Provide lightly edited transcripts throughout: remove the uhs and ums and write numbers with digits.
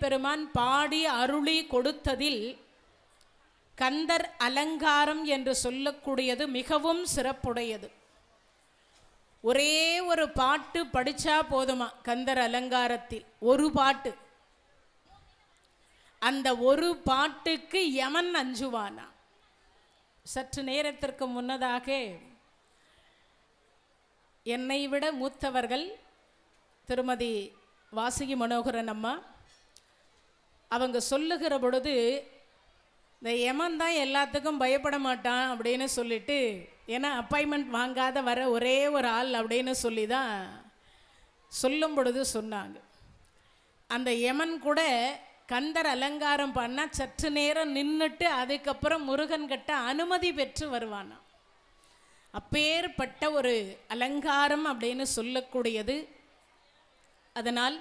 முருகப்பெருமான் பாடி அருளி கொடுத்ததில் கந்தர் அலங்காரம் என்று சொல்லக்கூடியது மிகவும் சிறப்புடையது. ஒரே ஒரு பாட்டு படிச்சா போதுமா கந்தர் அலங்காரத்தில்? ஒரு பாட்டு. அந்த ஒரு பாட்டுக்கு யமன் அஞ்சுவானா. சற்று நேரத்திற்கு முன்னதாக என்னை விட மூத்தவர்கள் திருமதி வாசுகி மனோகரன் அம்மா அவங்க சொல்லுகிற பொழுது, இந்த யமன் தான் எல்லாத்துக்கும் பயப்பட மாட்டான் அப்படின்னு சொல்லிட்டு, ஏன்னா அப்பாயின்மெண்ட் வாங்காத வர ஒரே ஒரு ஆள் அப்படின்னு சொல்லி தான் சொல்லும் பொழுது சொன்னாங்க. அந்த யமன் கூட கந்தர் அலங்காரம் பண்ணால் சற்று நேரம் நின்றுட்டு அதுக்கப்புறம் முருகன் கிட்ட அனுமதி பெற்று வருவானா. அப்பேற்பட்ட ஒரு அலங்காரம் அப்படின்னு சொல்லக்கூடியது. அதனால்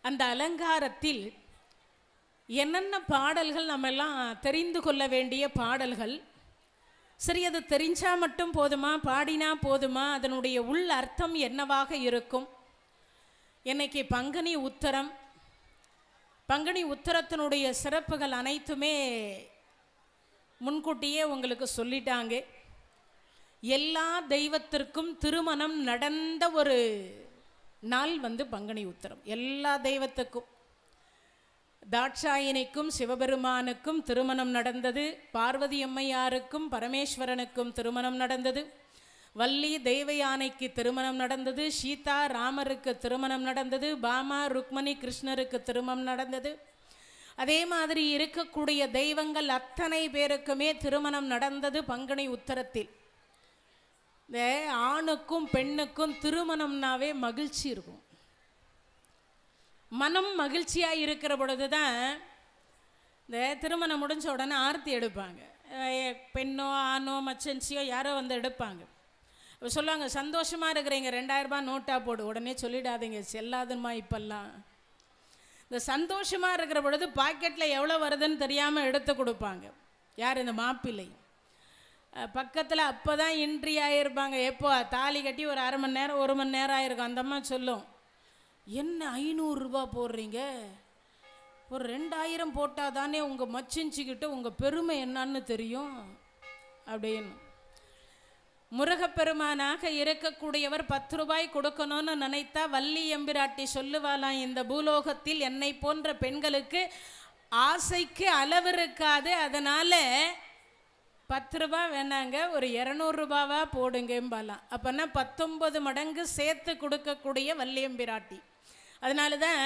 அந்த அலங்காரத்தில் என்னென்ன பாடல்கள் நம்ம எல்லாம் தெரிந்து கொள்ள வேண்டிய பாடல்கள். சரி, அது தெரிஞ்சால் மட்டும் போதுமா, பாடினா போதுமா, அதனுடைய உள் அர்த்தம் என்னவாக இருக்கும்? இன்னைக்கு பங்குனி உத்தரம். பங்குனி உத்தரத்தினுடைய சிறப்புகள் அனைத்துமே முன்கூட்டியே உங்களுக்கு சொல்லிட்டாங்க. எல்லா தெய்வத்திற்கும் திருமணம் நடந்த ஒரு நாள் பங்குனி உத்தரம். எல்லா தெய்வத்துக்கும், தாட்சாயினிக்கும் சிவபெருமானுக்கும் திருமணம் நடந்தது. பார்வதி அம்மையாருக்கும் பரமேஸ்வரனுக்கும் திருமணம் நடந்தது. வள்ளி தெய்வயானைக்கு திருமணம் நடந்தது. சீதா ராமருக்கு திருமணம் நடந்தது. பாமா ருக்மணி கிருஷ்ணருக்கு திருமணம் நடந்தது. அதே மாதிரி இருக்கக்கூடிய தெய்வங்கள் அத்தனை பேருக்குமே திருமணம் நடந்தது பங்குனி உத்தரத்தில். இந்த ஆணுக்கும் பெண்ணுக்கும் திருமணம்னாவே மகிழ்ச்சி இருக்கும். மனம் மகிழ்ச்சியாக இருக்கிற பொழுது தான் இந்த திருமணம் முடிஞ்ச உடனே ஆர்த்தி எடுப்பாங்க. பெண்ணோ ஆணோ மச்சன்சியோ யாரோ எடுப்பாங்க. சொல்லுவாங்க, சந்தோஷமாக இருக்கிறீங்க, 2000 ரூபாய் நோட்டாக போடு. உடனே சொல்லிடாதீங்க, செல்லாதுமா. இப்பெல்லாம் இந்த சந்தோஷமாக இருக்கிற பொழுது பாக்கெட்டில் எவ்வளோ வருதுன்னு தெரியாமல் எடுத்து கொடுப்பாங்க. யார்? இந்த மாப்பிள்ளை. பக்கத்தில் அப்போ தான் என்ட்ரி ஆகியிருப்பாங்க. எப்போ தாலி கட்டி ஒரு அரை மணி நேரம் 1 மணி நேரம் ஆகிருக்கும். அந்தம்மா சொல்லும், என்ன 500 ரூபா போடுறீங்க? ஒரு 2000 போட்டால் தானே உங்கள் மச்சிஞ்சிக்கிட்ட உங்கள் பெருமை என்னன்னு தெரியும் அப்படின்னு. முருகப்பெருமானாக இருக்கக்கூடியவர் 10 ரூபாய் கொடுக்கணும்னு நினைத்தா வள்ளி எம்பிராட்டி சொல்லுவாளாம், இந்த பூலோகத்தில் என்னை போன்ற பெண்களுக்கு ஆசைக்கு அளவு இருக்காது, அதனால் 10 ரூபாய் வேணாங்க, ஒரு 200 ரூபாவா போடுங்கம்பாலாம். அப்போனா 19 மடங்கு சேர்த்து கொடுக்கக்கூடிய வள்ளியம்பிராட்டி. அதனால தான்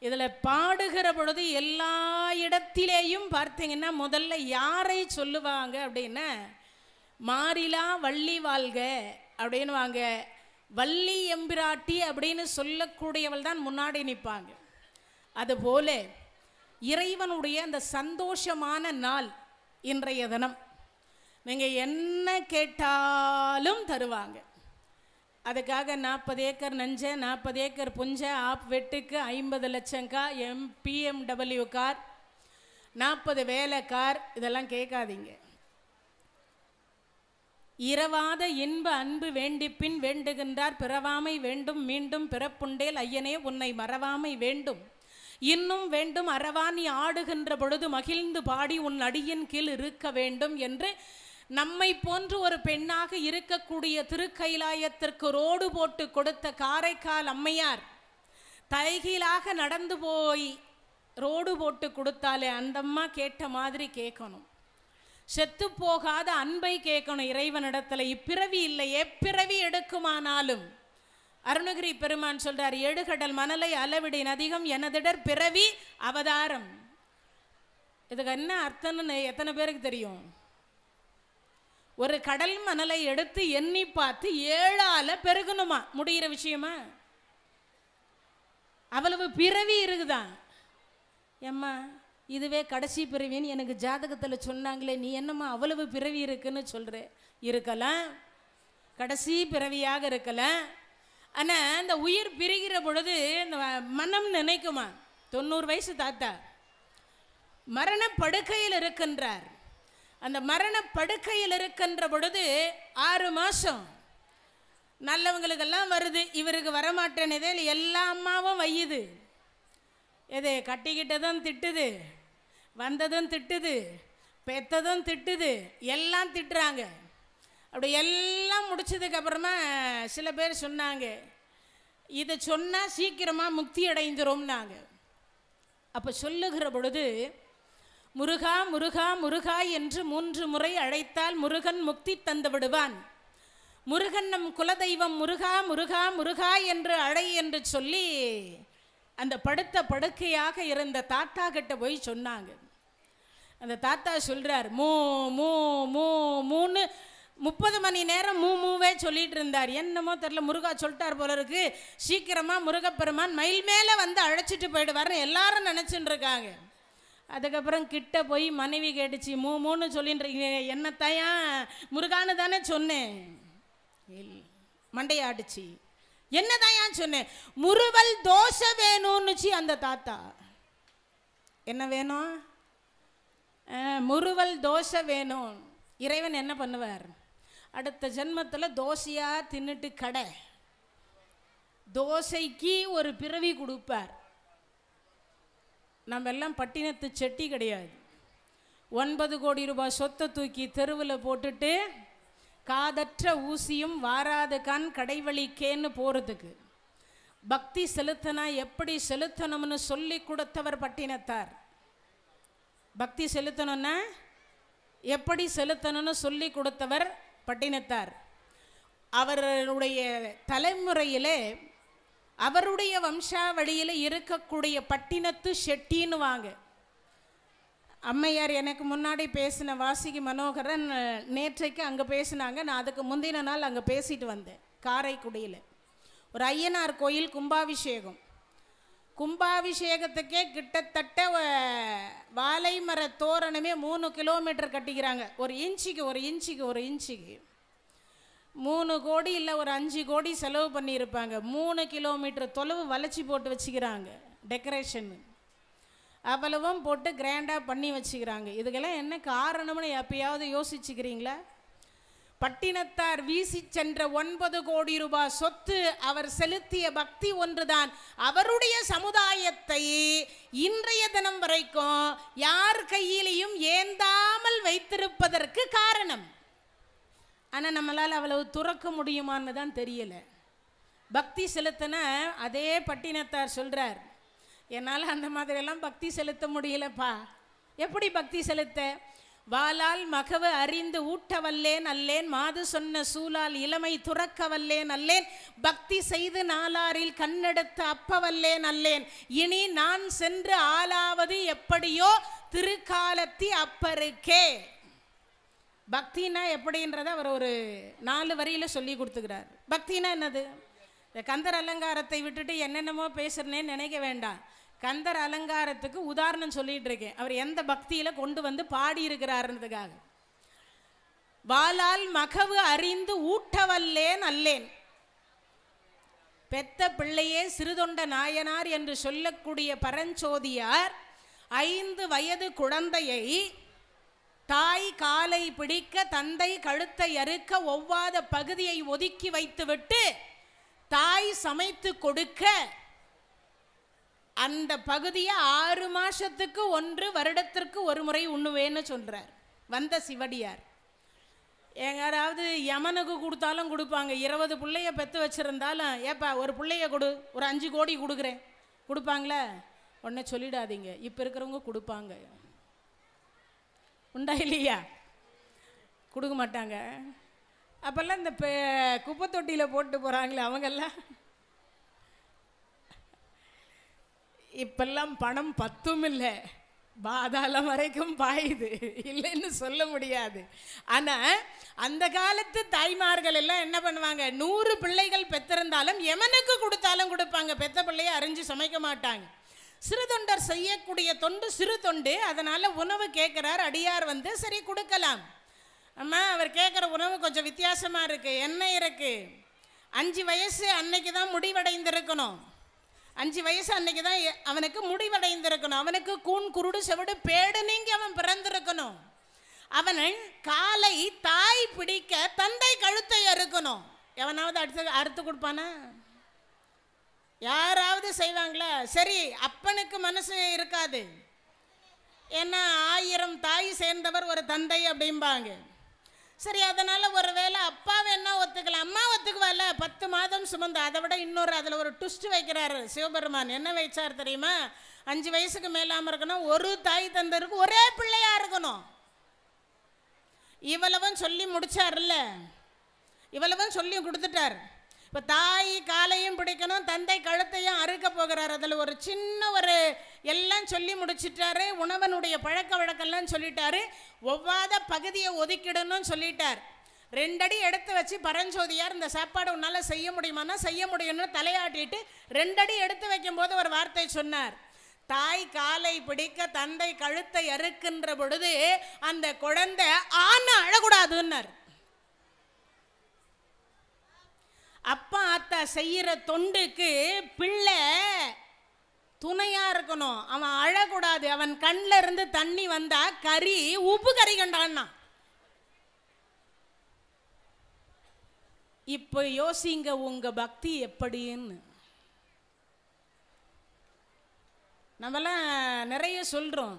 இதில் பாடுகிற பொழுது எல்லா இடத்திலேயும் பார்த்தீங்கன்னா முதல்ல யாரை சொல்லுவாங்க அப்படின்னா, மாறிலா வள்ளி வாழ்க அப்படின்னு வாங்க. வள்ளி எம்பிராட்டி அப்படின்னு சொல்லக்கூடியவள் தான் முன்னாடி நிற்பாங்க. அதுபோல இறைவனுடைய அந்த சந்தோஷமான நாள் இன்றைய தினம். நீங்கள் என்ன கேட்டாலும் தருவாங்க. அதுக்காக 40 ஏக்கர் நஞ்சை, 40 ஏக்கர் புஞ்சை, ஆப் வெட்டுக்கு 50 லட்சம் கார், பிஎம்டபிள்யூ கார், 40 வேலை கார், இதெல்லாம் கேட்காதீங்க. இரவாத இன்ப அன்பு வேண்டிப்பின் வேண்டுகின்றார், பிறவாமை வேண்டும் மீண்டும் பிறப்புண்டேல் ஐயனே உன்னை மறவாமை வேண்டும், இன்னும் வேண்டும் அறவா நீ ஆடுகின்ற பொழுது மகிழ்ந்து பாடி உன் அடியின் கீழ் இருக்க வேண்டும் என்று நம்மை போன்று ஒரு பெண்ணாக இருக்கக்கூடிய திருக்கைலாயத்திற்கு ரோடு போட்டு கொடுத்த காரைக்கால் அம்மையார் தலைகீழாக நடந்து போய் ரோடு போட்டு கொடுத்தாலே அந்தம்மா கேட்ட மாதிரி கேட்கணும். செத்து போகாத அன்பை கேட்கணும் இறைவனிடத்துல. இப்பிறவி இல்லை, எப்பிறவி எடுக்குமானாலும் அருணகிரி பெருமான் சொல்றார், ஏடுகடல் மணலை அளவிடை அதிகம் எனதிடர் பிறவி அவதாரம். இதுக்கு என்ன அர்த்தம்னு எத்தனை பேருக்கு தெரியும்? ஒரு கடல் மணலை எடுத்து எண்ணி பார்த்து 7ஆல பெருகணுமா? முடிகிற விஷயமா? அவ்வளவு பிறவி இருக்குதான். ஏம்மா இதுவே கடைசி பிறவின்னு எனக்கு ஜாதகத்தில் சொன்னாங்களே, நீ என்னம்மா அவ்வளவு பிறவி இருக்குன்னு சொல்கிற? இருக்கலாம், கடைசி பிறவியாக இருக்கலாம். ஆனால் அந்த உயிர் பிரிகிற பொழுது இந்த மனம் நினைக்குமா? 90 வயசு தாத்தா மரண படுக்கையில் இருக்கின்றார். அந்த மரண படுக்கையில் இருக்கின்ற பொழுது 6 மாதம் நல்லவங்களுக்கெல்லாம் வருது, இவருக்கு வரமாட்டேனதே எல்லா அம்மாவும் வையுது. எது கட்டிக்கிட்டதும் திட்டுது, வந்ததும் திட்டுது, பெத்ததும் திட்டுது, எல்லாம் திட்டுறாங்க. அப்படி எல்லாம் முடிச்சதுக்கப்புறமா சில பேர் சொன்னாங்க, இதை சொன்னால் சீக்கிரமாக முக்தி அடைந்துரும்னாங்க. அப்போ சொல்லுகிற பொழுது, முருகா முருகா முருகா என்று 3 முறை அழைத்தால் முருகன் முக்தி தந்து விடுவான். முருகன் நம் குலதெய்வம், முருகா முருகா முருகா என்று அழை என்று சொல்லி அந்த படுத்த படுக்கையாக இருந்த தாத்தா கிட்ட போய் சொன்னாங்க. அந்த தாத்தா சொல்றார், மூ மூ மூ மூணு 30 மணி நேரம் மூவே சொல்லிட்டு இருந்தார். என்னமோ தெரியல, முருகா சொல்லிட்டார் போல இருக்கு, சீக்கிரமாக முருகப்பெருமான் மயில் மேலே வந்து அழைச்சிட்டு போயிடுவார்னு எல்லாரும் நினச்சிட்டு இருக்காங்க. அதுக்கப்புறம் கிட்ட போய் மனைவி கேட்டுச்சு, மூன்னு சொல்லின்றீங்க, என்னத்தையா முருகான்னு தானே சொன்னேன். மண்டையாடுச்சு, என்னதான் ஏன் சொன்னேன், முறுவல் தோசை வேணும்னுச்சு அந்த தாத்தா. என்ன வேணும்? முறுவல் தோசை வேணும். இறைவன் என்ன பண்ணுவார், அடுத்த ஜென்மத்தில் தோசையாக தின்னுட்டு கடை தோசைக்கு ஒரு பிறவி கொடுப்பார். நம்ம எல்லாம் பட்டினத்து செட்டி கிடையாது. 9 கோடி ரூபாய் சொத்தை தூக்கி தெருவில் போட்டுட்டு காதற்ற ஊசியும் வாராத கண் கடைவழிக்கேன்னு போகிறதுக்கு பக்தி செலுத்தினா எப்படி செலுத்தணும்னு சொல்லி கொடுத்தவர் பட்டினத்தார். பக்தி செலுத்தணும்னா எப்படி செலுத்தணும்னு சொல்லி கொடுத்தவர் பட்டினத்தார். அவருடைய தலைமுறையிலே அவருடைய வம்சாவளியில் இருக்கக்கூடிய பட்டினத்து செட்டின்னு வாங்க. அம்மையார் எனக்கு முன்னாடி பேசின வாசிக்கு மனோகரன் நேற்றைக்கு அங்கே பேசினாங்க. நான் அதுக்கு முந்தின நாள் அங்கே பேசிட்டு வந்தேன். காரைக்குடியில் ஒரு ஐயனார் கோயில் கும்பாபிஷேகம். கும்பாபிஷேகத்துக்கே கிட்டத்தட்ட வாழை மர தோரணமே 3 கிலோமீட்டர் கட்டிக்கிறாங்க. ஒரு இன்ச்சுக்கு 3 கோடி இல்லை ஒரு 5 கோடி செலவு பண்ணியிருப்பாங்க. 3 கிலோமீட்டர் தொலைவு வளைச்சி போட்டு வச்சுக்கிறாங்க. டெக்கரேஷன் அவ்வளவும் போட்டு கிராண்டாக பண்ணி வச்சுக்கிறாங்க. இதுக்கெல்லாம் என்ன காரணம்னு எப்பயாவது யோசிச்சுக்கிறீங்களா? பட்டினத்தார் வீசி சென்ற 9 கோடி ரூபாய் சொத்து, அவர் செலுத்திய பக்தி ஒன்றுதான் அவருடைய சமுதாயத்தை இன்றைய தினம் வரைக்கும் யார் கையிலையும் ஏந்தாமல் வைத்திருப்பதற்கு காரணம். ஆனால் நம்மளால் அவ்வளவு துறக்க முடியுமான்னு தான் தெரியல. பக்தி செலுத்தின அதே பட்டினத்தார் சொல்கிறார், என்னால் அந்த மாதிரியெல்லாம் பக்தி செலுத்த முடியலப்பா. எப்படி பக்தி செலுத்த? வாளால் மகவு அறிந்து ஊட்டவல்லேன் அல்லேன், மாது சொன்ன சூழால் இளமை துறக்கவல்லேன் அல்லேன், பக்தி செய்து நாளாரில் கண்ணெடுத்து அப்பவல்லேன் அல்லேன், இனி நான் சென்று ஆளாவது எப்படியோ திருக்காலத்தி அப்பருக்கே. பக்தினா எப்படின்றத அவர் ஒரு 4 வரியில் சொல்லி கொடுத்துக்கிறார். பக்தினா என்னது? இந்த கந்தர் அலங்காரத்தை விட்டுட்டு என்னென்னமோ பேசுறேன்னு நினைக்க வேண்டாம். கந்தர் அலங்காரத்துக்கு உதாரணம் சொல்லிட்டு இருக்கேன். அவர் எந்த பக்தியில் கொண்டு வந்து பாடி இருக்கிறாருன்றதுக்காக. வாளால் மகவு அறிந்து ஊட்டவல்லேன் அல்லேன், பெத்த பிள்ளையே சிறுதொண்ட நாயனார் என்று சொல்லக்கூடிய பரஞ்சோதியார் 5 வயது குழந்தையை தாய் காலை பிடிக்க தந்தை கழுத்தை அறுக்க ஒவ்வாத பகுதியை ஒதுக்கி வைத்துவிட்டு தாய் சமைத்து கொடுக்க அந்த பகுதியை 6 மாசத்துக்கு 1 வருடத்திற்கு 1 முறை உண்ணுவேன்னு சொல்றார் வந்த சிவடியார். யாராவது யமனுக்கு கொடுத்தாலும் கொடுப்பாங்க. 20 பிள்ளைய பெற்று வச்சிருந்தாலும், ஏப்பா ஒரு பிள்ளைய கொடு, ஒரு 5 கோடி கொடுக்குறேன், கொடுப்பாங்களா? உடனே சொல்லிடாதீங்க, இப்போ இருக்கிறவங்க கொடுப்பாங்க. உண்டா இல்லையா? கொடுக்க மாட்டாங்க. அப்போல்லாம் இந்த குப்பை தொட்டியில் போட்டு போகிறாங்களே அவங்கெல்லாம், இப்பெல்லாம் பணம் 10ம் இல்லை, பாதாளம் வரைக்கும் பாயுது, இல்லைன்னு சொல்ல முடியாது. ஆனால் அந்த காலத்து தாய்மார்கள் எல்லாம் என்ன பண்ணுவாங்க, 100 பிள்ளைகள் பெற்றிருந்தாலும் எமனுக்கு கொடுத்தாலும் கொடுப்பாங்க. பெத்த பிள்ளையை அறிஞ்சு சமைக்க மாட்டாங்க. சிறு தொண்டர் செய்யக்கூடிய தொண்டு சிறு தொண்டு. அதனால் உணவு கேட்குறார் அடியார் வந்து, சரி கொடுக்கலாம். அம்மா அவர் கேட்குற உணவு கொஞ்சம் வித்தியாசமாக இருக்குது, என்ன இருக்குது? 5 வயசு அன்னைக்கு தான் முடிவடைந்திருக்கணும். 5 வயசு அன்னைக்கு தான் அவனுக்கு முடிவடைந்திருக்கணும். அவனுக்கு கூன் குருடு செவிடு பேடு நீங்கி அவன் பிறந்திருக்கணும். அவன் காலை தாய் பிடிக்க தந்தை கழுத்தை அறுக்கணும். எவனாவது அறுத்து கொடுப்பானா? யாராவது செய்வாங்களா? சரி, அப்பனுக்கு மனசு இருக்காது, ஏன்னா 1000 தாய் சேர்ந்தவர் ஒரு தந்தை அப்படிம்பாங்க. சரி, அதனால் ஒரு வேளை அப்பா வேணா ஒத்துக்கலாம், அம்மா ஒத்துக்குவால, 10 மாதம் சுமந்து. அதை விட இன்னொரு அதில் ஒரு ட்விஸ்ட் வைக்கிறாரு சிவபெருமான். என்ன வைச்சார் தெரியுமா? 5 வயசுக்கு மேலாமல் இருக்கணும், ஒரு தாய் தந்தருக்கு ஒரே பிள்ளையா இருக்கணும். இவ்வளவும் சொல்லி முடிச்சார்ல, இவ்வளவும் சொல்லி கொடுத்துட்டார். இப்போ தாய் காலையும் பிடிக்கணும், தந்தை கழுத்தையும் அறுக்க போகிறார். அதில் ஒரு சின்ன ஒரு எல்லாம் சொல்லி முடிச்சிட்டாரு. உணவனுடைய பழக்க வழக்கெல்லாம் சொல்லிட்டாரு. ஒவ்வாத பகுதியை ஒதுக்கிடணும்னு சொல்லிட்டார். 2 அடி எடுத்து வச்சு பரஞ்சோதியார், இந்த சாப்பாடு உன்னால் செய்ய முடியுமானா செய்ய முடியும்னு தலையாட்டிட்டு 2 அடி எடுத்து வைக்கும்போது ஒரு வார்த்தை சொன்னார். தாய் காலை பிடிக்க தந்தை கழுத்தை அறுக்கின்ற பொழுது அந்த குழந்தை ஆனா அழக்கூடாதுன்னார். அப்பா அத்தா செய்கிற தொண்டுக்கு பிள்ளை துணையா இருக்கணும், அவன் அழக்கூடாது. அவன் கண்ணில் இருந்து தண்ணி வந்தா கறி உப்பு கறி கண்டான்னா. இப்போ யோசிங்க உங்க பக்தி எப்படின்னு. நம்மலாம் நிறைய சொல்கிறோம்,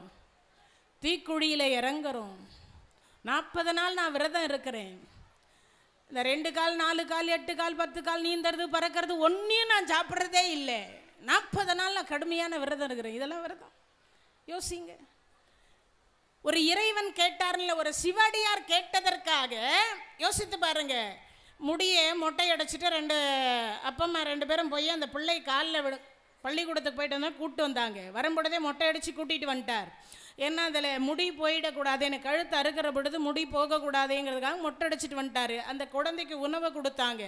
தீக்குழியில் இறங்குறோம். 40 நாள் நான் விரதம் இருக்கிறேன். இந்த 2 கால் 4 கால் 8 கால் 10 கால் நீந்தறது பறக்கிறது ஒன்றையும் நான் சாப்பிட்றதே இல்லை. 40 நாள் நான் கடுமையான விரதம் இருக்கிறேன். இதெல்லாம் விரதம்? யோசிங்க. ஒரு இறைவன் கேட்டார்ல, ஒரு சிவடியார் கேட்டதற்காக யோசித்து பாருங்க. முடியை மொட்டை அடைச்சிட்டு 2 அப்பம்மா 2 பேரும் போய் அந்த பிள்ளை காலில் பள்ளிக்கூடத்துக்கு போயிட்டு வந்தால் கூப்பிட்டு வந்தாங்க. வரும்பொழுதே மொட்டை அடித்து கூட்டிகிட்டு வந்துட்டார். ஏன்னா அதில் முடி போயிடக்கூடாது, எனக்கு கழுத்து அறுக்கிற பொழுது முடி போகக்கூடாதுங்கிறதுக்காக மொட்டை அடிச்சிட்டு வந்துட்டார். அந்த குழந்தைக்கு உணவை கொடுத்தாங்க.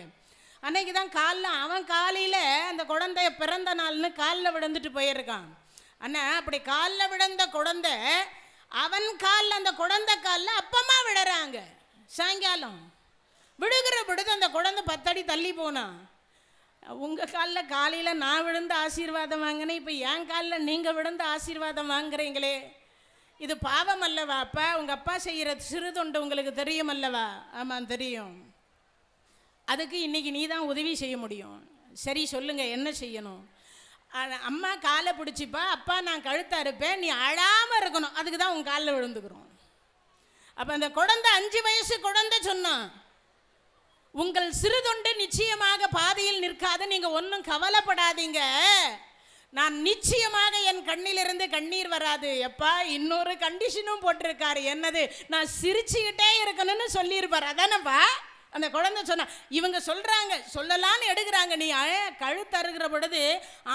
அன்னைக்கு தான் அவன் காலையில் அந்த குழந்தைய பிறந்த நாள்னு காலில் விழுந்துட்டு போயிருக்கான். அண்ணா அப்படி காலில் விழுந்த குழந்தை அவன் காலில், அந்த குழந்தை காலில் அப்பமா விழுறாங்க. சாயங்காலம் விழுகிற பொழுது அந்த குழந்தை 10 அடி தள்ளி போனான். உங்கள் காலில் காலையில் நான் விழுந்து ஆசீர்வாதம் வாங்கினேன், இப்போ என் காலில் நீங்கள் விழுந்து ஆசீர்வாதம் வாங்குறீங்களே, இது பாவம் அல்லவா? அப்பா உங்கள் அப்பா செய்கிற சிறு தொண்டு உங்களுக்கு தெரியும் அல்லவா? ஆமாம் தெரியும். அதுக்கு இன்றைக்கி நீ தான் உதவி செய்ய முடியும். சரி சொல்லுங்கள், என்ன செய்யணும்? அம்மா காலை பிடிச்சிப்பா, அப்பா நான் கழுத்தாக இருப்பேன், நீ அழாமல் இருக்கணும், அதுக்கு தான் உங்கள் காலில் விழுந்துக்கிறோம். அப்போ அந்த குழந்தை 5 வயசு குழந்தை சொன்னான், உங்கள் சிறு தொண்டு நிச்சயமாக பாதையில் நிற்காது, நீங்கள் ஒன்றும் கவலைப்படாதீங்க, நான் நிச்சயமாக என் கண்ணிலிருந்து கண்ணீர் வராது. எப்பா இன்னொரு கண்டிஷனும் போட்டிருக்காரு, என்னது? நான் சிரிச்சுக்கிட்டே இருக்கணும்னு சொல்லியிருப்பார். அதானப்பா அந்த குழந்தை சொன்னா. இவங்க சொல்கிறாங்க, சொல்லலான்னு எடுக்கிறாங்க, நீ கழுத்தறுகிற பொழுது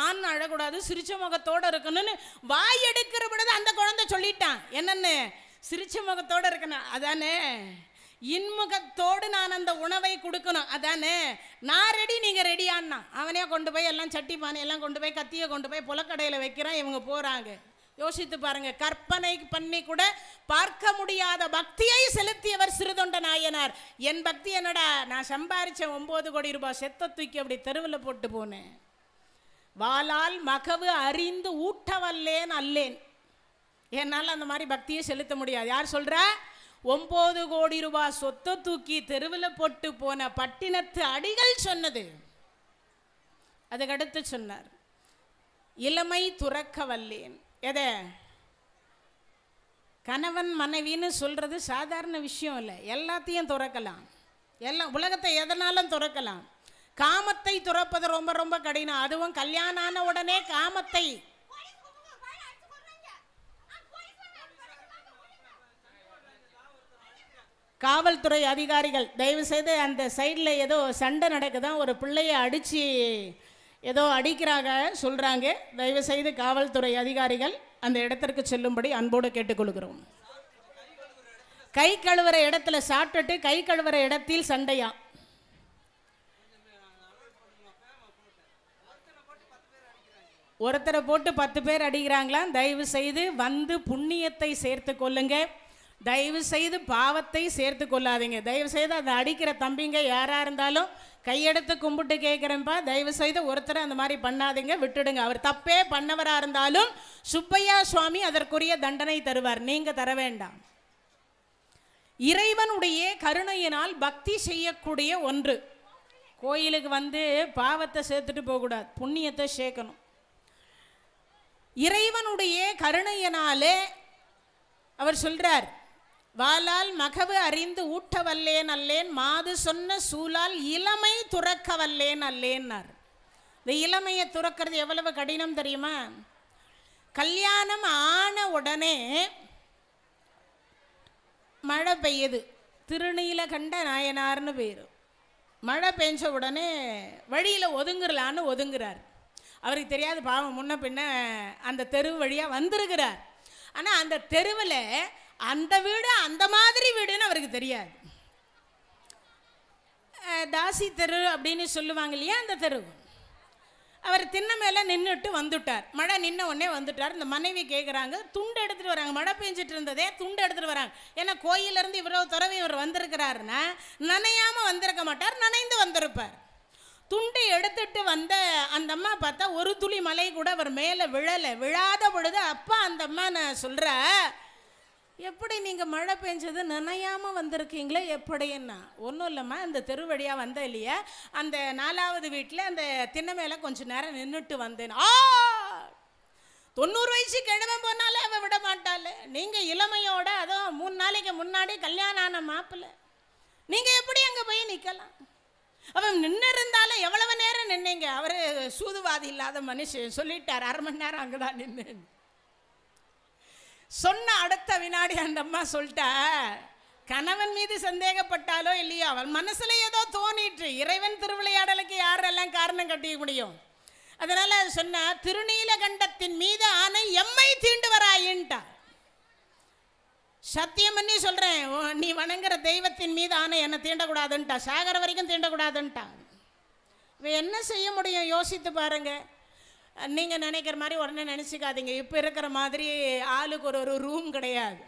ஆண் அழக்கூடாது, சிரிச்ச முகத்தோடு இருக்கணும்னு வாய் எடுக்கிற பொழுது அந்த குழந்தை சொல்லிட்டான். என்னன்னு? சிரிச்ச முகத்தோடு இருக்கணும், அதானே? இன்முகத்தோடு நான் அந்த உணவை கொடுக்கணும், அதானே? நான் ரெடி, நீங்கள் ரெடியான்னா. அவனே கொண்டு போய் எல்லாம் சட்டி பானையெல்லாம் கொண்டு போய் கத்தியை கொண்டு போய் புலக்கடையில் வைக்கிறான். இவங்க போகிறாங்க. யோசித்து பாருங்க, கற்பனை பண்ணி கூட பார்க்க முடியாத பக்தியை செலுத்தியவர் சிறுதொண்ட நாயனார். என் பக்தி என்னடா, நான் சம்பாரிச்ச 9 கோடி ரூபாய் செத்த தூக்கி அப்படி தெருவில் போட்டு போனேன், வாளால் மகவு அறிந்து ஊட்டவல்லேன் அல்லேன். என்னால் அந்த மாதிரி பக்தியை செலுத்த முடியாது. யார் சொல்கிறா? 9 கோடி ரூபாய் சொத்தை தூக்கி தெருவில் போட்டு போன பட்டினத்து அடிகள் சொன்னது. அதுக்கடுத்து சொன்னார், இளமை துறக்க வல்லேன். எதை? கணவன் மனைவின்னு சொல்றது சாதாரண விஷயம் இல்லை, எல்லாத்தையும் துறக்கலாம். எல்லாம் உலகத்தை எதனாலும் துறக்கலாம். காமத்தை துறப்பது ரொம்ப ரொம்ப கடினம். அதுவும் கல்யாணம் ஆன உடனே காமத்தை. காவல்துறை அதிகாரிகள் தயவு செய்து அந்த சைடில் ஏதோ சண்டை நடக்குதான், ஒரு பிள்ளையை அடித்து ஏதோ அடிக்கிறாங்க சொல்கிறாங்க. தயவு செய்து காவல்துறை அதிகாரிகள் அந்த இடத்திற்கு செல்லும்படி அன்போடு கேட்டுக்கொள்கிறோம். கை கழுவுற இடத்துல சாப்பிட்டுட்டு கை கழுவுற இடத்தில் சண்டையா? ஒருத்தரை போட்டு 10 பேர் அடிக்கிறாங்களாம். தயவு செய்து வந்து புண்ணியத்தை சேர்த்து கொள்ளுங்க, தயவு செய்து பாவத்தை சேர்த்து கொள்ளாதீங்க. தயவு செய்து அதை அடிக்கிற தம்பிங்க யாராக இருந்தாலும் கையெடுத்து கும்பிட்டு கேட்குறேன்ப்பா, தயவு செய்து ஒருத்தரை அந்த மாதிரி பண்ணாதீங்க, விட்டுடுங்க. அவர் தப்பே பண்ணவராக இருந்தாலும் சுப்பையா சுவாமி அதற்குரிய தண்டனை தருவார், நீங்கள் தர வேண்டாம். இறைவனுடைய கருணையினால் பக்தி செய்யக்கூடிய ஒன்று. கோயிலுக்கு வந்து பாவத்தை சேர்த்துட்டு போகக்கூடாது, புண்ணியத்தை சேர்க்கணும். இறைவனுடைய கருணையினாலே அவர் சொல்றார், வாளால் மகவு அறிந்து ஊட்ட வல்லேன் அல்லேன், மாது சொன்ன சூழால் இளமை துறக்க வல்லேன் அல்லேன்னார். இந்த இளமையை துறக்கிறது எவ்வளவு கடினம் தெரியுமா? கல்யாணம் ஆன உடனே மழை பெய்யுது, திருநீலகண்ட நாயனார்னு பேர். மழை பெஞ்ச உடனே வழியில் ஒதுங்குறலான்னு ஒதுங்குறார். அவருக்கு தெரியாது, பாவம் முன்ன பின்ன அந்த தெரு வழியாக வந்திருக்கிறார். ஆனால் அந்த தெருவில் அந்த வீடு அந்த மாதிரி வீடுன்னு அவருக்கு தெரியாது. தாசி தெரு அப்படின்னு சொல்லுவாங்க இல்லையா, அந்த தெரு. அவர் திண்ண மேலே நின்றுட்டு வந்துட்டார். மழை நின்ன உடனே வந்துட்டார். இந்த மனைவி கேட்குறாங்க, துண்டு எடுத்துகிட்டு வராங்க. மழை பெஞ்சிட்டு இருந்ததே, துண்டு எடுத்துகிட்டு வராங்க. ஏன்னா கோயிலேருந்து இவ்வளோ துறவி இவர் வந்திருக்கிறாருன்னா நனையாமல் வந்திருக்க மாட்டார், நனைந்து வந்திருப்பார். துண்டு எடுத்துட்டு வந்த அந்த அம்மா பார்த்தா ஒரு துளி மலை கூட அவர் மேலே விழலை. விழாத பொழுது அப்பா அந்த அம்மா நான் சொல்கிற, எப்படி நீங்கள் மழை பெஞ்சது நனையாமல் வந்திருக்கீங்களே எப்படின்னா? ஒன்றும் இல்லைம்மா, அந்த தெரு வழியாக வந்த இல்லையா, அந்த 4வது வீட்டில் அந்த திண்ணை மேலே கொஞ்சம் நேரம் நின்றுட்டு வந்தேன். 90 வயசு கிழவன் போனாலே அவன் விட மாட்டாள். நீங்கள் இளமையோட, அதுவும் 3 நாளைக்கு முன்னாடி கல்யாணம் ஆன மாப்பிள்ளை, நீங்கள் எப்படி அங்கே போய் நிற்கலாம்? அவன் நின்று இருந்தாலும் எவ்வளவு நேரம் நின்னீங்க? அவர் சூதுவாதி இல்லாத மனுஷன், சொல்லிட்டார் 1/2 மணி நேரம் அங்கே தான் நின்று. சொன்ன அடுத்த வினாடி அந்த அம்மா சொல்லிட்டா, கணவன் மீது சந்தேகப்பட்டாலோ இல்லையோ அவன் மனசுல ஏதோ தோணிட்டு, இறைவன் திருவிளையாடலுக்கு யாரெல்லாம் காரணம் கட்டிக்க முடியும்? அதனால சொன்ன, திருநீலகண்டத்தின் மீது ஆனை எம்மை தீண்டு வராயின்ட்டா. சத்தியம் பண்ணி சொல்றேன், நீ வணங்குற தெய்வத்தின் மீது ஆனை என்னை தீண்டக்கூடாதுன்ட்டா, சாகர வரைக்கும் தீண்டக்கூடாதுன்ட்டா. என்ன செய்ய முடியும்? யோசித்து பாருங்க. நீங்கள் நினைக்கிற மாதிரி உடனே நினச்சிக்காதீங்க. இப்போ இருக்கிற மாதிரி ஆளுக்கு ஒரு ரூம் கிடையாது.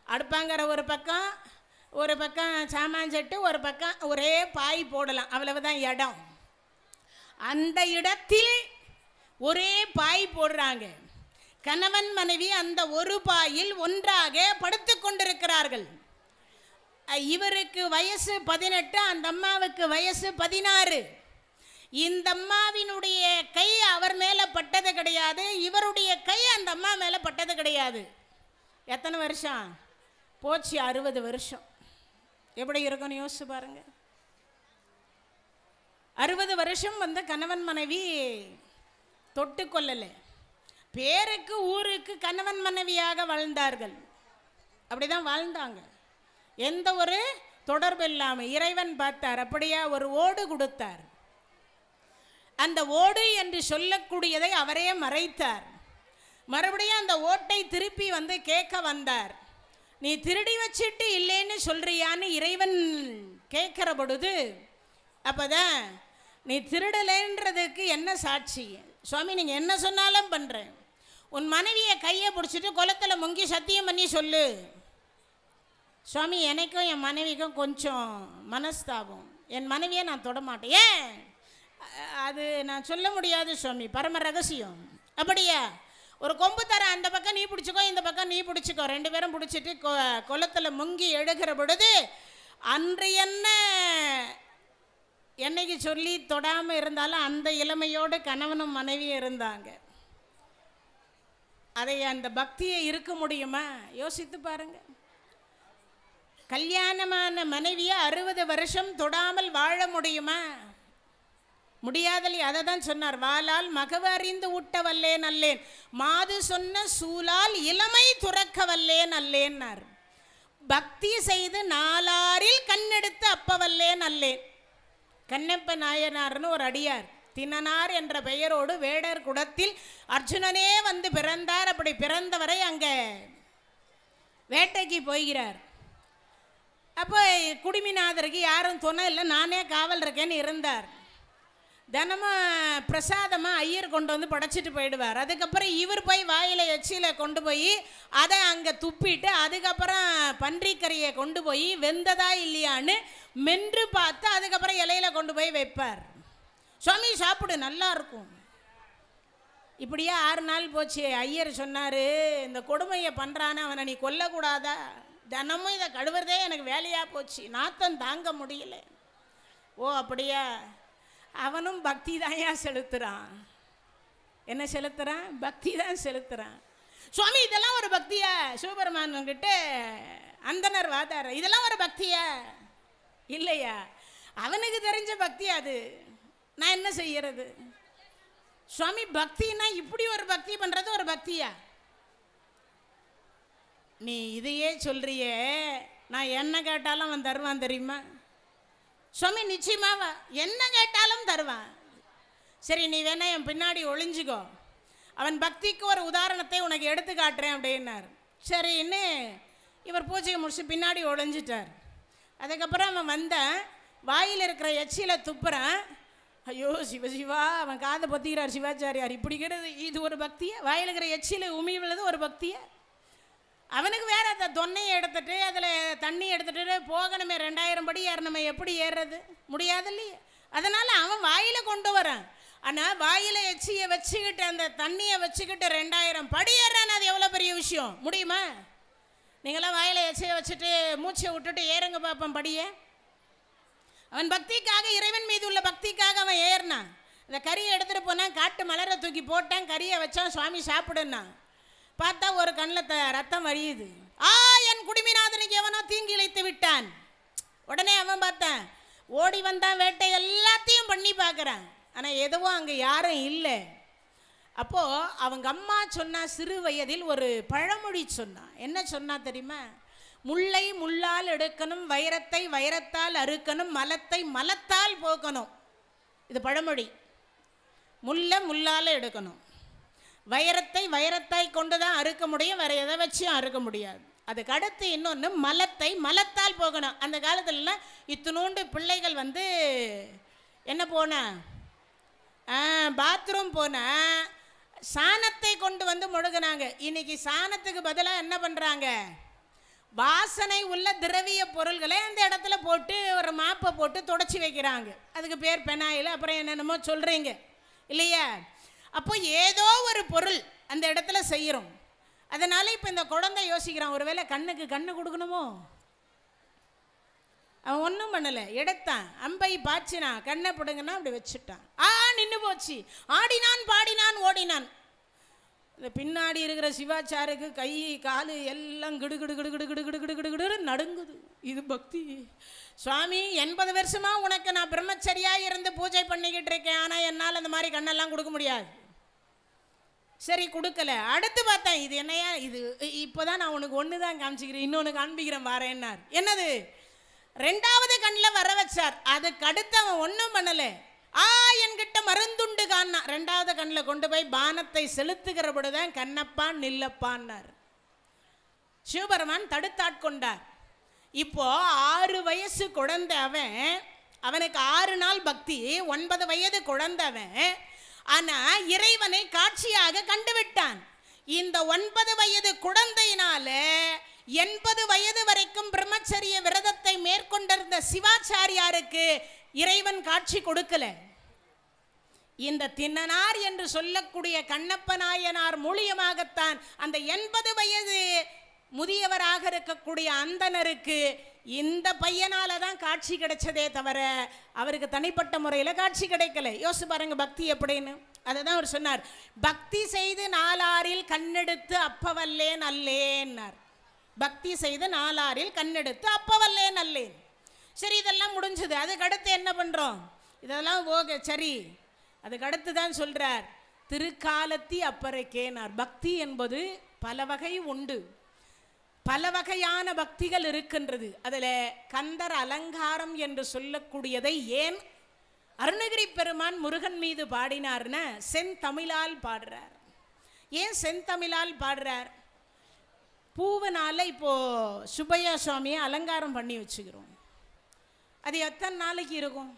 அடுப்பாங்கிற ஒரு பக்கம் சாமான் செட்டு, ஒரு பக்கம் ஒரே பாய் போடலாம், அவ்வளவுதான் இடம். அந்த இடத்தில் ஒரே பாய் போடுறாங்க. கணவன் மனைவி அந்த ஒரு பாயில் ஒன்றாக படுத்து கொண்டிருக்கிறார்கள். இவருக்கு வயசு 18, அந்த அம்மாவுக்கு வயசு 16. இந்த அம்மாவினுடைய கை அவர் மேலே பட்டது கிடையாது, இவருடைய கை அந்த அம்மா மேலே பட்டது கிடையாது. எத்தனை வருஷம் போச்சு? 60 வருஷம். எப்படி இருக்குன்னு யோசிச்சு பாருங்க. 60 வருஷம் வந்து கணவன் மனைவி தொட்டு கொள்ளலை. பேருக்கு ஊருக்கு கணவன் மனைவியாக வாழ்ந்தார்கள். அப்படிதான் வாழ்ந்தாங்க, எந்த ஒரு தொடர்பு இல்லாமல். இறைவன் பார்த்தார், அப்படியா ஒரு ஓடு கொடுத்தார். அந்த ஓடு என்று சொல்லக்கூடியதை அவரே மறைத்தார். மறுபடியும் அந்த ஓட்டை திருப்பி வந்து கேட்க வந்தார். நீ திருடி வச்சிட்டு இல்லைன்னு சொல்றியான்னு இறைவன் கேட்கிற பொழுது, அப்போதான் நீ திருடலைன்றதுக்கு என்ன சாட்சி? சுவாமி, நீங்கள் என்ன சொன்னாலும் பண்ணுறேன். உன் மனைவியை கையை பிடிச்சிட்டு குளத்தில் முங்கி சத்தியம் பண்ணி சொல்லு. சுவாமி, எனக்கும் என் மனைவிக்கும் கொஞ்சம் மனஸ்தாபம், என் மனைவியை நான் தொடமாட்டேன். ஏன்? அது நான் சொல்ல முடியாது சுவாமி, பரம ரகசியம். அப்படியா? ஒரு கொம்பு தர, அந்த பக்கம் நீ பிடிச்சிக்கோ, இந்த பக்கம் நீ பிடிச்சிக்கோ. 2 பேரும் பிடிச்சிட்டு குளத்தில் முங்கி எடுக்கிற பொழுது, அன்று என்னைக்கு சொல்லி தொடாமல் இருந்தாலும் அந்த இளமையோடு கணவனும் மனைவியும் இருந்தாங்க. அதை அந்த பக்தியை இருக்க முடியுமா? யோசித்து பாருங்க. கல்யாணமான மனைவியை 60 வருஷம் தொடாமல் வாழ முடியுமா? முடியாதலி. அதை தான் சொன்னார், வாளால் மகவு அறிந்து ஊட்ட வல்லேன் அல்லேன், மாது சொன்ன சூழால் இளமை துறக்க வல்லேன் அல்லேன்னார். பக்தி செய்து நாளாரில் கண்ணெடுத்து அப்ப வல்லேன் அல்லேன். கண்ணப்ப நாயனார்னு ஒரு அடியார், தின்னனார் என்ற பெயரோடு வேடர் குடத்தில் அர்ஜுனனே வந்து பிறந்தார். அப்படி பிறந்தவரை அங்கே வேட்டைக்கு போகிறார். அப்போ குடிமிநாதருக்கு யாரும் துணை இல்லை, நானே காவல் இருக்கேன்னு இருந்தார். தினமும் பிரசாதமாக ஐயர் கொண்டு வந்து படைச்சிட்டு போயிடுவார். அதுக்கப்புறம் இவர் போய் வாயில் எச்சியில் கொண்டு போய் அதை அங்கே துப்பிட்டு, அதுக்கப்புறம் பன்றிக்கறியை கொண்டு போய் வெந்ததா இல்லையான்னு மென்று பார்த்து அதுக்கப்புறம் இலையில கொண்டு போய் வைப்பார். சுவாமி சாப்பிடு, நல்லா இருக்கும். இப்படியே 6 நாள் போச்சு. ஐயர் சொன்னார், இந்த கொடுமையை பண்ணுறான்னு அவனை நீ கொல்லக்கூடாதா? தினமும் இதை கழுவுறதே எனக்கு வேலையாக போச்சு, நாத்தம் தாங்க முடியல. ஓ அப்படியா, அவனும் பக்தி தான் செலுத்துகிறான். என்ன செலுத்துகிறான்? பக்தி தான் செலுத்துகிறான். சுவாமி இதெல்லாம் ஒரு பக்தியா? சிவபெருமான் கிட்ட அந்தனர் வாதார, இதெல்லாம் ஒரு பக்தியா? இல்லையா, அவனுக்கு தெரிஞ்ச பக்தி அது. நான் என்ன செய்யறது? சுவாமி பக்தினா இப்படி ஒரு பக்தி பண்ணுறது ஒரு பக்தியா? நீ இதையே சொல்றியே, நான் என்ன கேட்டாலும் அவன் தருவான் தெரியுமா? சுவாமி நிச்சயமாவா? என்ன கேட்டாலும் தருவான். சரி நீ வேணா என் பின்னாடி ஒளிஞ்சுக்கோ, அவன் பக்திக்கு ஒரு உதாரணத்தை உனக்கு எடுத்து காட்டுறேன் அப்படின்னார். சரின்னு இவர் பூஜையை முடிச்சு பின்னாடி ஒளிஞ்சிட்டார். அதுக்கப்புறம் அவன் வந்தான், வாயில் இருக்கிற எச்சில துப்புறான். ஐயோ சிவசிவா, அவன் காதை பொத்திக்கிறார் சிவாச்சாரியார். இப்படி கிடையாது, இது ஒரு பக்தியா? வாயில் இருக்கிற எச்சில உமி விழுது ஒரு பக்தியா? அவனுக்கு வேற அந்த தொன்னையை எடுத்துட்டு அதில் தண்ணி எடுத்துட்டு போகணுமே, 2000 படி ஏறணுமே, எப்படி ஏறுறது? முடியாது இல்லையா? அதனால் அவன் வாயில் கொண்டு வரான். ஆனால் வாயில் எச்சியை வச்சுக்கிட்டு அந்த தண்ணியை வச்சுக்கிட்டு 2000 படி ஏறான்னு அது எவ்வளோ பெரிய விஷயம்? முடியுமா? நீங்களாம் வாயில் எச்சியை வச்சுட்டு மூச்சை விட்டுட்டு ஏறுங்க பார்ப்போம் படியே. அவன் பக்திக்காக, இறைவன் மீது உள்ள பக்திக்காக அவன் ஏறினான். இந்த கறியை எடுத்துகிட்டு போனான், காட்டு மலரை தூக்கி போட்டான், கறியை வச்சான், சுவாமி சாப்பிடுன்னான். பார்த்தா ஒரு கண்ணில் ரத்தம் வழியுது. என் குடிமிநாதனுக்கு எவனோ தீங்கி இழைத்து விட்டான். உடனே அவன் பார்த்தான், ஓடி வந்தான், வேட்டை எல்லாத்தையும் பண்ணி பார்க்குறான். ஆனால் எதுவும் அங்கே யாரும் இல்லை. அப்போது அவங்க அம்மா சொன்னா, சிறு வயதில் ஒரு பழமொழி சொன்னான். என்ன சொன்னா தெரியுமா? முல்லை முள்ளால் எடுக்கணும், வைரத்தை வைரத்தால் அறுக்கணும், மலத்தை மலத்தால் போக்கணும். இது பழமொழி. முல்லை முள்ளால் எடுக்கணும், வைரத்தை வைரத்தாய் கொண்டு தான் அறுக்க முடியும், வேற எதை வச்சும் அறுக்க முடியாது. அதுக்கு அடுத்து இன்னொன்று, மலத்தை மலத்தால் போகணும். அந்த காலத்துலலாம் இத்தினூண்டு பிள்ளைகள் வந்து என்ன போனா, பாத்ரூம் போனா சாணத்தை கொண்டு வந்து முழுகினாங்க. இன்னைக்கு சாணத்துக்கு பதிலாக என்ன பண்ணுறாங்க? வாசனை உள்ள திரவிய பொருள்களை அந்த இடத்துல போட்டு ஒரு மாப்பை போட்டு தொடச்சி வைக்கிறாங்க. அதுக்கு பேர் பெனாயில், அப்புறம் என்னென்னமோ சொல்கிறீங்க இல்லையா? அப்போ ஏதோ ஒரு பொருள் அந்த இடத்துல செய்கிறோம். அதனால் இப்போ இந்த குழந்தை யோசிக்கிறான், ஒருவேளை கண்ணுக்கு கண்ணு கொடுக்கணுமோ? அவன் ஒன்றும் பண்ணலை, எடுத்தான், அம்பை பாய்ச்சினான், கண்ணை பிடுங்கன்னா அப்படி வச்சுட்டான். நின்று போச்சு. ஆடினான், பாடினான், ஓடினான். இந்த பின்னாடி இருக்கிற சிவாச்சாருக்கு கை காலு எல்லாம் கிடு கிடு கிடு கிடு கிடு கிடு கிடு கிடு கிடு நடுங்குது. இது பக்தி. சுவாமி 80 வருஷமா உனக்கு நான் பிரம்மச்சரியாக இருந்து பூஜை பண்ணிக்கிட்டு இருக்கேன், ஆனால் என்னால் அந்த மாதிரி கண்ணெல்லாம் கொடுக்க முடியாது. சரி கொடுக்கல. அடுத்து பார்த்தேன், இது என்னையா இது? இப்போதான் நான் உனக்கு ஒன்று தான் காமிச்சிக்கிறேன், இன்னொன்று காண்பிக்கிறேன் வாரேன்னார். என்னது? 2வது கண்ணில் வர வச்சார். அதுக்கு அடுத்து அவன் ஒன்றும் பண்ணலை. என்கிட்ட மருந்துண்டு காணா. 2வது கண்ணில் கொண்டு போய் பானத்தை செலுத்துகிற பொழுதுதான் கண்ணப்பான் நில்லப்பான்னார். சிவபெருமான் தடுத்தாட்கொண்டார். இப்போ 6 வயசு குழந்தை அவன், அவனுக்கு 6 நாள் பக்தி. 9 வயது குழந்தவன், ஆனா இறைவனை காட்சியாக கண்டுவிட்டான். இந்த 9 வயது குழந்தையினால 80 வயது வரைக்கும் பிரம்மச்சரிய விரதத்தை மேற்கொண்டிருந்த சிவாச்சாரியாருக்கு இறைவன் காட்சி கொடுக்கல. இந்த தின்னனார் என்று சொல்லக்கூடிய கண்ணப்ப நாயனார் மூலியமாகத்தான் அந்த 80 வயது முதியவராக இருக்கக்கூடிய அந்தனருக்கு இந்த பையனால தான் காட்சி கிடைச்சதே தவிர அவருக்கு தனிப்பட்ட முறையில் காட்சி கிடைக்கல. யோசிச்சு பாருங்க பக்தி எப்படின்னு. அதை தான் அவர் சொன்னார், பக்தி செய்து நாலாரில் கண்ணெடுத்து அப்பவல்லேன் அல்லேன்னார். பக்தி செய்து நாலாரில் கண்ணெடுத்து அப்பவல்லேன் அல்லேன். சரி, இதெல்லாம் முடிஞ்சது. அதுக்கடுத்து என்ன பண்ணுறோம்? இதெல்லாம் ஓகே சரி. அதுக்கடுத்து தான் சொல்கிறார், திருக்காலத்தி அப்பறைக்கேனார். பக்தி என்பது பல வகை உண்டு, பல வகையான பக்திகள் இருக்கின்றது. அதில் கந்தர் அலங்காரம் என்று சொல்லக்கூடியதை ஏன் அருணகிரி பெருமான் முருகன் மீது பாடினார்னா செந்தமிழால் பாடுறார். ஏன் செந்தமிழால் பாடுறார்? பூவனால இப்போ சுப்பையா சுவாமியை அலங்காரம் பண்ணி வச்சுக்கிறோம். அது எத்தனை நாளைக்கு இருக்கும்?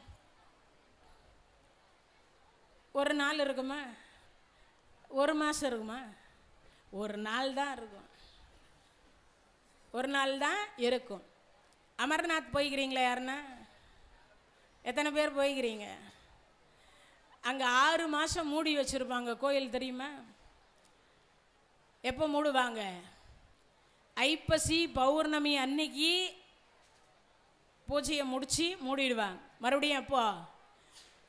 ஒரு நாள் இருக்குமா? ஒரு மாதம் இருக்குமா? ஒரு நாள் தான் இருக்கும். ஒரு நாள் தான் இருக்கும். அமர்நாத் போய்க்கிறீங்களா? யாருன்னா எத்தனை பேர் போய்க்கிறீங்க? அங்கே 6 மாதம் மூடி வச்சுருப்பாங்க கோயில், தெரியுமா? எப்போ மூடுவாங்க? ஐப்பசி பௌர்ணமி அன்னைக்கு பூஜையை முடித்து மூடிடுவாங்க. மறுபடியும் எப்போ?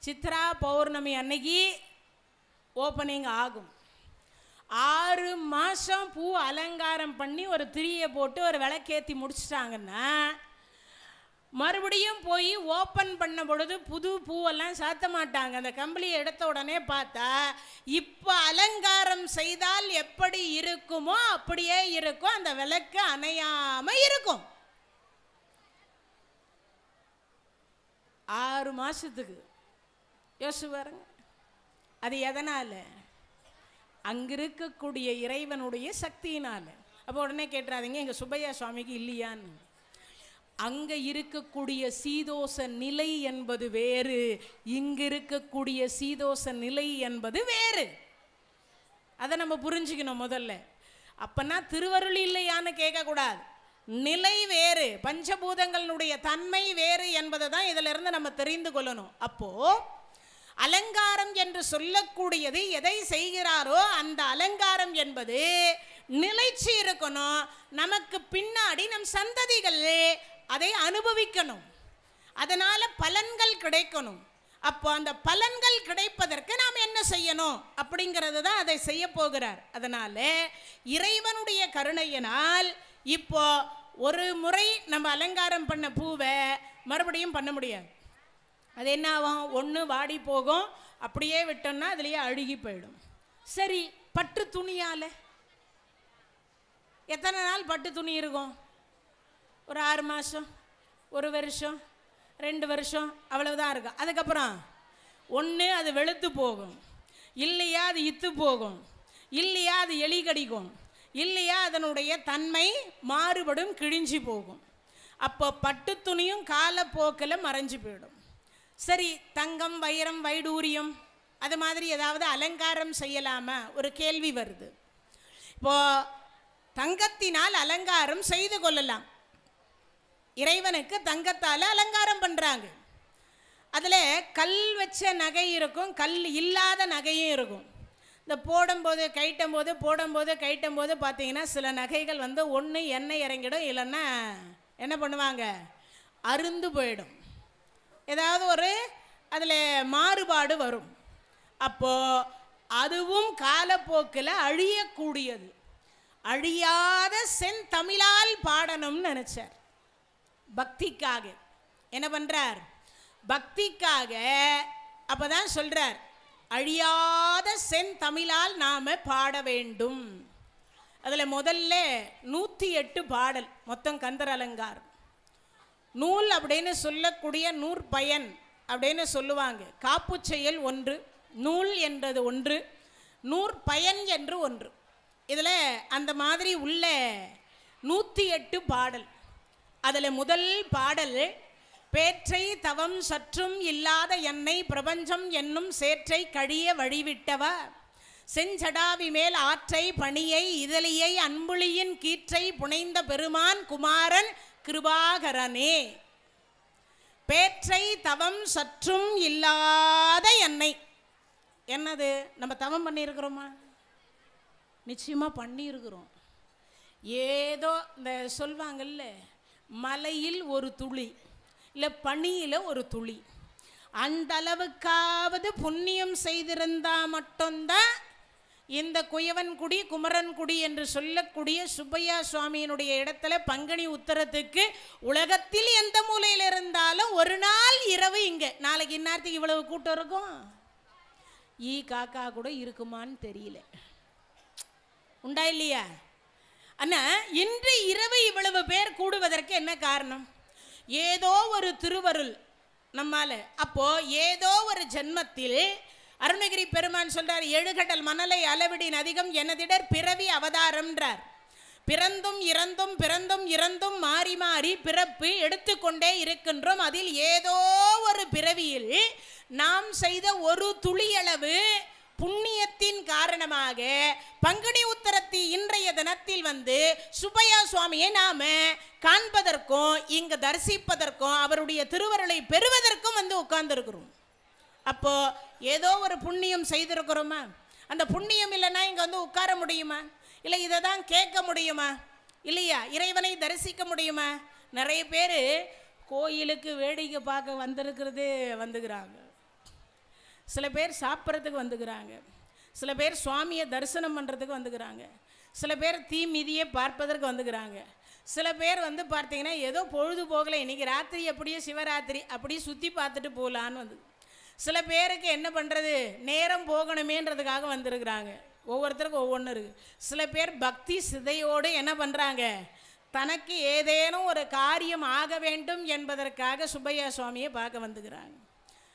சித்ரா பௌர்ணமி அன்னைக்கு ஓப்பனிங் ஆகும். 6 மாதம் பூ அலங்காரம் பண்ணி ஒரு திரியை போட்டு ஒரு விளக்கேற்றி முடிச்சிட்டாங்கன்னா மறுபடியும் போய் ஓப்பன் பண்ண பொழுது புது பூவெல்லாம் சாத்த மாட்டாங்க. அந்த கம்பளியை எடுத்த உடனே பார்த்தா இப்போ அலங்காரம் செய்தால் எப்படி இருக்குமோ அப்படியே இருக்கும், அந்த விளக்கு அணையாமல் இருக்கும். 6 மாதத்துக்கு யோசிச்சு பாருங்க. அது எதனால்? அங்கே இருக்கக்கூடிய இறைவனுடைய சக்தியினால். அப்போ உடனே கேட்டுறாதீங்க எங்கள் சுப்பையா சுவாமிக்கு இல்லையான்னு. அங்கே இருக்கக்கூடிய சீதோஷ நிலை என்பது வேறு, இங்கே இருக்கக்கூடிய சீதோஷ நிலை என்பது வேறு. அதை நம்ம புரிஞ்சுக்கணும் முதல்ல. அப்போனா திருவருள் இல்லையான்னு கேட்கக்கூடாது. நிலை வேறு, பஞ்சபூதங்களுடைய தன்மை வேறு என்பதை தான் இதிலிருந்து நம்ம தெரிந்து கொள்ளணும். அப்போது அலங்காரம் என்று சொல்லக்கூடியது எதை செய்கிறாரோ அந்த அலங்காரம் என்பது நிலைச்சு இருக்கணும். நமக்கு பின்னாடி நம் சந்ததிகள் அதை அனுபவிக்கணும், அதனால் பலன்கள் கிடைக்கணும். அப்போ அந்த பலன்கள் கிடைப்பதற்கு நாம் என்ன செய்யணும் அப்படிங்கிறது தான் அதை செய்ய போகிறார். அதனால் இறைவனுடைய கருணையினால் இப்போ ஒரு முறை நம்ம அலங்காரம் பண்ண பூவை மறுபடியும் பண்ண முடியாது. அது என்ன ஆகும்? ஒன்று வாடி போகும், அப்படியே விட்டோம்னா அதுலேயே அழுகி போயிடும். சரி, பட்டு துணியால் எத்தனை நாள் பட்டு துணி இருக்கும்? ஒரு 6 மாதம், 1 வருஷம், 2 வருஷம், அவ்வளவுதான் இருக்கும். அதுக்கப்புறம் ஒன்று அது வெளுத்து போகும், இல்லையா அது இத்து போகும், இல்லையா அது எலி கடிக்கும், இல்லையா அதனுடைய தன்மை மாறுபடும், கிழிஞ்சி போகும். அப்போ பட்டு துணியும் காலப்போக்கில் மறைஞ்சு போயிடும். சரி, தங்கம், வைரம், வைடூரியம் அது மாதிரி ஏதாவது அலங்காரம் செய்யலாமா? ஒரு கேள்வி வருது. இப்போது தங்கத்தினால் அலங்காரம் செய்து கொள்ளலாம். இறைவனுக்கு தங்கத்தால் அலங்காரம் பண்ணுறாங்க. அதில் கல் வச்ச நகை இருக்கும், கல் இல்லாத நகையும் இருக்கும். இந்த போடும்போது கைட்டும் போது பார்த்தீங்கன்னா சில நகைகள் வந்து ஒன்று எண்ணெய் இறங்கிடும், இல்லைன்னா என்ன பண்ணுவாங்க, அருந்து போயிடும். ஏதாவது ஒரு அதில் மாறுபாடு வரும். அப்போது அதுவும் காலப்போக்கில் அழியக்கூடியது. அழியாத செந்தமிழால் பாடணும்னு நினச்சார். பக்திக்காக என்ன பண்ணுறார்? பக்திக்காக அப்போ தான் சொல்கிறார், அழியாத செந்தமிழால் நாம் பாட வேண்டும். அதில் முதல்ல 108 பாடல் மொத்தம் கந்தர் அலங்காரம். நூல் அப்படின்னு சொல்லக்கூடிய நூற்பயன் அப்படின்னு சொல்லுவாங்க. காப்பு செயல் 1, நூல் என்றது 1, நூற்பயன் என்று 1. இதில் அந்த மாதிரி உள்ள 108 பாடல். அதில் முதல் பாடல், பேற்றை தவம் சற்றும் இல்லாத என்னை பிரபஞ்சம் என்னும் சேற்றை கழிய வழிவிட்டவா, செஞ்சடாவி மேல் ஆற்றை பணியை இதழியை அன்புளியின் கீற்றை புனைந்த பெருமான் குமாரன் கிருபாகரனே. பேற்றை தவம் சற்றும் இல்லாத என்னை. என்னது? நம்ம தவம் பண்ணியிருக்கிறோமா? நிச்சயமாக பண்ணியிருக்கிறோம். ஏதோ இந்த சொல்வாங்கல்ல, மலையில் ஒரு துளி இல்லை பனியில் ஒரு துளி, அந்த அளவுக்காவது புண்ணியம் செய்திருந்தால் மட்டும்தான் இந்த குயவன்குடி குமரன்குடி என்று சொல்லக்கூடிய சுப்பையா சுவாமியினுடைய இடத்துல பங்குனி உத்தரத்துக்கு உலகத்தில் எந்த மூலையில் இருந்தாலும் ஒரு நாள் இரவு இங்கே, நாளைக்கு இந்நேரத்துக்கு இவ்வளவு கூட்டம் இருக்கும். ஈ காக்கா கூட இருக்குமான்னு தெரியல, உண்டா இல்லையா? ஆனால் இன்று இரவு இவ்வளவு பேர் கூடுவதற்கு என்ன காரணம்? ஏதோ ஒரு திருவருள் நம்மால். அப்போ ஏதோ ஒரு ஜென்மத்தில் அருணகிரி பெருமான் சொல்றார், 7 கடல் மணலை அளவிடின் அதிகம் எனதிடர் பிறவி அவதாரம்ன்றார். பிறந்தும் இறந்தும் பிறந்தும் இறந்தும் மாறி மாறி பிறப்பு எடுத்துக்கொண்டே இருக்கின்றோம். அதில் ஏதோ ஒரு பிறவியில் நாம் செய்த ஒரு துளியளவு புண்ணியத்தின் காரணமாக பங்குனி உத்தரத்தி இன்றைய தினத்தில் வந்து சுப்பையா சுவாமியை நாம காண்பதற்கும் இங்கு தரிசிப்பதற்கும் அவருடைய திருவருளை பெறுவதற்கும் வந்து உட்கார்ந்துருக்கிறோம். அப்போ ஏதோ ஒரு புண்ணியம் செய்திருக்கிறோமா? அந்த புண்ணியம் இல்லைன்னா இங்கே வந்து உட்கார முடியுமா? இல்லை இதை தான் கேட்க முடியுமா? இல்லையா? இறைவனை தரிசிக்க முடியுமா? நிறைய பேர் கோயிலுக்கு வேடிக்கை பார்க்க வந்திருக்கிறது வந்துக்கிறாங்க, சில பேர் சாப்பிட்றதுக்கு வந்துக்கிறாங்க, சில பேர் சுவாமியை தரிசனம் பண்ணுறதுக்கு வந்துக்கிறாங்க, சில பேர் தீ மீதியை பார்ப்பதற்கு வந்துக்கிறாங்க, சில பேர் வந்து பார்த்தீங்கன்னா ஏதோ பொழுது போகலை, இன்றைக்கி ராத்திரி அப்படியே சிவராத்திரி அப்படியே சுற்றி பார்த்துட்டு போகலான்னு வந்து, சில பேருக்கு என்ன பண்ணுறது நேரம் போகணுமேன்றதுக்காக வந்திருக்கிறாங்க. ஒவ்வொருத்தருக்கும் ஒவ்வொன்று இருக்குது. சில பேர் பக்தி சிதையோடு என்ன பண்ணுறாங்க, தனக்கு ஏதேனும் ஒரு காரியம் ஆக வேண்டும் என்பதற்காக சுப்பையா சுவாமியை பார்க்க வந்துக்கிறாங்க.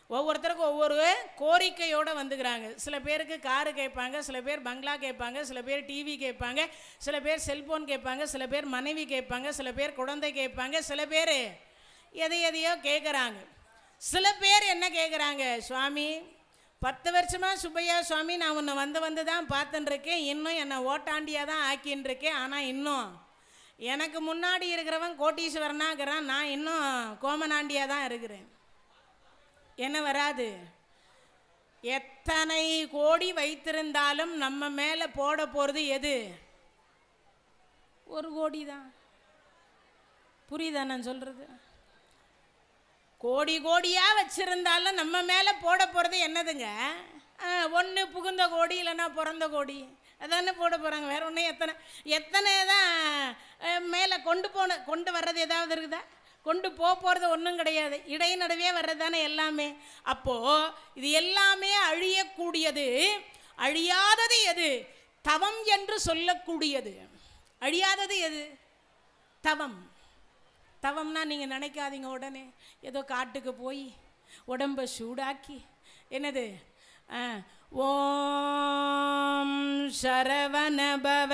ஒவ்வொருத்தருக்கும் ஒவ்வொரு கோரிக்கையோடு வந்துக்கிறாங்க. சில பேருக்கு காரு கேட்பாங்க, சில பேர் பங்களா கேட்பாங்க, சில பேர் டிவி கேட்பாங்க, சில பேர் செல்ஃபோன் கேட்பாங்க, சில பேர் மனைவி கேட்பாங்க, சில பேர் குழந்தை கேட்பாங்க, சில பேர் எதையோ கேட்குறாங்க. சில பேர் என்ன கேட்குறாங்க, சுவாமி 10 வருஷமாக சுப்பையா சுவாமி நான் உன்னை வந்து தான் பார்த்துட்டுருக்கேன், இன்னும் என்னை ஓட்டாண்டியாக தான் ஆக்கின்னு இருக்கேன், ஆனால் இன்னும் எனக்கு முன்னாடி இருக்கிறவன் கோட்டீஸ்வரனாகிறான், நான் இன்னும் கோமனாண்டியாக தான் இருக்கிறேன், என்ன வராது. எத்தனை கோடி வைத்திருந்தாலும் நம்ம மேலே போட போகிறது எது, 1 கோடி தான். புரியுதா நான் சொல்கிறது? கோடி கோடியாக வச்சுருந்தாலும் நம்ம மேலே போட போகிறது என்னதுங்க, ஒன்று புகுந்த கோடி இல்லைன்னா பிறந்த கோடி அதானே போட போகிறாங்க. வேறு ஒன்று எத்தனை தான் மேலே கொண்டு வர்றது ஏதாவது இருக்குதா? கொண்டு போகிறது ஒன்றும் கிடையாது, இடைநடுவே வர்றது தானே எல்லாமே. அப்போது இது எல்லாமே அழியக்கூடியது. அழியாதது எது? தவம் என்று சொல்லக்கூடியது. அழியாதது எது? தவம். தவம்னா நீங்கள் நினைக்காதீங்க உடனே ஏதோ காட்டுக்கு போய் உடம்பை சூடாக்கி என்னது ஓம் சரவணபவ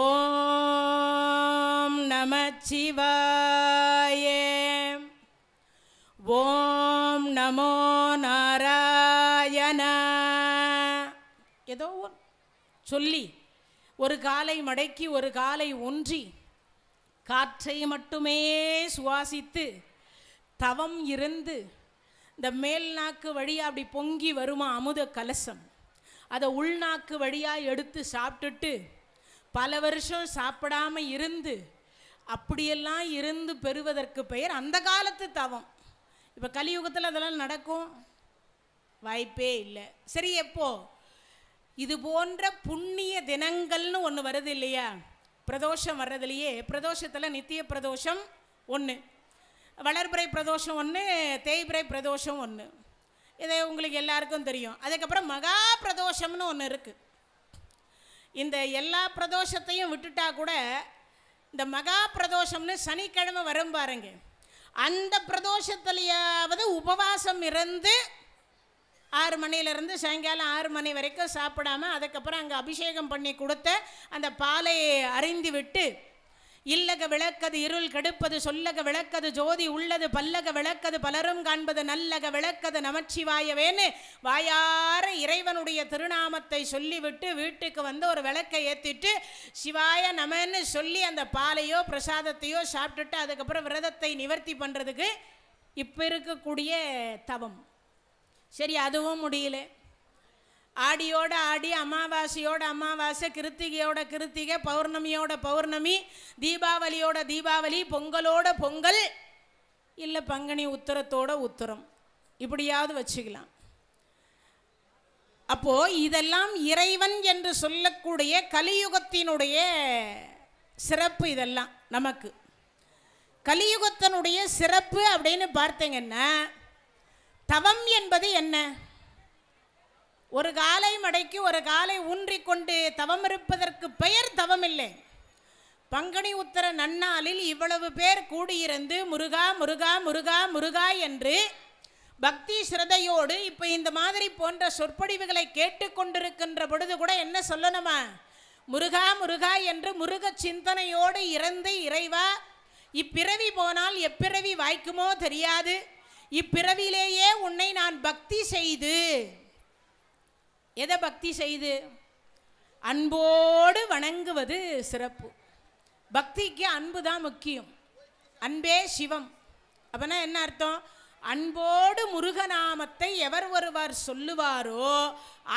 ஓம் நமச்சிவாய ஓம் நமோ நாராயண ஏதோ சொல்லி ஒரு காலை மடக்கி ஒரு காலை ஒன்றி காற்றை மட்டுமே சுவாசித்து தவம் இருந்து இந்த மேல் நாக்கு வழியாக அப்படி பொங்கி வருமா அமுத கலசம், அதை உள்நாக்கு வழியாக எடுத்து சாப்பிட்டுட்டு பல வருஷம் சாப்பிடாம இருந்து அப்படியெல்லாம் இருந்து பெறுவதற்கு பெயர் அந்த காலத்து தவம். இப்போ கலியுகத்தில் அதெல்லாம் நடக்கும் வாய்ப்பே இல்லை. சரி, எப்போ இது போன்ற புண்ணிய தினங்கள்னு ஒன்று வருது இல்லையா, பிரதோஷம் வர்றதுலையே பிரதோஷத்தில் நித்திய பிரதோஷம் ஒன்று, வளர்பிறை பிரதோஷம் ஒன்று, தேய்பிறை பிரதோஷம் ஒன்று, இதை உங்களுக்கு எல்லாருக்கும் தெரியும். அதுக்கப்புறம் மகா பிரதோஷம்னு ஒன்று இருக்குது. இந்த எல்லா பிரதோஷத்தையும் விட்டுட்டா கூட இந்த மகா பிரதோஷம்னு சனிக்கிழமை வரும் பாருங்க, அந்த பிரதோஷத்துலையாவது உபவாசம் இருந்து 6 மணிலேருந்து சாயங்காலம் 6 மணி வரைக்கும் சாப்பிடாம அதுக்கப்புறம் அங்கே அபிஷேகம் பண்ணி கொடுத்த அந்த பாலை அறிந்து விட்டு இல்லக விளக்கது இருள் கெடுப்பது சொல்லக விளக்கது ஜோதி உள்ளது பல்லக விளக்கது பலரும் காண்பது நல்லக விளக்கது நமச்சிவாயவேன்னு வாயார இறைவனுடைய திருநாமத்தை சொல்லிவிட்டு வீட்டுக்கு வந்து ஒரு விளக்கை ஏற்றிட்டு சிவாய நமன்னு சொல்லி அந்த பாலையோ பிரசாதத்தையோ சாப்பிட்டுட்டு அதுக்கப்புறம் விரதத்தை நிவர்த்தி பண்ணுறதுக்கு இப்போ இருக்கக்கூடிய தவம். சரி, அதுவும் முடியல. ஆடியோட ஆடி, அமாவாசையோட அமாவாசை, கிருத்திகையோட கிருத்திகை, பௌர்ணமியோட பௌர்ணமி, தீபாவளியோட தீபாவளி, பொங்கலோட பொங்கல், இல்லை பங்குனி உத்தரத்தோட உத்தரம், இப்படியாவது வச்சுக்கலாம். அப்போது இதெல்லாம் இறைவன் என்று சொல்லக்கூடிய கலியுகத்தினுடைய சிறப்பு. இதெல்லாம் நமக்கு கலியுகத்தினுடைய சிறப்பு அப்படின்னு பார்த்தீங்கன்னா, தவம் என்பது என்ன? ஒரு காலை மடக்கி ஒரு காலை ஊன்றிக்கொண்டு தவம் இருப்பதற்கு பெயர் தவம் இல்லை. பங்குனி உத்தர நன்னாளில் இவ்வளவு பேர் கூடியிருந்து முருகா முருகா முருகா முருகா என்று பக்தி ஸ்ரதையோடு இப்போ இந்த மாதிரி போன்ற சொற்பொழிவுகளை கேட்டுக்கொண்டிருக்கின்ற பொழுது கூட என்ன சொல்லணுமா? முருகா முருகா என்று முருக சிந்தனையோடு இறந்து இறைவா, இப்பிறவி போனால் எப்பிறவி வாய்க்குமோ தெரியாது, இப்பிறவிலேயே உன்னை நான் பக்தி செய்து, எதை பக்தி செய்து? அன்போடு வணங்குவது சிறப்பு. பக்திக்கு அன்பு தான் முக்கியம். அன்பே சிவம். அப்பனா என்ன அர்த்தம்? அன்போடு முருகநாமத்தை எவர் ஒருவர் சொல்லுவாரோ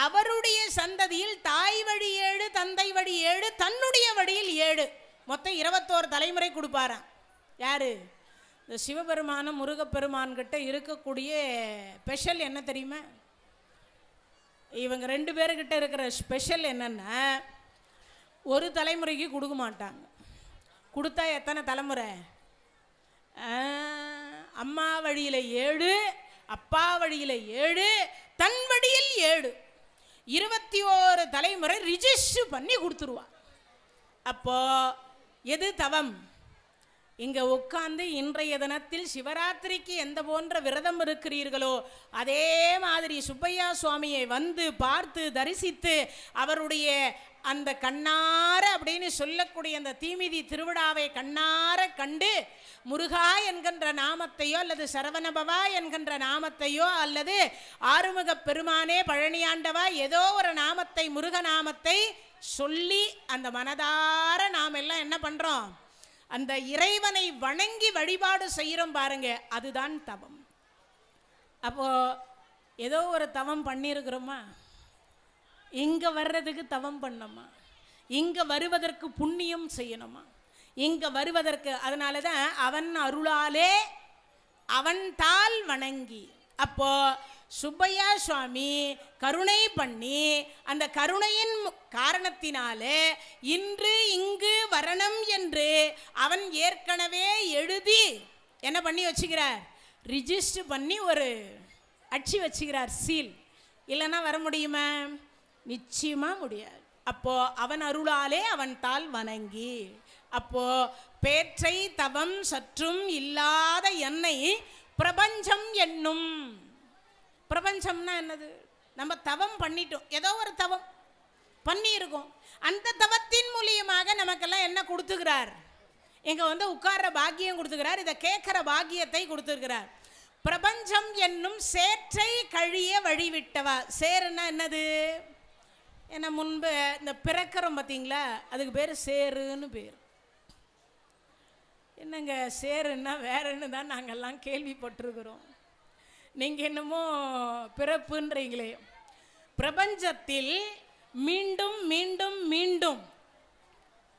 அவருடைய சந்ததியில் தாய் வழி 7, தந்தை வழி 7, தன்னுடைய வழியில் 7, மொத்தம் 21 தலைமுறை கொடுப்பாராம். யாரு? இந்த சிவபெருமானும் முருகப்பெருமான்கிட்ட இருக்கக்கூடிய ஸ்பெஷல் என்ன தெரியுமா? இவங்க 2 பேர்கிட்ட இருக்கிற ஸ்பெஷல் என்னன்னா, ஒரு தலைமுறைக்கு கொடுக்க மாட்டாங்க. கொடுத்தா எத்தனை தலைமுறை? அம்மா வழியில் 7, அப்பா வழியில் 7, தன் வழியில் 7, 21 தலைமுறை ரிஜிஸ்டர் பண்ணி கொடுத்துருவா. அப்போ எது தவம்? இங்கே உட்கார்ந்து இன்றைய தினத்தில் சிவராத்திரிக்கு எந்த போன்ற விரதம் இருக்கிறீர்களோ அதே மாதிரி சுப்பையா சுவாமியை வந்து பார்த்து தரிசித்து அவருடைய அந்த கண்ணார அப்படின்னு சொல்லக்கூடிய அந்த தீமிதி திருவிழாவை கண்ணார கண்டு முருகா என்கின்ற நாமத்தையோ அல்லது சரவணபவா என்கின்ற நாமத்தையோ அல்லது ஆறுமுக பெருமானே பழனியாண்டவா ஏதோ ஒரு நாமத்தை, முருக நாமத்தை சொல்லி அந்த மனதார நாம் எல்லாம் என்ன பண்ணுறோம்? அந்த இறைவனை வணங்கி வழிபாடு செய்கிறோம் பாருங்க, அதுதான் தவம். அப்போ ஏதோ ஒரு தவம் பண்ணியிருக்கிறோமா? இங்கே வர்றதுக்கு தவம் பண்ணோமா? இங்கே வருவதற்கு புண்ணியம் செய்யணுமா? இங்கே வருவதற்கு அதனால தான் அவன் அருளாலே அவன் தாள் வணங்கி. அப்போ சுப்பையா சுவாமி கருணை பண்ணி அந்த கருணையின் காரணத்தினாலே இன்று இங்கு வரணும் என்று அவன் ஏற்கனவே எழுதி என்ன பண்ணி வச்சுக்கிறார்? ரிஜிஸ்டர் பண்ணி ஒரு அச்சு வச்சுக்கிறார், சீல். இல்லைன்னா வர முடியுமா? நிச்சயமாக முடியாது. அப்போ அவன் அருளாலே அவன் தாள் வணங்கி. அப்போ பேற்றை தவம் சற்றும் இல்லாத என்னை பிரபஞ்சம் என்னும். பிரபஞ்சம்னா என்னது? நம்ம தவம் பண்ணிட்டோம், ஏதோ ஒரு தவம் பண்ணியிருக்கோம். அந்த தவத்தின் மூலியமாக நமக்கெல்லாம் என்ன கொடுத்துக்கிறார்? இங்கே வந்து உட்கார்ற பாக்கியம் கொடுத்துக்கிறார், இதை கேட்குற பாக்கியத்தை கொடுத்துருக்கிறார். பிரபஞ்சம் என்னும் சேற்றை கழிய வழிவிட்டவா. சேருன்னா என்னது? ஏன்னா முன்பு இந்த பிறக்கிறோம் பார்த்தீங்களா, அதுக்கு பேர் சேருன்னு பேர். என்னங்க சேருன்னா வேறன்னு தான் நாங்கள்லாம் கேள்விப்பட்டிருக்கிறோம். நீங்கள் என்னமோ பிறப்புன்றீங்களே. பிரபஞ்சத்தில் மீண்டும் மீண்டும் மீண்டும்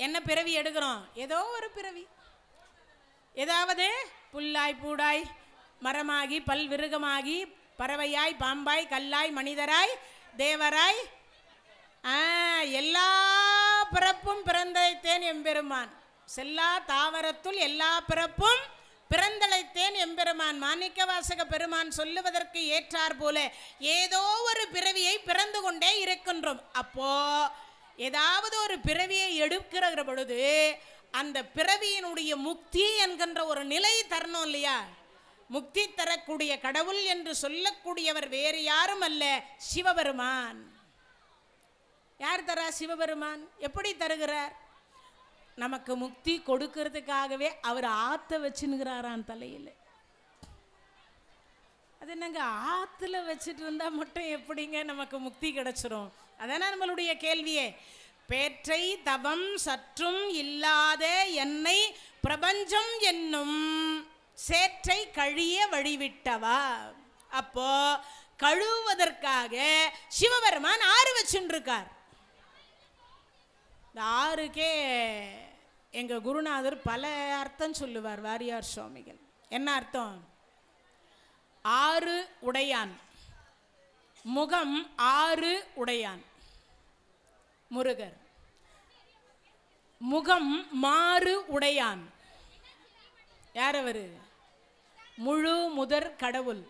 என்ன பிறவி எடுக்கிறோம்? ஏதோ ஒரு பிறவி. ஏதாவது புல்லாய் பூடாய் மரமாகி பல்விருகமாகி பறவையாய் பாம்பாய் கல்லாய் மனிதராய் தேவராய் எல்லா பிறப்பும் பிறந்தழைத்தேன் எம்பெருமான். செல்லா தாவரத்துள் எல்லா பிறப்பும் பிறந்தழைத்தேன் எம்பெருமான். மாணிக்கவாசக பெருமான் சொல்லுவதற்கு ஏற்றார் போல ஏதோ ஒரு பிறவியை பிறந்து கொண்டே இருக்கின்றோம். அப்போ ஏதாவது ஒரு பிறவியை எடுக்கிற பொழுது அந்த பிறவியினுடைய முக்தி என்கின்ற ஒரு நிலை தரணும் இல்லையா? முக்தி தரக்கூடிய கடவுள் என்று சொல்லக்கூடியவர் வேறு யாரும் அல்ல, சிவபெருமான். யார் தரா? சிவபெருமான். எப்படி தருகிறார்? நமக்கு முக்தி கொடுக்கறதுக்காகவே அவர் ஆற்ற வச்சுன்னுக்கிறாரான் தலையில். அது என்னங்க, ஆற்றுல வச்சுட்டு இருந்தால் மட்டும் எப்படிங்க நமக்கு முக்தி கிடைச்சிரும்? அதான நம்மளுடைய கேள்வியே. பேற்றை தவம் சற்றும் இல்லாத என்னை பிரபஞ்சம் என்னும் சேற்றை கழிய வழிவிட்டவா. அப்போ கழுவுவதற்காக சிவபெருமான் ஆறு வச்சுருக்கார். இந்த ஆறுக்கே எங்கள் குருநாதர் பல அர்த்தம் சொல்லுவார், வாரியார் சுவாமிகள். என்ன அர்த்தம்? ஆறு உடையான், முகம் ஆறு உடையான் முருகர். முகம் மாறு உடையான் யார்? அவரு முழு முதற் கடவுள்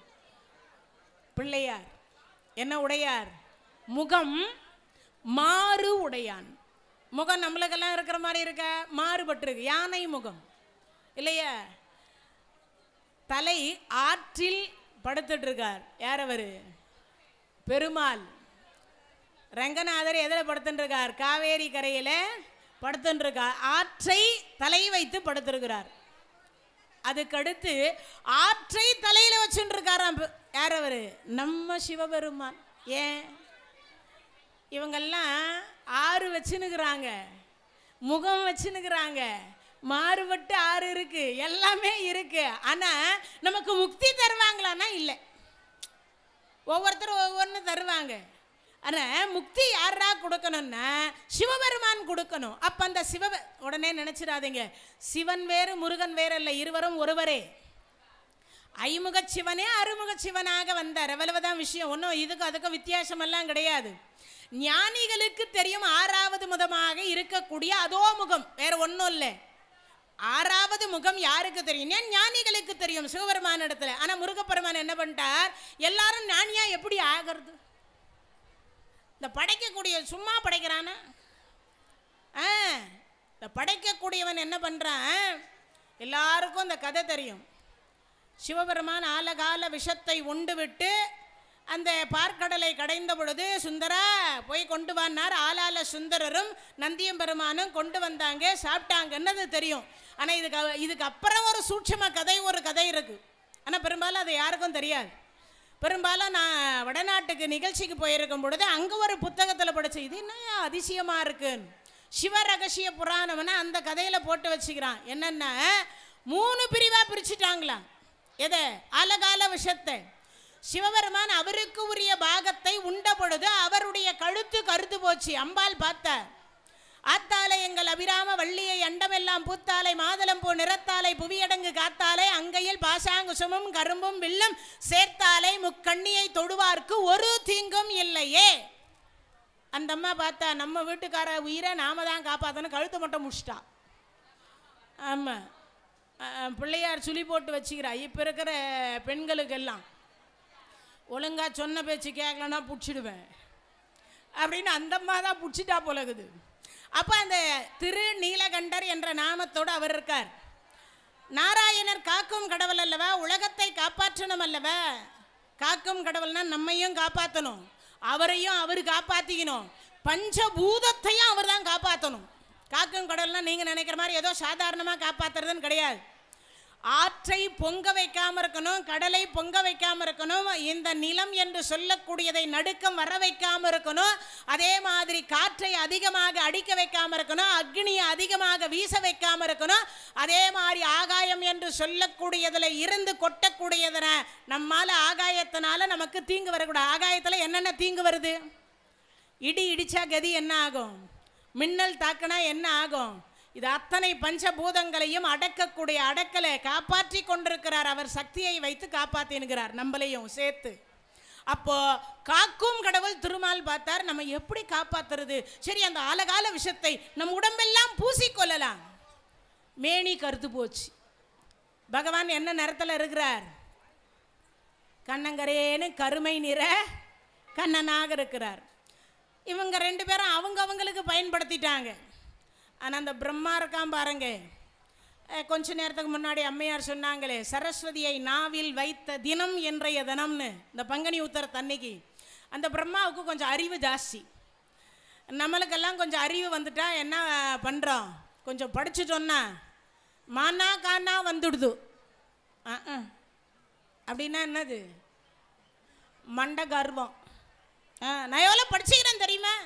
பிள்ளையார். என்ன உடையார்? முகம் மாறு உடையான். முகம் நம்மளுக்கெல்லாம் இருக்கிற மாதிரி இருக்க, மாறுபட்டிருக்கு. யானை முகம் இல்லையா? தலை ஆற்றில் படுத்துட்டு இருக்கார். யார் அவரு? பெருமாள். ரங்கநாதர் எதில் படுத்துட்டு இருக்கார்? காவேரி கரையில் படுத்துட்டு இருக்கார். ஆற்றை தலை வைத்து படுத்திருக்கிறார். அதுக்கடுத்து ஆற்றை தலையில் வச்சுட்டு இருக்காராம். யார் அவரு? நம்ம சிவபெருமான். ஏன் இவங்கெல்லாம் ஆறு வச்சுன்னுக்குறாங்க, முகம் வச்சுன்னுக்குறாங்க, மாறுபட்டு ஆறு இருக்கு, எல்லாமே இருக்கு. ஆனால் நமக்கு முக்தி தருவாங்களான்னா இல்லை. ஒவ்வொருத்தரும் ஒவ்வொன்று தருவாங்க. ஆனால் முக்தி யாரா கொடுக்கணும்னா சிவபெருமான் கொடுக்கணும். அப்போ அந்த உடனே நினச்சிடாதீங்க சிவன் வேறு முருகன் வேறு இல்லை, இருவரும் ஒருவரே. ஐமுக சிவனே அறுமுக சிவனாக வந்தார், அவ்வளவுதான் விஷயம். ஒன்றும் இதுக்கு அதுக்கும் வித்தியாசமெல்லாம் கிடையாது. ஞானிகளுக்கு தெரியும் ஆறாவது முகமாக இருக்கக்கூடிய அதோ முகம் வேற ஒன்றும் இல்லை. ஆறாவது முகம் யாருக்கு தெரியும்? ஞானிகளுக்கு தெரியும், சிவபெருமான இடத்துல. ஆனால் முருகப்பெருமான் என்ன பண்ணிட்டார், எல்லாரும் ஞானியா எப்படி ஆகிறது? இந்த படைக்கக்கூடிய சும்மா படைக்கிறானா? இந்த படைக்கக்கூடியவன் என்ன பண்ணுறான், எல்லாருக்கும் இந்த கதை தெரியும். சிவபெருமான் ஆலகால விஷத்தை உண்டு விட்டு அந்த பார்க்கடலை கடைந்த பொழுது சுந்தரா போய் கொண்டு வந்தார். ஆளால சுந்தரரும் நந்தியம் பெருமானும் கொண்டு வந்தாங்க, சாப்பிட்டாங்கன்னு தெரியும். ஆனால் இதுக்கு அப்புறம் ஒரு சூட்சம கதை, ஒரு கதை இருக்குது. ஆனால் பெரும்பாலும் அது யாருக்கும் தெரியாது. பெரும்பாலும் நான் வடநாட்டுக்கு நிகழ்ச்சிக்கு போயிருக்கும் பொழுது அங்கே ஒரு புத்தகத்தில் படித்தேன், இது என்ன அதிசயமாக இருக்குன்னு. சிவ ரகசிய புராணம்னா அந்த கதையில் போட்டு வச்சுக்கிறான். என்னென்னா 3 பிரிவாக பிரிச்சுட்டாங்களாம். எதை? ஆலகால விஷத்தை. சிவபெருமான் அவருக்கு உரிய பாகத்தை உண்ட பொழுது அவருடைய கழுத்து கருத்து போச்சு. அம்பாள் பார்த்தார், ஆத்தாலை எங்கள் அபிராம வள்ளியை அண்டமெல்லாம் பூத்தாலை மாதளம் பூ நிறத்தாலை புவியடங்கு காத்தாலை அங்கையில் பாசாங்குசமும் கரும்பும் வில்லும் சேர்த்தாலை முக்கண்ணியை தொடுவார்க்கு ஒரு தீங்கும் இல்லையே. அந்த அம்மா பார்த்தா நம்ம வீட்டுக்கார உயிரை நாம தான் காப்பாற்றணும், கழுத்தை மட்டும் முடிச்சிட்டா. ஆமாம், பிள்ளையார் சுழி போட்டு வச்சுக்கிறா. இப்போ இருக்கிற பெண்களுக்கெல்லாம் ஒழுங்கா சொன்ன பேச்சு கேட்கலன்னா பிடிச்சிடுவேன் அப்படின்னு அந்த அம்மா தான் பிடிச்சிட்டா போலகுது. அப்போ அந்த திரு நீலகண்டர் என்ற நாமத்தோடு அவர் இருக்கார். நாராயணர் காக்கும் கடவுள் அல்லவா, உலகத்தை காப்பாற்றணும் அல்லவா. காக்கும் கடவுள்னா நம்மையும் காப்பாற்றணும், அவரையும் அவர் காப்பாற்றிக்கணும், பஞ்சபூதத்தையும் அவர் தான் காப்பாற்றணும். காக்கும் கடவுள்னா நீங்கள் நினைக்கிற மாதிரி ஏதோ சாதாரணமாக காப்பாற்றுறதுன்னு கிடையாது. ஆற்றை பொங்க வைக்காமல் இருக்கணும், கடலை பொங்க வைக்காமல் இருக்கணும், இந்த நிலம் என்று சொல்லக்கூடியதை நடுக்கம் வர வைக்காமல் இருக்கணும், அதே மாதிரி காற்றை அதிகமாக அடிக்க வைக்காமல் இருக்கணும், அக்னியை அதிகமாக வீச வைக்காமல் இருக்கணும், அதே மாதிரி ஆகாயம் என்று சொல்லக்கூடியதில் இருந்து கொட்டக்கூடியதுன நம்மால் ஆகாயத்தினால நமக்கு தீங்கு வரக்கூடாது. ஆகாயத்தில் என்னென்ன தீங்கு வருது? இடி இடிச்சா கதி என்ன ஆகும்? மின்னல் தாக்கினா என்ன ஆகும்? இது அத்தனை பஞ்சபூதங்களையும் அடக்கக்கூடிய அடக்கலை காப்பாற்றி கொண்டிருக்கிறார். அவர் சக்தியை வைத்து காப்பாற்றினுகிறார், நம்மளையும் சேர்த்து. அப்போ காக்கும் கடவுள் திருமால் பார்த்தார், நம்ம எப்படி காப்பாத்துறது? சரி, அந்த ஆலகால விஷத்தை நம் உடம்பெல்லாம் பூசிக்கொள்ளலாம். மேனி கருத்து போச்சு. பகவான் என்ன நிறத்தில் இருக்கிறார்? கண்ணங்கரேன்னு கருமை நிற கண்ணனாக இருக்கிறார். இவங்க 2 பேரும் அவங்களுக்கு பயன்படுத்திட்டாங்க. ஆனால் அந்த பிரம்மா இருக்கான் பாருங்க, கொஞ்ச நேரத்துக்கு முன்னாடி அம்மையார் சொன்னாங்களே, சரஸ்வதியை நாவில் வைத்த தினம் என்றைய தினம்னு, இந்த பங்குனி உத்தரத்தன்னைக்கு. அந்த பிரம்மாவுக்கு கொஞ்சம் அறிவு ஜாஸ்தி. நம்மளுக்கெல்லாம் கொஞ்சம் அறிவு வந்துட்டா என்ன பண்ணுறோம், கொஞ்சம் படிச்சுட்டோன்னா மானா கானா வந்துடுது. அப்படின்னா என்னது? மண்ட கர்வம். நான் எவ்வளோ படிச்சுக்கிறேன் தெரியுமா,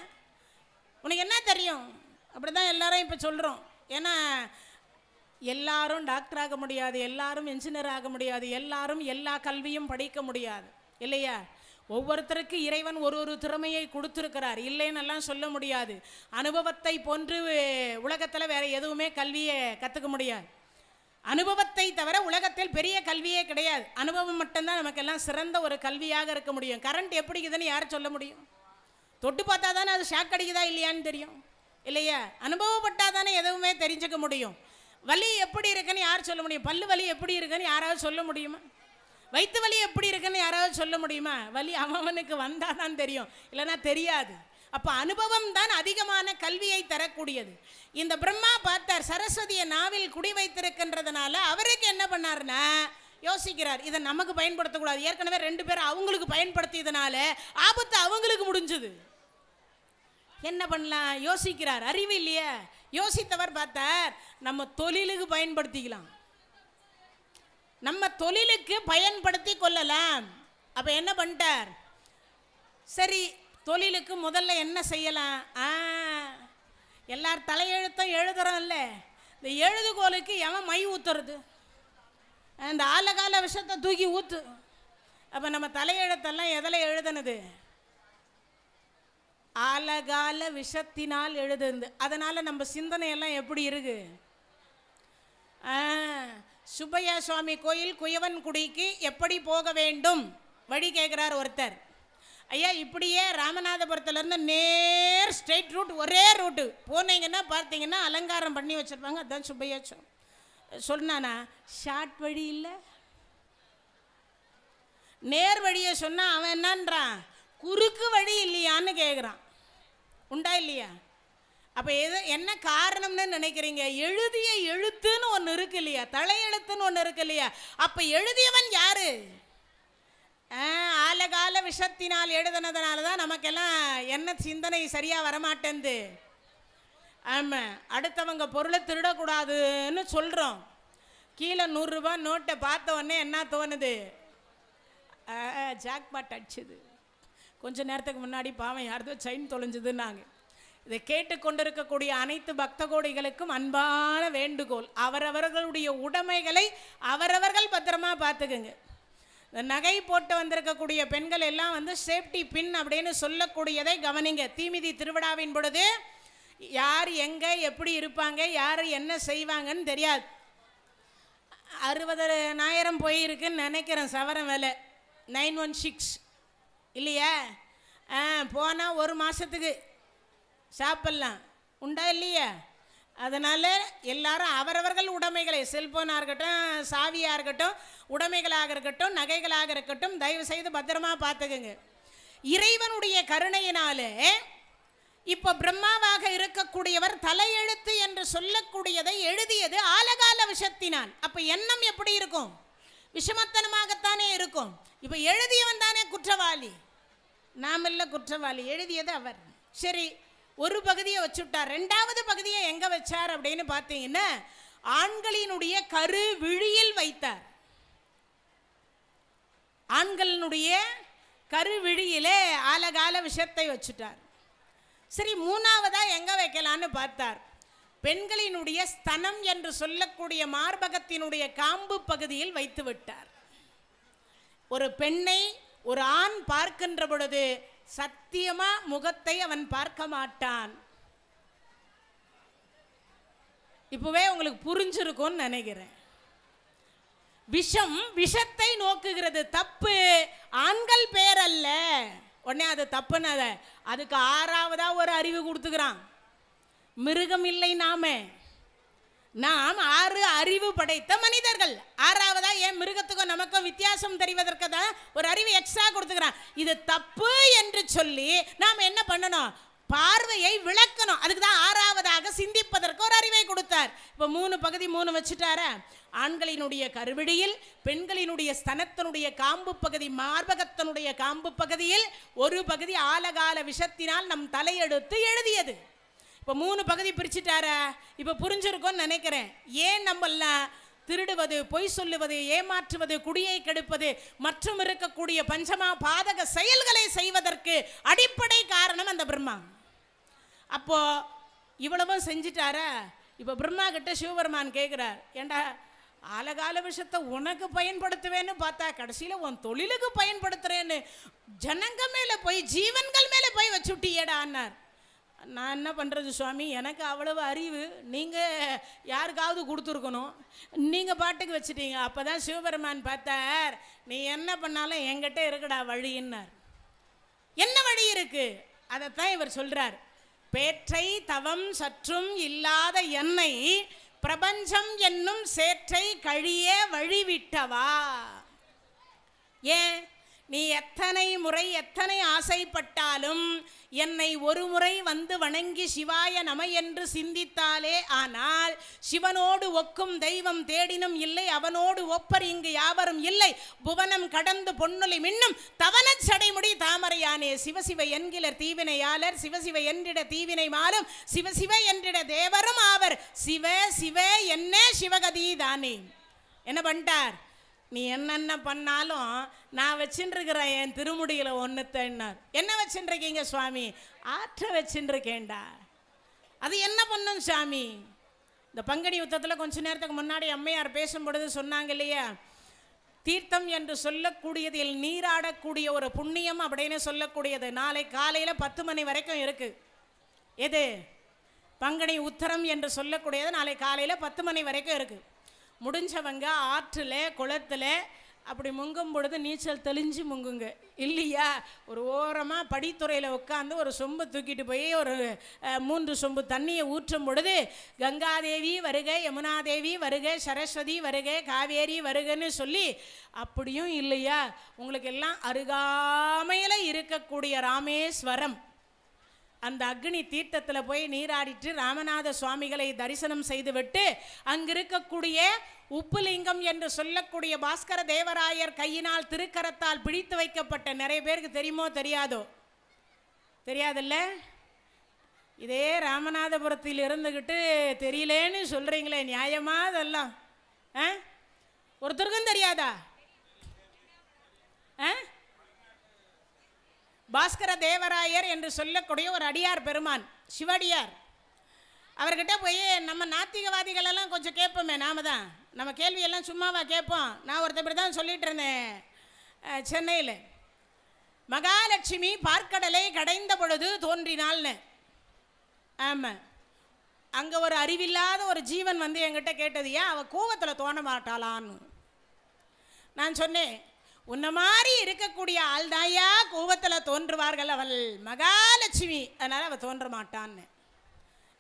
உனக்கு என்ன தெரியும்? அப்படி தான் எல்லாரும் இப்போ சொல்கிறோம். ஏன்னா எல்லாரும் டாக்டர் ஆக முடியாது, எல்லாரும் இன்ஜினியர் ஆக முடியாது, எல்லாரும் எல்லா கல்வியும் படிக்க முடியாது இல்லையா? ஒவ்வொருத்தருக்கு இறைவன் ஒரு திறமையை கொடுத்துருக்கிறார், இல்லைன்னு எல்லாம் சொல்ல முடியாது. அனுபவத்தை போன்று உலகத்தில் வேறு எதுவுமே கல்வியை கற்றுக்க முடியாது. அனுபவத்தை தவிர உலகத்தில் பெரிய கல்வியே கிடையாது. அனுபவம் மட்டும்தான் நமக்கெல்லாம் சிறந்த ஒரு கல்வியாக இருக்க முடியும். கரண்ட் எப்படி இருக்குதுன்னு யார் சொல்ல முடியும்? தொட்டு பார்த்தா தானே அது ஷாக் அடிக்குதா இல்லையான்னு தெரியும் இல்லையா? அனுபவப்பட்டா தானே எதுவுமே தெரிஞ்சுக்க முடியும். வலி எப்படி இருக்குன்னு யார் சொல்ல முடியும்? பல்லு வலி எப்படி இருக்குன்னு யாராவது சொல்ல முடியுமா? வயிற்று வலி எப்படி இருக்குன்னு யாராவது சொல்ல முடியுமா? வலி அவனுக்கு வந்தால் தான் தெரியும், இல்லைன்னா தெரியாது. அப்போ அனுபவம் தான் அதிகமான கல்வியை தரக்கூடியது. இந்த பிரம்மா பார்த்தார், சரஸ்வதியை நாவில் குடி வைத்திருக்கின்றதுனால அவருக்கு என்ன பண்ணார்னா யோசிக்கிறார், இதை நமக்கு பயன்படுத்தக்கூடாது. ஏற்கனவே 2 பேர் அவங்களுக்கு பயன்படுத்தியதுனால ஆபத்து அவங்களுக்கு முடிஞ்சது. என்ன பண்ணலாம் யோசிக்கிறார். அறிவு இல்லையா? யோசித்தவர் பார்த்தார், நம்ம தொழிலுக்கு பயன்படுத்திக்கலாம், நம்ம தொழிலுக்கு பயன்படுத்தி கொள்ளலாம். அப்போ என்ன பண்ணிட்டார், சரி தொழிலுக்கு முதல்ல என்ன செய்யலாம்? எல்லார் தலையெழுத்தும் எழுதுறோம்ல, இந்த எழுதுகோலுக்கு எவன் மை ஊத்துறது? இந்த ஆலகால விஷத்தை தூக்கி ஊத்து. அப்போ நம்ம தலையெழுத்தெல்லாம் எதில் எழுதுனது? ஆலகால விஷத்தினால் எழுதுந்து. அதனால் நம்ம சிந்தனையெல்லாம் எப்படி இருக்கு? சுப்பையா சுவாமி கோயில் குயவன்குடிக்கு எப்படி போக வேண்டும் வழி கேட்குறார் ஒருத்தர். ஐயா, இப்படியே ராமநாதபுரத்துலேருந்து நேர் ஸ்ட்ரெயிட் ரூட், ஒரே ரூட்டு போனீங்கன்னா பார்த்தீங்கன்னா அலங்காரம் பண்ணி வச்சுருப்பாங்க. அதுதான் சுப்பையா சொன்னானா? ஷார்ட் வழி இல்லை, நேர் வழியை சொன்னால் அவன் என்னன்றான், குறுக்கு வழி இல்லையான்னு கேட்குறான். உண்டா இல்லையா? அப்போ என்ன காரணம்னு நினைக்கிறீங்க? எழுதிய எழுத்துன்னு ஒன்று இருக்கு இல்லையா, தலையெழுத்துன்னு ஒன்று இருக்கு இல்லையா? அப்போ எழுதியவன் யாரு? ஆலகால விஷத்தினால் எழுதுனதுனால தான் நமக்கெல்லாம் என்ன சிந்தனை சரியாக வரமாட்டேங்குது. ஆமாம், அடுத்தவங்க பொருளை திருடக்கூடாதுன்னு சொல்கிறோம். கீழே 100 ரூபா நோட்டை பார்த்த உடனே என்ன தோணுது? ஜாக்பாட் அடிச்சுது. கொஞ்சம் நேரத்துக்கு முன்னாடி பாவம் யாரதோ செயின் தொலைஞ்சதுன்னாங்க. இதை கேட்டுக்கொண்டிருக்கக்கூடிய அனைத்து பக்த கோடிகளுக்கும் அன்பான வேண்டுகோள், அவரவர்களுடைய உடைமைகளை அவரவர்கள் பத்திரமா பார்த்துக்குங்க. இந்த நகை போட்டு வந்திருக்கக்கூடிய பெண்கள் எல்லாம் வந்து சேஃப்டி பின் அப்படின்னு சொல்லக்கூடியதை கவனிங்க. தீமிதி திருவிழாவின் பொழுது யார் எங்கே எப்படி இருப்பாங்க, யார் என்ன செய்வாங்கன்னு தெரியாது. 60,000 போயிருக்குன்னு நினைக்கிறேன் சவரம் விலை, 916 இல்லையா? போனால் 1 மாதத்துக்கு சாப்பிட்லாம். உண்டா இல்லையா? அதனால் எல்லாரும் அவரவர்கள் உடைமைகளை, செல்ஃபோனாக இருக்கட்டும், சாவியாக இருக்கட்டும், உடைமைகளாக இருக்கட்டும், நகைகளாக இருக்கட்டும், தயவு செய்து பத்திரமா பார்த்துக்குங்க. இறைவனுடைய கருணையினாலே இப்போ பிரம்மாவாக இருக்கக்கூடியவர் தலையெழுத்து என்று சொல்லக்கூடியதை எழுதியது ஆலகால விஷத்தினால். அப்போ எண்ணம் எப்படி இருக்கும்? விஷமத்தனமாகத்தானே இருக்கும். இப்போ எழுதியவன் தானே குற்றவாளி, நாம் இல்லை குற்றவாளி, எழுதியது அவர். சரி, ஒரு பகுதியை வச்சுட்டார். 2வது பகுதியை எங்கே வச்சார் அப்படின்னு பார்த்தீங்கன்னா ஆண்களினுடைய கரு விழியில் வைத்தார். ஆண்களினுடைய கருவிழியிலே ஆலகால விஷத்தை வச்சுட்டார். சரி, 3வதா எங்கே வைக்கலான்னு பார்த்தார். பெண்களினுடைய ஸ்தனம் என்று சொல்லக்கூடிய மார்பகத்தினுடைய காம்பு பகுதியில் வைத்து விட்டார். ஒரு பெண்ணை ஒரு ஆண் பார்க்கின்ற பொழுது சத்தியமா முகத்தை அவன் பார்க்க மாட்டான். இப்பவே உங்களுக்கு புரிஞ்சிருக்கும்னு நினைக்கிறேன். விஷம் விஷத்தை நோக்குகிறது, தப்பு ஆண்கள் பேர் அல்ல. உடனே அது தப்புன்னு அதுக்கு 6வதா ஒரு அறிவு கொடுத்துக்கிறான். மிருகம் இல்லை நாம் 6 அறிவு படைத்த மனிதர்கள். 6வதா ஏன் மிருகத்துக்கும் நமக்கும் வித்தியாசம் தெரிவதற்கு தான் ஒரு அறிவு எக்ஸ்ட்ரா கொடுத்துக்கிறான். இது தப்பு என்று சொல்லி நாம் என்ன பண்ணணும்? பார்வையை விளக்கணும். அதுக்கு தான் 6வதாக சிந்திப்பதற்கு ஒரு அறிவை கொடுத்தார். இப்போ 3 பகுதி 3 வச்சுட்டாரா? ஆண்களினுடைய கருவிழியில், பெண்களினுடைய ஸ்தனத்தினுடைய காம்பு பகுதி, மார்பகத்தினுடைய காம்பு பகுதியில் ஒரு பகுதி ஆலகால விஷத்தினால் நம் தலையெடுத்து எழுதியது. இப்போ 3 பகுதி பிரிச்சுட்டாரா? இப்போ புரிஞ்சிருக்கும்னு நினைக்கிறேன். ஏன் நம்மெல்லாம் திருடுவது, பொய் சொல்லுவது, ஏமாற்றுவது, குடியை கெடுப்பது மற்றும் இருக்கக்கூடிய பஞ்சமா பாதக செயல்களை செய்வதற்கு அடிப்படை காரணம் அந்த பிரம்மா. அப்போ இவ்வளவும் செஞ்சிட்டாரா? இப்போ பிரம்மா கிட்ட சிவபெருமான் கேட்குறார், ஏண்டா ஆலகால விஷயத்தை உனக்கு பயன்படுத்துவேன்னு பார்த்தா கடைசியில் உன் தொழிலுக்கு பயன்படுத்துறேன்னு ஜனங்க மேலே போய், ஜீவன்கள் மேலே போய் வச்சுட்டியேடான்னார். நான் என்ன பண்ணுறது சுவாமி, எனக்கு அவ்வளவு அறிவு நீங்கள் யாருக்காவது கொடுத்துருக்கணும், நீங்கள் பாட்டுக்கு வச்சுட்டீங்க. அப்போ தான் சிவபெருமான் பார்த்தார், நீ என்ன பண்ணாலும் என்கிட்ட இருக்குடா வழின்னார். என்ன வழி இருக்கு? அதைத்தான் இவர் சொல்கிறார். பேற்றை தவம் சற்றும் இல்லாத என்னை பிரபஞ்சம் என்னும் சேற்றை கழிய வழிவிட்டவா. ஏன் நீ எத்தனை முறை எத்தனை ஆசைப்பட்டாலும் என்னை ஒரு முறை வந்து வணங்கி சிவாய நம என்று சிந்தித்தாலே ஆனால் சிவனோடு ஒக்கும் தெய்வம் தேடினும் இல்லை, அவனோடு ஒப்பர் இங்கு யாவரும் இல்லை, புவனம் கடந்து பொன்னுலை மின்னும் தவன சடைமுடி தாமரையானே சிவசிவ என்கிலர் தீவினையாளர் சிவசிவ என்றிட தீவினை மாறும் சிவசிவ என்றிட தேவரும் ஆவர் சிவ சிவ என்ன சிவகதி தானே. என்ன பண்ணிட்டார்? நீ என்னென்ன பண்ணாலும் நான் வச்சுருக்கிறேன் என் திருமுடியில் ஒன்றுத்தன்னார். என்ன வச்சுருக்கீங்க சுவாமி? ஆற்ற வச்சுருக்கேன்டா. அது என்ன பண்ணும் சாமி? இந்த பங்குனி யுத்தத்தில் கொஞ்ச நேரத்துக்கு முன்னாடி அம்மையார் பேசும்பொழுது சொன்னாங்க இல்லையா, தீர்த்தம் என்று சொல்லக்கூடியதில் நீராடக்கூடிய ஒரு புண்ணியம் அப்படின்னு சொல்லக்கூடியது நாளை காலையில் 10 மணி வரைக்கும் இருக்குது. எது? பங்குனி உத்தரம் என்று சொல்லக்கூடியது நாளை காலையில் 10 மணி வரைக்கும் இருக்குது. முடிஞ்சவங்க ஆற்றில் குளத்தில் அப்படி முங்கும் பொழுது நீச்சல் தெளிஞ்சு முங்குங்க. இல்லையா ஒரு ஓரமாக படித்துறையில் உட்காந்து ஒரு சொம்பு தூக்கிட்டு போய் ஒரு 3 சொம்பு தண்ணியை ஊற்றும் பொழுது கங்காதேவி வருக, யமுனாதேவி வருக, சரஸ்வதி வருக, காவேரி வருகன்னு சொல்லி, அப்படியும் இல்லையா உங்களுக்கு எல்லாம் அருகாமையில் இருக்கக்கூடிய ராமேஸ்வரம் அந்த அக்னி தீர்த்தத்தில் போய் நீராடிட்டு ராமநாத சுவாமிகளை தரிசனம் செய்துவிட்டு அங்கு இருக்கக்கூடிய உப்புலிங்கம் என்று சொல்லக்கூடிய பாஸ்கர தேவராயர் கையினால் திருக்கரத்தால் பிடித்து வைக்கப்பட்ட, நிறைய பேருக்கு தெரியுமோ தெரியாதோ? தெரியாதுல்ல? இதே ராமநாதபுரத்தில் இருந்துக்கிட்டு தெரியலேன்னு சொல்கிறீங்களே, நியாயமா? அதெல்லாம் ஒருத்தருக்கும் தெரியாதா? பாஸ்கர தேவராயர் என்று சொல்லக்கூடிய ஒரு அடியார் பெருமான், சிவடியார். அவர்கிட்ட போய் நம்ம நாத்திகவாதிகளெல்லாம் கொஞ்சம் கேட்போமே, நாம தான் நம்ம கேள்வியெல்லாம் சும்மாவா கேட்போம். நான் ஒருத்தர் தான் சொல்லிட்டு இருந்தேன் சென்னையில், மகாலட்சுமி பார்க்கடலை கடைந்த பொழுது தோன்றினாள்னு. ஆமாம், அங்கே ஒரு அறிவில்லாத ஒரு ஜீவன் வந்து என்கிட்ட கேட்டது, ஏன் அவள் கோவத்தில் தோண மாட்டாளான்னு. நான் சொன்னேன், உன்ன மாதிரி இருக்கக்கூடிய ஆள் தாயா கோவத்தில் தோன்றுவார்கள், அவள் மகாலட்சுமி, அதனால் அவள் தோன்ற மாட்டான்னு.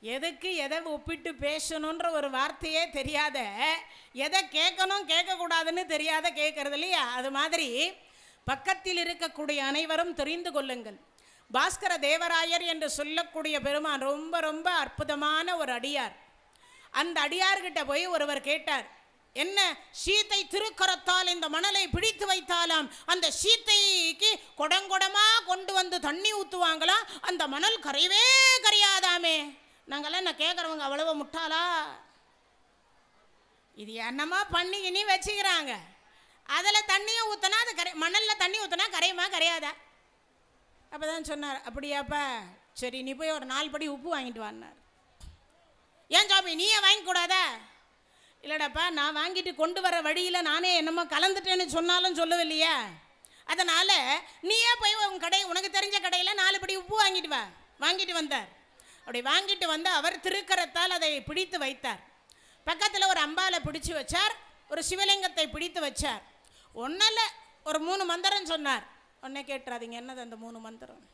எதுக்கு எதை ஒப்பிட்டு பேசணுன்ற ஒரு வார்த்தையே தெரியாத, எதை கேட்கணும் கேட்கக்கூடாதுன்னு தெரியாத கேட்கறது இல்லையா? அது மாதிரி பக்கத்தில் இருக்கக்கூடிய அனைவரும் தெரிந்து கொள்ளுங்கள், பாஸ்கர தேவராயர் என்று சொல்லக்கூடிய பெருமான் ரொம்ப ரொம்ப அற்புதமான ஒரு அடியார். அந்த அடியார்கிட்ட போய் ஒருவர் கேட்டார், என்ன சீத்தை திருக்கரத்தால் இந்த மணலை பிடித்து வைத்தாலாம், அந்த சீத்தைக்கு கொடங்கொடமா கொண்டு வந்து தண்ணி ஊற்றுவாங்களாம், அந்த மணல் கரையவே கரையாதாமே. நாங்கள்லாம் என்ன கேட்குறவங்க அவ்வளவு முட்டாளா? இது என்னமா பண்ணிக்கினி வச்சுக்கிறாங்க, அதில் தண்ணியை ஊற்றினா அது மணலில் தண்ணி ஊற்றினா கரையுமா கரையாதா? அப்போ தான் சொன்னார், அப்படியாப்பா சரி நீ போய் ஒரு 4 படி உப்பு வாங்கிட்டு வான்னார். ஏன் சாமி நீயே வாங்கிக்கூடாதா? இல்லைடாப்பா, நான் வாங்கிட்டு கொண்டு வர வழியில் நானே என்னமோ கலந்துட்டேன்னு சொன்னாலும் சொல்லவில்லையா, அதனால் நீயே போய் உன் கடை, உனக்கு தெரிஞ்ச கடையில் 4 படி உப்பு வாங்கிட்டு வா. வாங்கிட்டு வந்தார். அப்படி வாங்கிட்டு வந்து அவர் திருக்கரத்தால் அதை பிடித்து வைத்தார். பக்கத்தில் ஒரு அம்பாலை பிடிச்சி வச்சார், ஒரு சிவலிங்கத்தை பிடித்து வச்சார். ஒன்றில் ஒரு 3 மந்திரம் சொன்னார். ஒன்றே கேட்டுறாதீங்க, என்னது அந்த 3 மந்திரம்?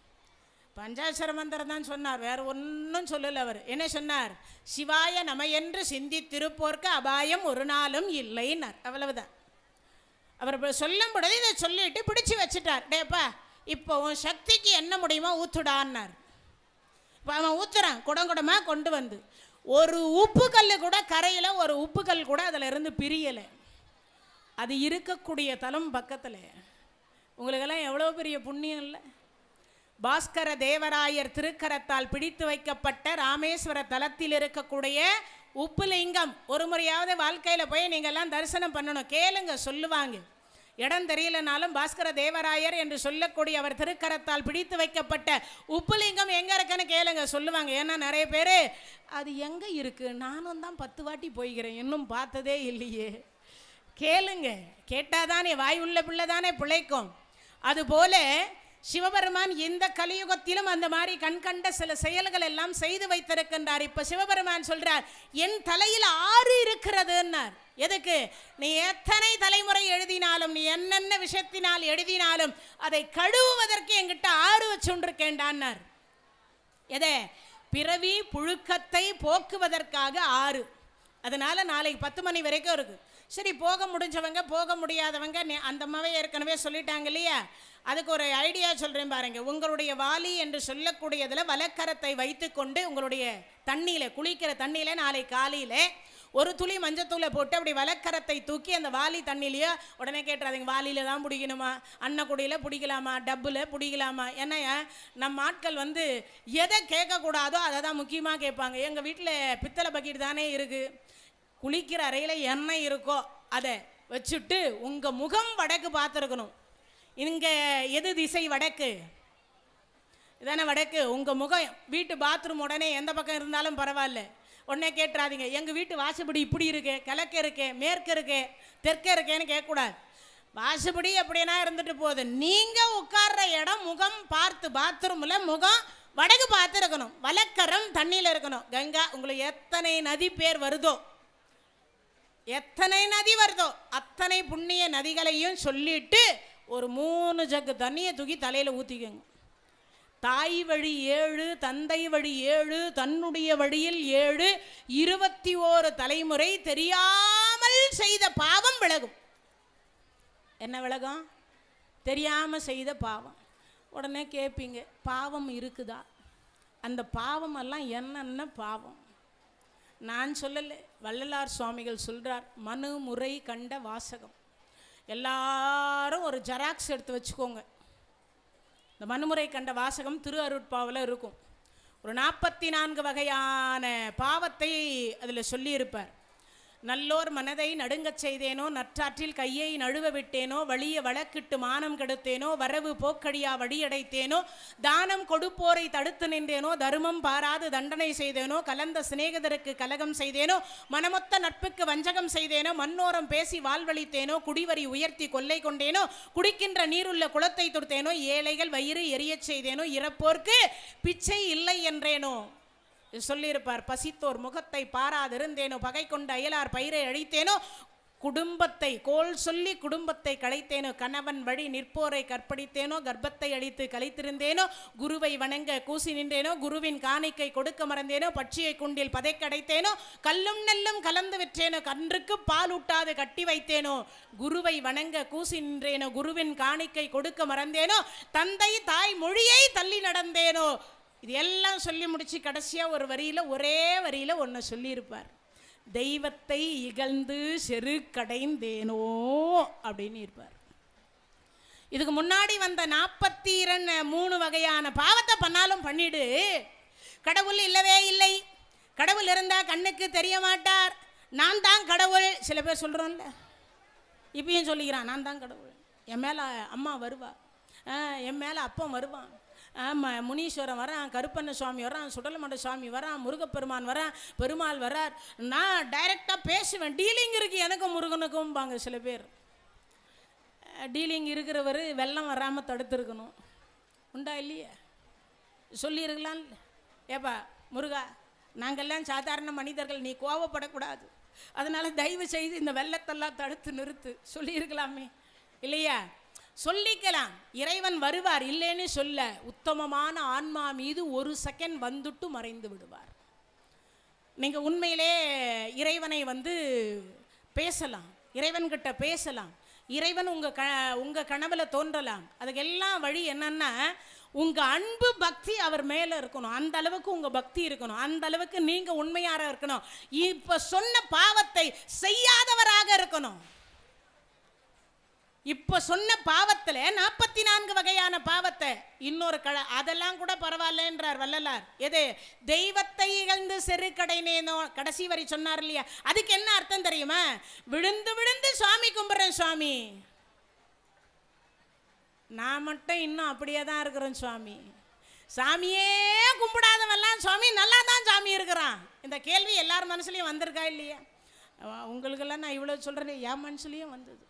பஞ்சாட்சர மந்திரம் தான் சொன்னார், வேறு ஒன்றும் சொல்லலை. அவர் என்ன சொன்னார்? சிவாய நம என்று சிந்தித்திருப்போர்க்கு அபாயம் ஒரு நாளும் இல்லைன்னார். அவ்வளவுதான். அவர் சொல்லும் பொழுது இதை சொல்லிட்டு பிடிச்சி வச்சுட்டார். டேப்பா இப்போ உன் சக்திக்கு என்ன முடியுமோ ஊற்றுடான்னார். இப்போ அவன் ஊற்றுறான், குடங்குடமாக கொண்டு வந்து ஒரு உப்பு கல் கூட கரையில் ஒரு உப்பு கல் கூட அதில் இருந்து பிரியலை. அது இருக்கக்கூடிய தலம் பக்கத்தில். உங்களுக்கெல்லாம் எவ்வளோ பெரிய புண்ணியம் இல்லை? பாஸ்கர தேவராயர் திருக்கரத்தால் பிடித்து வைக்கப்பட்ட ராமேஸ்வர தலத்தில் இருக்கக்கூடிய உப்புலிங்கம் ஒரு முறையாவது வாழ்க்கையில் போய் நீங்கள்லாம் தரிசனம் பண்ணணும். கேளுங்க, சொல்லுவாங்க. இடம் தெரியலனாலும் பாஸ்கர தேவராயர் என்று சொல்லக்கூடிய அவர் திருக்கரத்தால் பிடித்து வைக்கப்பட்ட உப்புலிங்கம் எங்கே இருக்குன்னு கேளுங்க, சொல்லுவாங்க. ஏன்னா நிறைய பேர் அது எங்கே இருக்குது, நானும் தான் 10 வாட்டி போய்கிறேன், இன்னும் பார்த்ததே இல்லையே. கேளுங்க, கேட்டாதானே வாய் உள்ள பிள்ளை தானே பிழைக்கும். அதுபோல சிவபெருமான் இந்த கலியுகத்திலும் அந்த மாதிரி கண்கண்ட சில செயல்கள் எல்லாம் செய்து வைத்திருக்கின்றார். இப்ப சிவபெருமான் சொல்றார், என் தலையில் 6 இருக்கிறதுன்னார். எதுக்கு? நீ எத்தனை தலைமுறை எழுதினாலும், நீ என்னென்ன விஷயத்தினால் எழுதினாலும் அதை கழுவுவதற்கு என்கிட்ட 6 வச்சுருக்கேண்டான்னார். எதை? பிறவி புழுக்கத்தை போக்குவதற்காக 6. அதனால நாளைக்கு 10 மணி வரைக்கும் இருக்கு. சரி, போக முடிஞ்சவங்க போக முடியாதவங்க அந்த அம்மாவே ஏற்கனவே சொல்லிட்டாங்க இல்லையா, அதுக்கு ஒரு ஐடியா சொல்கிறேன் பாருங்க. உங்களுடைய வாலி என்று சொல்லக்கூடியதில் வலக்கரத்தை வைத்து கொண்டு உங்களுடைய தண்ணியில், குளிக்கிற தண்ணியில் நாளை காலையில் ஒரு துளி மஞ்சத்தூளை போட்டு அப்படி வலக்கரத்தை தூக்கி அந்த வாலி தண்ணியிலையோ, உடனே கேட்டுறாதீங்க வாலியில் தான் பிடிக்கணுமா, அன்னக்குடியில் பிடிக்கலாமா, டப்பில் பிடிக்கலாமா? ஏன்னா நம்ம ஆட்கள் வந்து எதை கேட்கக்கூடாதோ அதை தான் முக்கியமாக கேட்பாங்க. எங்கள் வீட்டில் பித்தளை பக்கெட் தானே இருக்குது, குளிக்கிற அறையில் எண்ணெய் இருக்கோ அதை வச்சுட்டு உங்கள் முகம் வடக்கு பார்த்துருக்கணும். இங்கே எது திசை? வடக்கு இதானே வடக்கு. உங்கள் முகம் வீட்டு பாத்ரூம் உடனே எந்த பக்கம் இருந்தாலும் பரவாயில்ல, உடனே கேட்டுறாதீங்க எங்கள் வீட்டு வாசப்படி இப்படி இருக்கு, கிழக்கு இருக்கே, மேற்கு இருக்கே, தெற்கே இருக்கேன்னு கேட்கக்கூடாது. வாசப்படி அப்படின்னா இருந்துட்டு போகுது. நீங்கள் உட்கார்ற இடம் முகம் பார்த்து, பாத்ரூமில் முகம் வடக்கு பார்த்து இருக்கணும். வலக்கரம் தண்ணியில் இருக்கணும். கங்கா, உங்களுக்கு எத்தனை நதி பேர் வருதோ, எத்தனை நதி வருதோ அத்தனை புண்ணிய நதிகளையும் சொல்லிட்டு ஒரு 3 ஜக்கு தண்ணியை தூக்கி தலையில் ஊற்றிக்கோங்க. தாய் வழி 7, தந்தை வழி 7, தன்னுடைய வழியில் 7, 21 தலைமுறை தெரியாமல் செய்த பாவம் விலகும். என்ன விலகும்? தெரியாமல் செய்த பாவம். உடனே கேட்பீங்க, பாவம் இருக்குதா? அந்த பாவமெல்லாம் என்னென்ன பாவம் நான் சொல்லலை, வள்ளலார் சுவாமிகள் சொல்கிறார். மனு முறை கண்ட வாசகம். எல்லாரும் ஒரு ஜெராக்ஸ் எடுத்து வச்சுக்கோங்க. இந்த மனுமுறை கண்ட வாசகம் திரு அருட்பாவில் இருக்கும். ஒரு 44 வகையான பாவத்தை அதில் சொல்லியிருப்பார். நல்லோர் மனதை நடுங்கச் செய்தேனோ, நற்றாற்றில் கையை நழுவ விட்டேனோ, வழிய வழக்கிட்டு மானம் கெடுத்தேனோ, வரவு போக்கடியா வழியடைத்தேனோ, தானம் கொடுப்போரை தடுத்து நின்றேனோ, தர்மம் பாராது தண்டனை செய்தேனோ, கலந்த சிநேகிதருக்கு கலகம் செய்தேனோ, மனமொத்த நட்புக்கு வஞ்சகம் செய்தேனோ, மண்ணோரம் பேசி வாழ்வழித்தேனோ, குடிவரி உயர்த்தி கொள்ளை கொண்டேனோ, குடிக்கின்ற நீருள்ள குளத்தை தொடுத்தேனோ, ஏழைகள் வயிறு எரியச் செய்தேனோ, இறப்போர்க்கு பிச்சை இல்லை என்றேனோ சொல்லியிருப்பார். பசித்தோர் முகத்தை பாராதிருந்தேனோ, பகை கொண்ட அயலார் பயிரை அழித்தேனோ, குடும்பத்தை கோல் சொல்லி குடும்பத்தை களைத்தேனோ, கணவன் வழி நிற்போரை கற்பழித்தேனோ, கர்ப்பத்தை அழித்து கலைத்திருந்தேனோ, குருவை வணங்க கூசி நின்றேனோ, குருவின் காணிக்கை கொடுக்க மறந்தேனோ, பட்சியை குண்டில் பதைக்கடைத்தேனோ, கல்லும் நெல்லும் கலந்து விற்றேனோ, கன்றுக்கு பால் ஊட்டாது கட்டி வைத்தேனோ, குருவை வணங்க கூசி நின்றேனோ, குருவின் காணிக்கை கொடுக்க மறந்தேனோ, தந்தை தாய் மொழியை தள்ளி நடந்தேனோ. இது எல்லாம் சொல்லி முடிச்சு கடைசியாக ஒரு வரியில், ஒரே வரியில் ஒன்று சொல்லியிருப்பார். தெய்வத்தை இகழ்ந்து செருக்கடைந்தேனோ அப்படின்னு இருப்பார். இதுக்கு முன்னாடி வந்த 43 வகையான பாவத்தை பண்ணாலும் பண்ணிடு, கடவுள் இல்லவே இல்லை, கடவுள் இருந்தால் கண்ணுக்கு தெரிய மாட்டார், நான் தான் கடவுள். சில பேர் சொல்கிறோம்ல, இப்பயும் சொல்லிக்கிறான், நான் தான் கடவுள், என் மேலே அம்மா வருவா, என் மேலே அப்பன் வருவான், ஆமாம் முனீஸ்வரன் வரான், கருப்பண்ண சுவாமி வரான், சுடலமண்ட சுவாமி வரான், முருகப்பெருமான் வரான், பெருமாள் வரார், நான் டைரெக்டாக பேசுவேன், டீலிங் இருக்குது எனக்கும் முருகனுக்கும் பாங்க. சில பேர் டீலிங் இருக்கிறவர் வெள்ளம் வராமல் தடுத்துருக்கணும், உண்டா இல்லையே? சொல்லியிருக்கலாம், ஏப்பா முருகா நாங்கள்லாம் சாதாரண மனிதர்கள், நீ கோவப்படக்கூடாது, அதனால் தயவு செய்து இந்த வெள்ளத்தெல்லாம் தடுத்து நிறுத்து சொல்லியிருக்கலாமே இல்லையா? சொல்லிக்கலாம், இறைவன் வருவார் இல்லைன்னு சொல்ல. உத்தமமான ஆன்மா மீது 1 செகண்ட் வந்துட்டு மறைந்து விடுவார். நீங்கள் உண்மையிலே இறைவனை பேசலாம், இறைவன்கிட்ட பேசலாம், இறைவன் உங்கள் கனவுல தோன்றலாம். அதுக்கெல்லாம் வழி என்னன்னா, உங்கள் அன்பு பக்தி அவர் மேலே இருக்கணும், அந்த அளவுக்கு உங்கள் பக்தி இருக்கணும், அந்த அளவுக்கு நீங்கள் உண்மையாக இருக்கணும், இப்போ சொன்ன பாவத்தை செய்யாதவராக இருக்கணும். இப்போ சொன்ன பாவத்தில் 44 வகையான பாவத்தை இன்னொரு அதெல்லாம் கூட பரவாயில்லன்றார் வள்ளலார். எது? தெய்வத்தை இகழ்ந்து செருக்கடைனேனோ, கடைசி வரி சொன்னார் இல்லையா? அதுக்கு என்ன அர்த்தம் தெரியுமா? விழுந்து விழுந்து சுவாமி கும்பிட்றேன் சுவாமி, நான் மட்டும் இன்னும் அப்படியே தான் இருக்கிறேன் சுவாமி, சாமியே கும்பிடாதவெல்லாம் சுவாமி நல்லா தான் சாமி இருக்கிறான். இந்த கேள்வி எல்லார் மனசுலையும் வந்திருக்கா இல்லையா? உங்களுக்கெல்லாம் நான் இவ்வளோ சொல்கிறேன், என் மனசுலையும் வந்தது.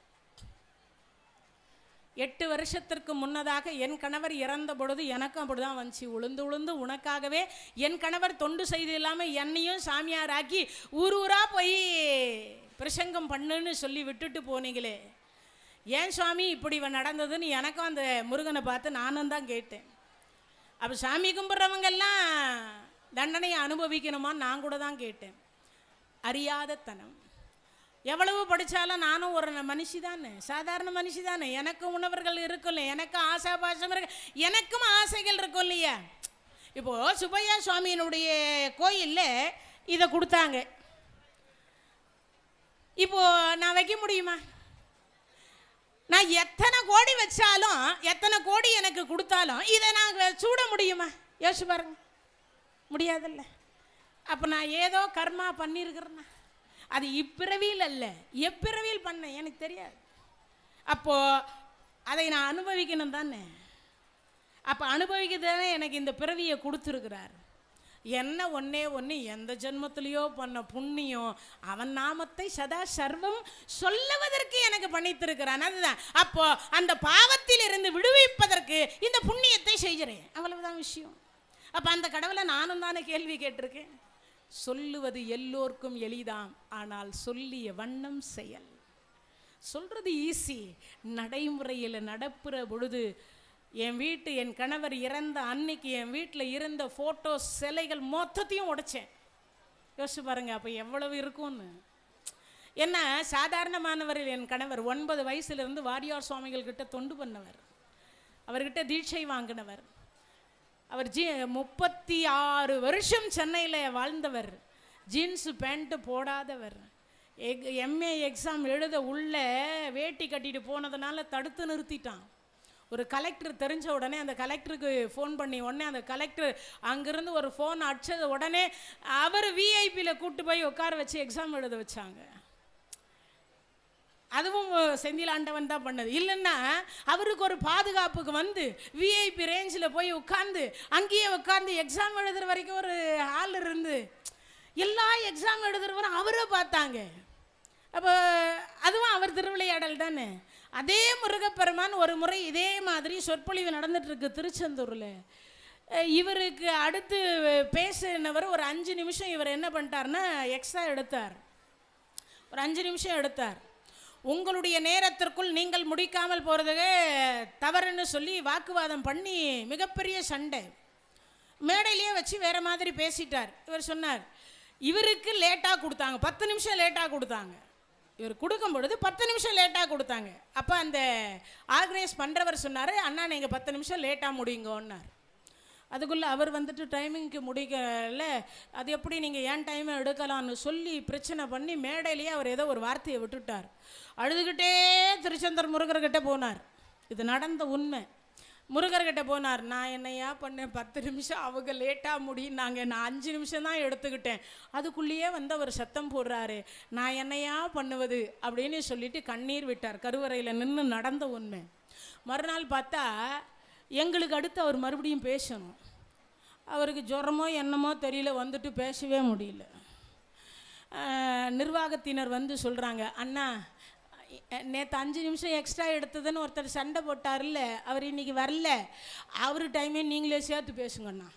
8 வருஷத்திற்கு முன்னதாக என் கணவர் இறந்த பொழுது எனக்கும் அப்படி தான் வந்துச்சு. உளுந்து உளுந்து உனக்காகவே என் கணவர் தொண்டு செய்து இல்லாமல் என்னையும் சாமியார் ஆக்கி ஊர் ஊராக போய் பிரசங்கம் பண்ணுன்னு சொல்லி விட்டுட்டு போனீங்களே, ஏன் சுவாமி இப்படி நடந்ததுன்னு எனக்கும் அந்த முருகனை பார்த்து நானும் தான் கேட்டேன். அப்போ சாமி கும்பிட்றவங்கெல்லாம் தண்டனையை அனுபவிக்கணுமான்னு நான் கூட தான் கேட்டேன். அறியாத தனம். எவ்வளவு படித்தாலும் நானும் ஒரு மனுஷி தானே, சாதாரண மனுஷி தானே, எனக்கும் உணவர்கள் இருக்குல்ல, எனக்கும் ஆசா பாசம் இருக்கு, எனக்கும் ஆசைகள் இருக்கும் இல்லையா? இப்போது சுப்பையா சுவாமியினுடைய கோயிலில் இதை கொடுத்தாங்க, இப்போது நான் வைக்க முடியுமா? நான் எத்தனை கோடி வச்சாலும், எத்தனை கோடி எனக்கு கொடுத்தாலும் இதை நான் சூட முடியுமா? யோசிச்சு பாருங்க, முடியாதுல்ல. அப்போ நான் ஏதோ கர்மா பண்ணியிருக்கிறேன்னா, அது இப்பிறவியில் அல்ல, எப்பிறவியில் பண்ண எனக்கு தெரியாது. அப்போது அதை நான் அனுபவிக்கணும் தானே. அப்போ அனுபவிக்க தானே எனக்கு இந்த பிறவியை கொடுத்துருக்கிறார். என்ன ஒன்னே ஒன்று, எந்த ஜென்மத்திலேயோ பண்ண புண்ணியம் அவன் நாமத்தை சதா சர்வம் சொல்லுவதற்கு எனக்கு பண்ணித்திருக்கிறான். அதுதான். அப்போ அந்த பாவத்தில் இருந்து விடுவிப்பதற்கு இந்த புண்ணியத்தை செய்கிறேன், அவ்வளவுதான் விஷயம். அப்போ அந்த கடவுளை நானும் தானே கேள்வி கேட்டிருக்கேன். சொல்லுவது எல்லோருக்கும் எளிதாம், ஆனால் சொல்லிய வண்ணம் செயல். சொல்றது ஈஸி, நடைமுறையில் நடப்புற பொழுது என் கணவர் இறந்த அன்னைக்கு என் வீட்டில் இருந்த ஃபோட்டோ சிலைகள் மொத்தத்தையும் உடைச்சேன். யோசிச்சு பாருங்க அப்போ எவ்வளவு இருக்கும்னு. என்ன சாதாரணமானவர் என் கணவர் 9 வயசுலேருந்து வாரியார் சுவாமிகள் கிட்ட தொண்டு பண்ணவர், அவர்கிட்ட தீட்சை வாங்கினவர். அவர் 36 வருஷம் சென்னையில் வாழ்ந்தவர். ஜீன்ஸு பேண்ட்டு போடாதவர். எம்ஏ எக்ஸாம் எழுத உள்ள வேட்டி கட்டிட்டு போனதுனால தடுத்து நிறுத்திட்டான். ஒரு கலெக்டர் தெரிஞ்ச உடனே அந்த கலெக்டருக்கு ஃபோன் பண்ணி உடனே அந்த கலெக்டர் அங்கேருந்து ஒரு ஃபோன் அடிச்சது உடனே அவர் விஐபியில் கூப்பிட்டு போய் உட்கார வச்சு எக்ஸாம் எழுத வச்சாங்க. அதுவும் செந்தில் ஆண்டவன் தான் பண்ணது. இல்லைன்னா அவருக்கு ஒரு பாதுகாப்புக்கு வந்து விஐபி ரேஞ்சில் போய் உட்காந்து அங்கேயே உட்காந்து எக்ஸாம் எழுதுகிற வரைக்கும் ஒரு ஆள் இருந்து எல்லா எக்ஸாம் எழுதுறவரும் அவரை பார்த்தாங்க. அப்போ அதுவும் அவர் திருவிளையாடல் தானே. அதே முருகப்பெருமான் ஒரு முறை இதே மாதிரி சொற்பொழிவு நடந்துட்டுருக்கு திருச்செந்தூரில். இவருக்கு அடுத்து பேசினவர் ஒரு 5 நிமிஷம் இவர் என்ன பண்ணிட்டார்னா எக்ஸ்ட்ரா எடுத்தார். ஒரு 5 நிமிஷம் எடுத்தார். உங்களுடைய நேரத்திற்குள் நீங்கள் முடிக்காமல் போகிறதுக்கு தவறுன்னு சொல்லி வாக்குவாதம் பண்ணி மிகப்பெரிய சண்டை மேடையிலேயே வச்சு வேறு மாதிரி பேசிட்டார். இவர் சொன்னார் இவருக்கு லேட்டாக கொடுத்தாங்க, 10 நிமிஷம் லேட்டாக கொடுத்தாங்க. இவர் கொடுக்கும் பொழுது 10 நிமிஷம் லேட்டாக கொடுத்தாங்க. அப்போ அந்த ஆர்கனைஸ் பண்ணுறவர் சொன்னார், அண்ணா நீங்கள் 10 நிமிஷம் லேட்டாக முடியுங்கன்னார். அதுக்குள்ளே அவர் வந்துட்டு டைமிங்க்கு முடிக்கல, அது எப்படி நீங்கள் ஏன் டைமை எடுக்கலான்னு சொல்லி பிரச்சனை பண்ணி மேடையிலேயே அவர் ஏதோ ஒரு வார்த்தையை விட்டுட்டார். அழுதுகிட்டே திருச்செந்தூர் முருகர்கிட்ட போனார். இது நடந்த உண்மை. முருகர்கிட்ட போனார், நான் என்னையா பண்ணேன், 10 நிமிஷம் அவங்க லேட்டாக முடியுன்னாங்க, நான் 5 நிமிஷம் தான் எடுத்துக்கிட்டேன். அதுக்குள்ளேயே வந்து அவர் சத்தம் போடுறாரு, நான் என்னையா பண்ணுவது அப்படின்னு சொல்லிட்டு கண்ணீர் விட்டார். கருவறையில் நின்று நடந்த உண்மை. மறுநாள் பார்த்தா எங்களுக்கு அடுத்து அவர் மறுபடியும் பேசணும். அவருக்கு ஜுரமோ என்னமோ தெரியல, வந்துட்டு பேசவே முடியல. நிர்வாகத்தினர் வந்து சொல்கிறாங்க, அண்ணா நேற்று 5 நிமிஷம் எக்ஸ்ட்ரா எடுத்ததுன்னு ஒருத்தர் சண்டை போட்டார்ல, அவர் இன்றைக்கி வரல, அவர் டைமே நீங்களே சேர்த்து பேசுங்கண்ணா.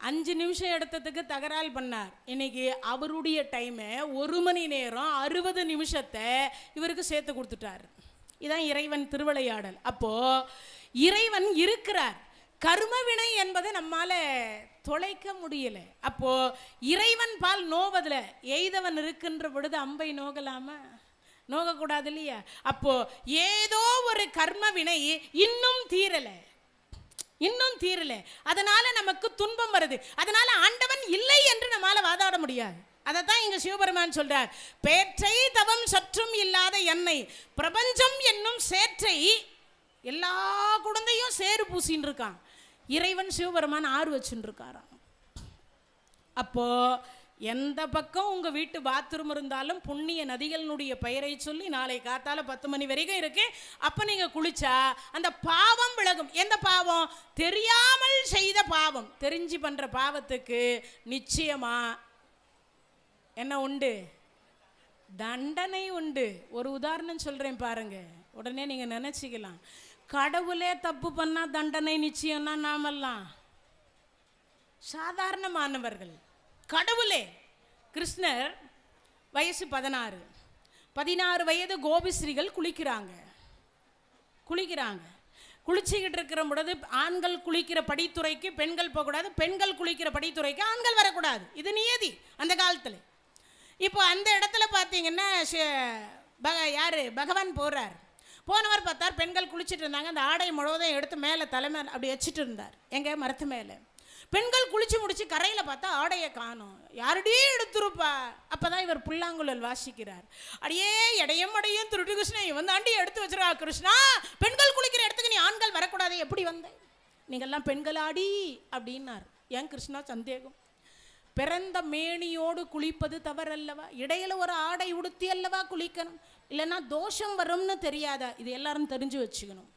5 நிமிஷம் எடுத்ததுக்கு தகராறு பண்ணார். இன்னைக்கு அவருடைய டைமை 1 மணி நேரம் 60 நிமிஷத்தை இவருக்கு சேர்த்து கொடுத்துட்டார். இதான் இறைவன் திருவிளையாடல். அப்போ இறைவன் இருக்கிறார், கர்மவினை என்பது நம்மால தொலைக்க முடியல. அப்போ இறைவன் பால் நோவதில் எய்தவன் இருக்கின்ற பொழுது அம்பை நோகலாமா? நோகக்கூடாது இல்லையா? அப்போ ஏதோ ஒரு கர்மவினை இன்னும் தீரல, அதனால நமக்கு துன்பம் வருது. அதனால ஆண்டவன் இல்லை என்று நம்மால வாதாட முடியாது. அதைத்தான் இங்க சிவபெருமான் சொல்றார், பேற்றை தவம் சற்றும் இல்லாத என்னை பிரபஞ்சம் என்னும் சேற்றை எல்லா குழந்தையும் சேறு பூசின்னு இருக்கான். இறைவன் சிவபெருமான் 6 வச்சுன்னு இருக்காராம். அப்போ எந்த பக்கம் உங்க வீட்டு பாத்ரூம் இருந்தாலும் புண்ணிய நதிகளினுடைய பெயரை சொல்லி நாளை காத்தால 10 மணி வரைக்கும் இருக்கு. அப்ப நீங்க குளிச்சா அந்த பாவம் விலகும். எந்த பாவம்? தெரியாமல் செய்த பாவம். தெரிஞ்சு பண்ற பாவத்துக்கு நிச்சயமா என்ன உண்டு? தண்டனை உண்டு. ஒரு உதாரணம் சொல்றேன் பாருங்க, உடனே நீங்க நினைச்சுக்கலாம், கடவுளே தப்பு பண்ணா தண்டனை நிச்சயம்னா நாமெல்லாம் சாதாரணமானவர்கள். கடவுளே, கிருஷ்ணர் வயசு 16 வயது கோபிஸ்ரீகள் குளிக்கிறாங்க. குளிச்சுக்கிட்டு இருக்கிற பொழுது ஆண்கள் குளிக்கிற படித்துறைக்கு பெண்கள் போகக்கூடாது, பெண்கள் குளிக்கிற படித்துறைக்கு ஆண்கள் வரக்கூடாது. இது நியதி அந்த காலத்தில். இப்போ அந்த இடத்துல பார்த்தீங்கன்னா யார் பகவான் போகிறார். போனவர் பார்த்தார், பெண்கள் குளிச்சுட்டு இருந்தாங்க. அந்த ஆடை முழுவதும் எடுத்து மேலே தலைமை அப்படி வச்சுட்டு இருந்தார், எங்கே மரத்து மேலே. பெண்கள் குளிச்சு முடிச்சு கரையில் பார்த்தா ஆடையை காணும். யாருடையே எடுத்துருப்பா. அப்போதான் இவர் புல்லாங்குழல் வாசிக்கிறார். அடியே எடையும் அடையும் திருட்டு கிருஷ்ணன் இவன் தாண்டி எடுத்து வச்சிருக்கா. கிருஷ்ணா, பெண்கள் குளிக்கிற இடத்துக்கு நீ ஆண்கள் வரக்கூடாது, எப்படி வந்த? நீங்கள்லாம் பெண்களாடி அப்படின்னார். ஏன் கிருஷ்ணா சந்தேகம்? பிறந்த மேனியோடு குளிப்பது தவறல்லவா? இடையில ஒரு ஆடை உடுத்தி அல்லவா குளிக்கணும், இல்லைன்னா தோஷம் வரும்னு தெரியாதா? இது எல்லாரும் தெரிஞ்சு வச்சுக்கணும்.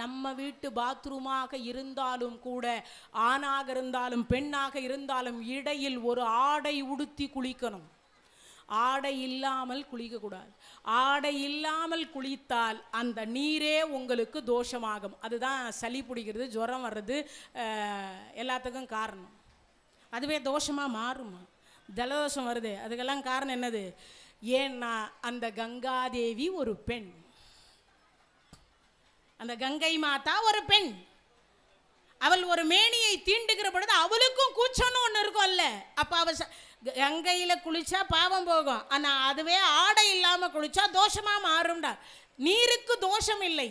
நம்ம வீட்டு பாத்ரூமாக இருந்தாலும் கூட, ஆணாக இருந்தாலும் பெண்ணாக இருந்தாலும் இடையில் ஒரு ஆடை உடுத்தி குளிக்கணும். ஆடை இல்லாமல் குளிக்கக்கூடாது. ஆடை இல்லாமல் குளித்தால் அந்த நீரே உங்களுக்கு தோஷமாகும். அதுதான் சளி பிடிக்கிறது, ஜுரம் வர்றது, எல்லாத்துக்கும் காரணம். அதுவே தோஷமாக மாறுமா? ஜலதோஷம் வருது, அதுக்கெல்லாம் காரணம் என்னது? ஏன்னா அந்த கங்காதேவி ஒரு பெண், அந்த கங்கை மாதா ஒரு பெண். அவள் ஒரு மேனியை தீண்டுகிற பொழுது அவளுக்கும் கூச்சம்னு ஒன்று இருக்கும்ல. அப்போ அவள் கங்கையில் குளிச்சா பாவம் போகும், ஆனால் அதுவே ஆடை இல்லாமல் குளிச்சா தோஷமாக மாறும்டா. நீருக்கு தோஷம் இல்லை,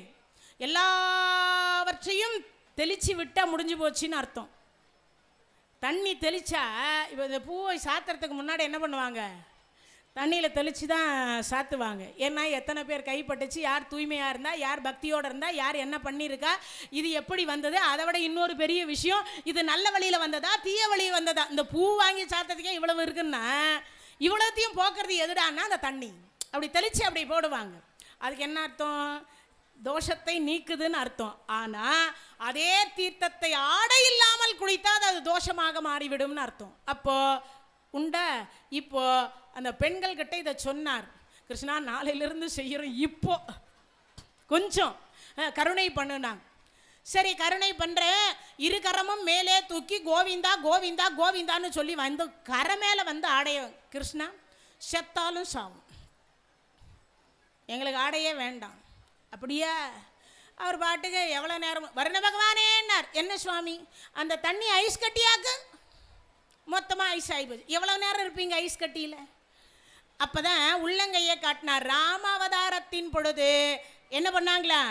எல்லாவற்றையும் தெளிச்சு விட்டால் முடிஞ்சு போச்சுன்னு அர்த்தம். தண்ணி தெளிச்சா, இப்போ இந்த பூவை சாத்துறதுக்கு முன்னாடி என்ன பண்ணுவாங்க? தண்ணியில் தெளித்து தான் சாத்துவாங்க. ஏன்னா எத்தனை பேர் கைப்பட்டுச்சு, யார் தூய்மையாக இருந்தால், யார் பக்தியோடு இருந்தால், யார் என்ன பண்ணியிருக்கா, இது எப்படி வந்தது. அதை விட இன்னொரு பெரிய விஷயம், இது நல்ல வழியில் வந்ததா தீய வழியில் வந்ததா. இந்த பூ வாங்கி சாத்ததுக்கே இவ்வளவு இருக்குன்னா இவ்வளோத்தையும் போக்குறது எதுடான்னா அந்த தண்ணி. அப்படி தெளித்து அப்படி போடுவாங்க. அதுக்கு என்ன அர்த்தம்? தோஷத்தை நீக்குதுன்னு அர்த்தம். ஆனால் அதே தீர்த்தத்தை ஆடை இல்லாமல் குளித்தால் அது தோஷமாக மாறிவிடும்னு அர்த்தம். அப்போது உண்டா? இப்போ அந்த பெண்கள் கிட்ட இதை சொன்னார். கிருஷ்ணா, நாளையிலிருந்து செய்கிறோம், இப்போ கொஞ்சம் கருணை பண்ணுனாங்க. சரி, கருணை பண்ணுறேன். இரு கரமும் மேலே தூக்கி கோவிந்தா கோவிந்தா கோவிந்தான்னு சொல்லி வந்து கரை மேலே வந்து ஆடைய, கிருஷ்ணா செத்தாலும் சாவும், எங்களுக்கு ஆடையே வேண்டாம். அப்படியா? அவர் பாட்டுக்கு எவ்வளோ நேரம் வருண பகவானேன்னார். என்ன சுவாமி, அந்த தண்ணி ஐஸ் கட்டியாக்கு, மொத்தமாக ஐஸ் ஆகி போச்சு. எவ்வளோ நேரம் இருப்பீங்க ஐஸ் கட்டியில்? அப்போ தான் உள்ளங்கையை காட்டினார். ராமாவதாரத்தின் பொழுது என்ன பண்ணாங்களா?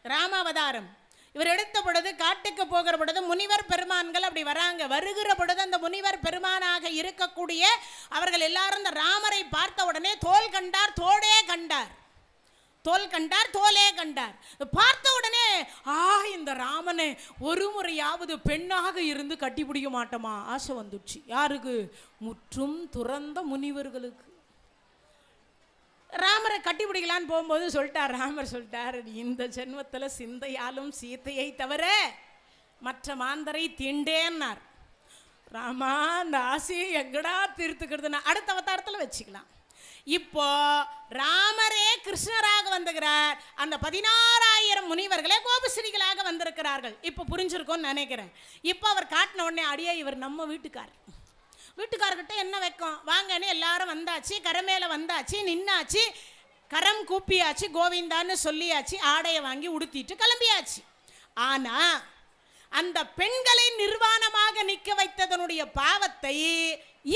ராமாவதாரம் இவர் எடுத்த பொழுது, காட்டுக்கு போகிற பொழுது முனிவர் பெருமான்கள் அப்படி வராங்க. வருகிற பொழுது அந்த முனிவர் பெருமானாக இருக்கக்கூடிய அவர்கள் எல்லாரும் இந்த ராமரை பார்த்த உடனே தோல் கண்டார், தோடே கண்டார், தோல் கண்டார், தோலே கண்டார். பார்த்த உடனே இந்த ராமனை ஒரு முறையாவது பெண்ணாக இருந்து கட்டிப்பிடிக்க மாட்டோமா ஆசை வந்துடுச்சு. யாருக்கு? முற்றும் துறந்த முனிவர்களுக்கு. ராமரை கட்டிப்பிடிக்கலான்னு போகும்போது சொல்லிட்டார், ராமர் சொல்லிட்டார், இந்த ஜென்மத்தில் சிந்தையாலும் சீத்தையை தவிர மற்ற மாந்தரை தீண்டேன்னார். ராமா, அந்த ஆசையை எங்கடா தீர்த்துக்கிறதுனா அடுத்த அவதாரத்தில் வச்சுக்கலாம். இப்போ ராமரே கிருஷ்ணராக வந்துகிறார். அந்த 16,000 முனிவர்களே கோபஸ்ரீகளாக வந்திருக்கிறார்கள். இப்போ புரிஞ்சிருக்கும்னு நினைக்கிறேன். இப்போ அவர் காட்டின உடனே, அடியே இவர் நம்ம வீட்டுக்காரர்கிட்ட என்ன வைக்கும், வாங்கன்னு எல்லாரும் வந்தாச்சு, கரை மேலே வந்தாச்சு, நின்னாச்சு, கரம் கூப்பியாச்சு, கோவிந்தான்னு சொல்லியாச்சு, ஆடையை வாங்கி உடுத்திட்டு கிளம்பியாச்சு. ஆனால் அந்த பெண்களை நிர்வாணமாக நிற்க வைத்ததனுடைய பாவத்தை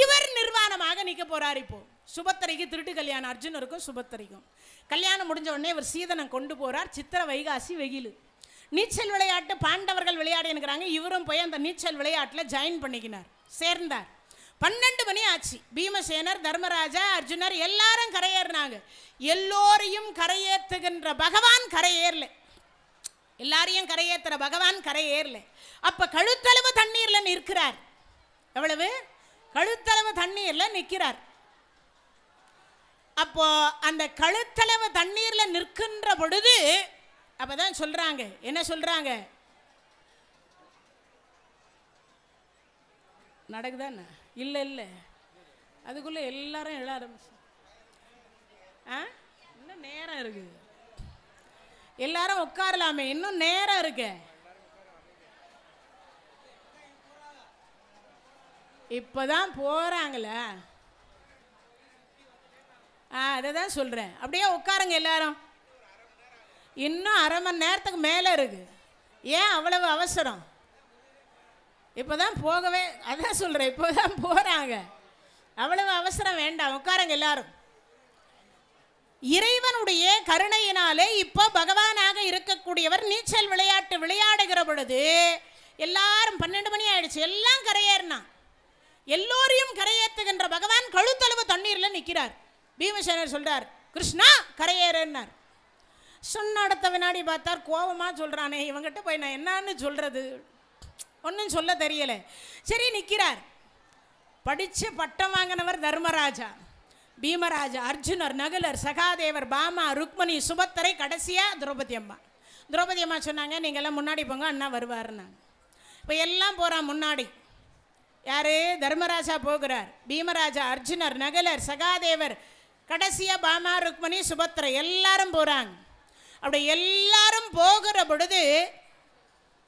இவர் நிர்வாணமாக நிற்க போறார். இப்போ சுபத்திரைக்கு திருட்டு கல்யாணம், அர்ஜுனருக்கும் சுபத்திரைக்கும் கல்யாணம் முடிஞ்ச உடனே இவர் சீதனம் கொண்டு போறார். சித்திரை வைகாசி வெயில், நீச்சல் விளையாட்டு பாண்டவர்கள் விளையாடுங்கிறாங்க. இவரும் போய் அந்த நீச்சல் விளையாட்டில் ஜாயின் பண்ணிக்கினார், சேர்ந்தார். 12 மணி ஆச்சு. பீமசேனர், தர்மராஜா, அர்ஜுனர் எல்லாரும் கரையேறினாங்க. எல்லோரையும் கரையேற்றுகின்ற பகவான் கரையேறல, எல்லாரையும் கரையேற்றுற பகவான் கரையேறல. அப்ப கழுத்தளவு தண்ணீர்ல நிற்கிறார். எவ்வளவு? கழுத்தளவு தண்ணீர்ல நிற்கிறார். அப்போ அந்த கழுத்தளவு தண்ணீர்ல நிற்கின்ற பொழுது அப்பதான் சொல்றாங்க, என்ன சொல்றாங்க, நடக்குதானே? இல்ல இல்ல, அதுக்குள்ள எல்லாரும் எழ ஆரம்பிச்சு. இன்னும் நேரம் இருக்கு, எல்லாரும் உட்காரலாமே, இன்னும் நேரம் இருக்கு. இப்பதான் போறாங்களே. அதை தான் சொல்றேன். அப்படியே உட்காருங்க எல்லாரும். இன்னும் அரை மணி நேரத்துக்கு மேலே இருக்கு. ஏன் அவ்வளவு அவசரம்? இப்போதான் போகவே, அதான் சொல்றேன், இப்போதான் போறாங்க. அவ்வளவு அவசரம் வேண்டாம், உட்காருங்க எல்லாரும். இறைவனுடைய கருணையினாலே இப்போ பகவானாக இருக்கக்கூடியவர் நீச்சல் விளையாட்டு விளையாடுகிற பொழுது எல்லாரும் 12 மணி ஆயிடுச்சு, எல்லாம் கரையேறினா. எல்லோரையும் கரையேற்றுகின்ற பகவான் கழுத்தளவு தண்ணீர்ல நிற்கிறார். பீமசேனர் சொல்றார், கிருஷ்ணா கரையேறுன்னார். சொன்ன அடுத்த வினாடி பார்த்தார், கோபமா சொல்றானே, இவங்கிட்ட போய் நான் என்னன்னு சொல்றது, ஒன்றும் சொல்ல தெரியல. சரி நிற்கிறார். படிச்சு பட்டம் வாங்கினவர் தர்மராஜா, பீமராஜா, அர்ஜுனர், நகுலர், சகாதேவர், பாமா, ருக்மணி, சுபத்திரை, கடைசியா திரௌபதி அம்மா. திரௌபதி அம்மா சொன்னாங்க, நீங்கள்லாம் முன்னாடி போங்க, அண்ணா வருவாருன்னாங்க. இப்போ எல்லாம் போகிறான் முன்னாடி. யார்? தர்மராஜா போகிறார், பீமராஜா, அர்ஜுனர், நகலர், சகாதேவர், கடைசியாக பாமா, ருக்மணி, சுபத்திரை எல்லாரும் போகிறாங்க. அப்படி எல்லாரும் போகிற பொழுது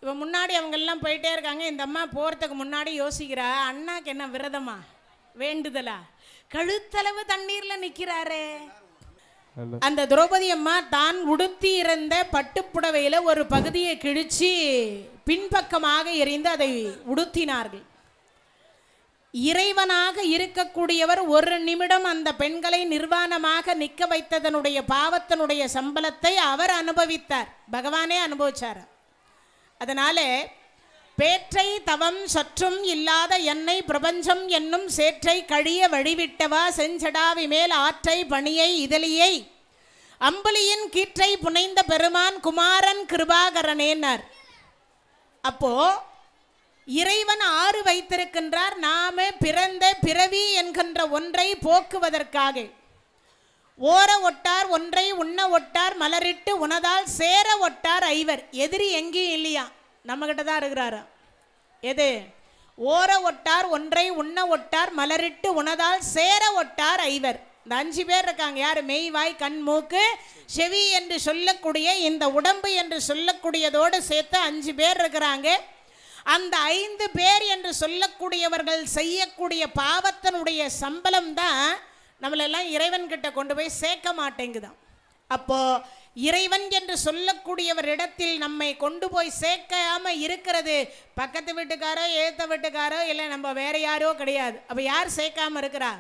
இப்போ முன்னாடி அவங்கெல்லாம் போயிட்டே இருக்காங்க. இந்த அம்மா போகிறதுக்கு முன்னாடி யோசிக்கிறா, அண்ணாக்கு என்ன விரதமா வேண்டுதலா? கழுத்தளவு தண்ணீரில் நிற்கிறாரே. அந்த திரௌபதி அம்மா தான் உடுத்தி இருந்த பட்டுப்புடவையில் ஒரு பகுதியை கிழிச்சு பின்பக்கமாக எறிந்து அதை உடுத்தினார்கள். இறைவனாக இருக்கக்கூடியவர் ஒரு நிமிடம் அந்த பெண்களை நிர்வாணமாக நிற்க வைத்ததனுடைய பாவத்தினுடைய சம்பளத்தை அவர் அனுபவித்தார், பகவானே அனுபவிச்சார். அதனால பேற்றை தவம் சற்றும் இல்லாத என்னை பிரபஞ்சம் என்னும் சேற்றை கழிய வழிவிட்டவா செஞ்சடாவி மேல் ஆற்றை பணியை இதழியை அம்புலியின் கீற்றை புனைந்த பெருமான் குமாரன் கிருபாகரனேனார். அப்போ இறைவன் ஆறு வைத்திருக்கின்றார். நாம பிறந்த பிறவி என்கின்ற ஒன்றை போக்குவதற்காக. ஓர ஒட்டார் ஒன்றை உண்ண ஒட்டார் மலரிட்டு உனதால் சேர ஒட்டார் ஐவர். எதிரி எங்கேயும் இல்லையா, நம்மகிட்ட தான் இருக்கிறாரா. எது? ஓர ஒட்டார் ஒன்றை உண்ண ஒட்டார் மலரிட்டு உனதால் சேர ஒட்டார் ஐவர். இந்த 5 பேர் இருக்காங்க. யார்? மெய், வாய், கண், மூக்கு, செவி என்று சொல்லக்கூடிய இந்த உடம்பு என்று சொல்லக்கூடியதோடு சேர்த்து 5 பேர் இருக்கிறாங்க. அந்த 5 பேர் என்று சொல்லக்கூடியவர்கள் செய்யக்கூடிய பாவத்தினுடைய சம்பளம் தான் நம்மளெல்லாம் இறைவன்கிட்ட கொண்டு போய் சேர்க்க மாட்டேங்குதான். அப்போ இறைவன் என்று சொல்லக்கூடியவரிடத்தில் நம்மை கொண்டு போய் சேர்க்காம இருக்கிறது பக்கத்து வீட்டுக்காரோ ஏத்த வீட்டுக்காரோ இல்லை நம்ம வேற யாரோ கிடையாது. அப்போ யார் சேர்க்காம இருக்கிறா?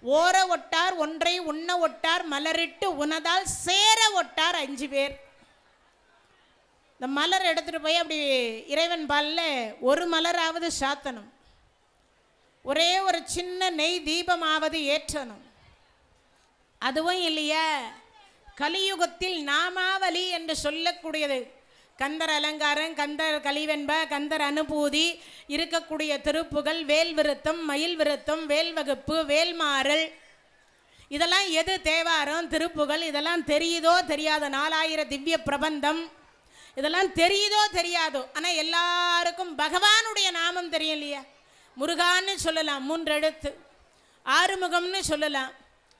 ஓர ஒட்டார் ஒன்றை உண்ண ஒட்டார் மலரிட்டு உனதால் சேர ஒட்டார் 5 பேர். இந்த மலர் எடுத்துகிட்டு போய் அப்படி இறைவன் பாலில் ஒரு மலராவது சாத்தணும், ஒரே ஒரு சின்ன நெய் தீபமாவது ஏற்றணும். அதுவும் இல்லையா, கலியுகத்தில் நாமாவலி என்று சொல்லக்கூடியது கந்தர் அலங்காரம், கந்தர் கலிவென்ப, கந்தர் அனுபூதி, இருக்கக்கூடிய திருப்புகள், வேல் விருத்தம், மயில் விருத்தம், வேல் வகுப்பு, வேல்மாறல், இதெல்லாம் எது? தேவாரம், திருப்புகள். இதெல்லாம் தெரியுதோ தெரியாதோ? 4000 திவ்ய பிரபந்தம், இதெல்லாம் தெரியுதோ தெரியாதோ? ஆனால் எல்லாருக்கும் பகவானுடைய நாமம் தெரியும் இல்லையா? முருகான்னு சொல்லலாம், 3 எழுத்து. ஆறுமுகம்னு சொல்லலாம்,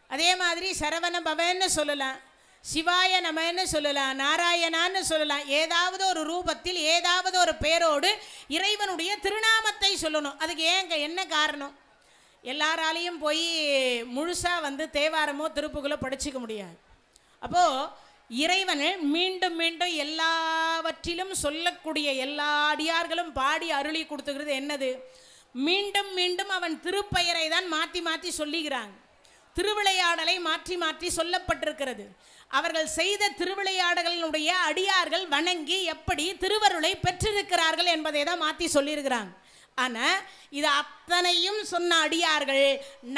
அதே மாதிரி சரவண பவன்னு சொல்லலாம், சிவாய நமன்னு சொல்லலாம், நாராயணான்னு சொல்லலாம். ஏதாவது ஒரு ரூபத்தில் ஏதாவது ஒரு பேரோடு இறைவனுடைய திருநாமத்தை சொல்லணும். அதுக்கு என்ன காரணம்? எல்லாராலையும் போய் முழுசாக தேவாரமோ திருப்புகளோ படிச்சுக்க முடியாது. அப்போது இறைவன் மீண்டும் மீண்டும் எல்லாவற்றிலும் சொல்லக்கூடிய எல்லா அடியார்களும் பாடி அருளி கொடுத்துக்கிறது என்னது? மீண்டும் மீண்டும் அவன் திருப்பெயரை தான் மாற்றி மாற்றி சொல்லுகிறாங்க. திருவிளையாடலை மாற்றி மாற்றி சொல்லப்பட்டிருக்கிறது. அவர்கள் செய்த திருவிளையாடல்களுடைய அடியார்கள் வணங்கி எப்படி திருவருளை பெற்றிருக்கிறார்கள் என்பதை தான் மாற்றி சொல்லியிருக்கிறாங்க. ஆனால் இது அத்தனையும் சொன்ன அடியார்கள்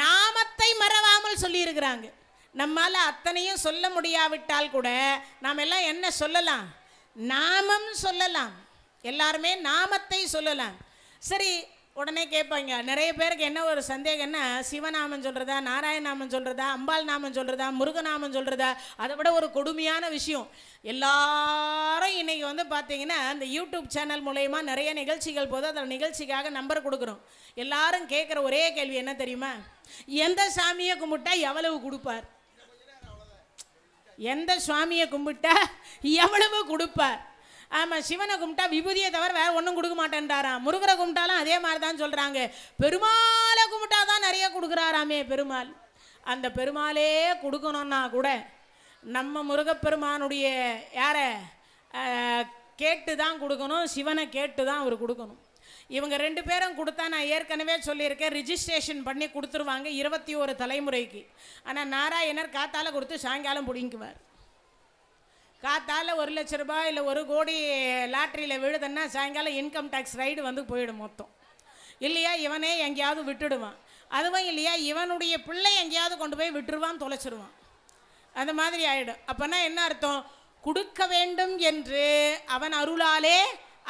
நாமத்தை மறவாமல் சொல்லியிருக்கிறாங்க. நம்மால் அத்தனையும் சொல்ல முடியாவிட்டால் கூட நாம் எல்லாம் என்ன சொல்லலாம்? நாமம் சொல்லலாம். எல்லாருமே நாமத்தை சொல்லலாம். சரி, உடனே கேட்பாங்க, நிறைய பேருக்கு என்ன ஒரு சந்தேகம்னா, சிவநாமம் சொல்கிறதா, நாராயண நாமம் சொல்கிறதா, அம்பாள் நாமம் சொல்கிறதா, முருகநாமம் சொல்கிறதா? அதை விட ஒரு கொடுமையான விஷயம், எல்லாரும் இன்றைக்கி பார்த்தீங்கன்னா இந்த யூடியூப் சேனல் மூலயமா நிறைய நிகழ்ச்சிகள் போது அந்த நிகழ்ச்சிக்காக நம்பர் கொடுக்குறோம். எல்லாரும் கேட்குற ஒரே கேள்வி என்ன தெரியுமா? எந்த சாமியை கும்பிட்டா எவ்வளவு கொடுப்பார்? எந்த சுவாமியை கும்பிட்டா எவ்வளவு கொடுப்பார்? ஆமாம், சிவனை கும்பிட்டா விபூதியை தவிர வேறு ஒன்றும் கொடுக்க மாட்டேன்றாராம். முருகரை கும்பிட்டாலும் அதே மாதிரி தான் சொல்கிறாங்க. பெருமாளை கும்பிட்டா தான் நிறைய கொடுக்குறாராமே பெருமாள். அந்த பெருமாளே கொடுக்கணுன்னா கூட நம்ம முருகப்பெருமானுடைய யாரை கேட்டு தான் கொடுக்கணும், சிவனை கேட்டு தான் அவர் கொடுக்கணும். இவங்க 2 பேரும் கொடுத்தா நான் ஏற்கனவே சொல்லியிருக்கேன், ரிஜிஸ்ட்ரேஷன் பண்ணி கொடுத்துருவாங்க 21 தலைமுறைக்கு. ஆனால் நாராயணர் காத்தால் கொடுத்து சாயங்காலம் பிடிங்குவார். காத்தால் 1 லட்ச ரூபாய் இல்லை 1 கோடி லாட்ரியில் விழுதுன்னா சாயங்காலம் இன்கம் டேக்ஸ் ரைடு போயிடும் மொத்தம். இல்லையா இவனே எங்கேயாவது விட்டுடுவான். அதுவும் இல்லையா இவனுடைய பிள்ளை எங்கேயாவது கொண்டு போய் விட்டுருவான், தொலைச்சிருவான். அந்த மாதிரி ஆகிடும். அப்போனா என்ன அர்த்தம்? கொடுக்க வேண்டும் என்று அவன் அருளாலே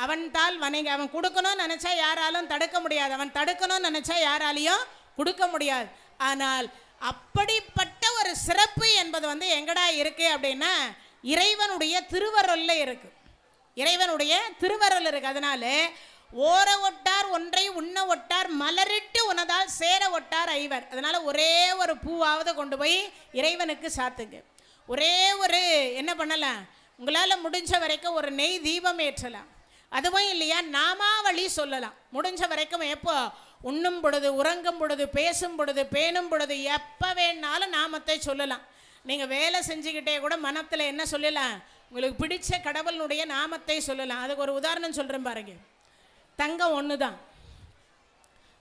அவன் தாள் வணங்கி அவன் கொடுக்கணும்னு நினச்சா யாராலும் தடுக்க முடியாது. அவன் தடுக்கணும்னு நினச்சா யாராலையும் கொடுக்க முடியாது. ஆனால் அப்படிப்பட்ட ஒரு சிறப்பு என்பது எங்கடா இருக்குது அப்படின்னா இறைவனுடைய திருவருள்ல இருக்கு. இறைவனுடைய திருவருள் இருக்கு. அதனால ஓர ஒட்டார் ஒன்றை உண்ண ஒட்டார் மலரிட்டு உனதால் சேர ஒட்டார் ஐவர். அதனால ஒரே ஒரு பூவாவது கொண்டு போய் இறைவனுக்கு சாத்துங்க. ஒரே ஒரு என்ன பண்ணலாம், உங்களால் முடிஞ்ச வரைக்கும் ஒரு நெய் தீபம் ஏற்றலாம். அதுவும் இல்லையா நாமாவளி சொல்லலாம் முடிஞ்ச வரைக்கும். எப்போ உண்ணும் பொழுது, உறங்கும் பொழுது, பேசும் பொழுது, பேணும் பொழுது, எப்போ வேணாலும் நாமத்தை சொல்லலாம். நீங்கள் வேலை செஞ்சுக்கிட்டே கூட மனத்தில் என்ன சொல்லலாம், உங்களுக்கு பிடிச்ச கடவுளுடைய நாமத்தை சொல்லலாம். அதுக்கு ஒரு உதாரணம் சொல்கிறேன் பாருங்க. தங்கம் ஒன்று தான்,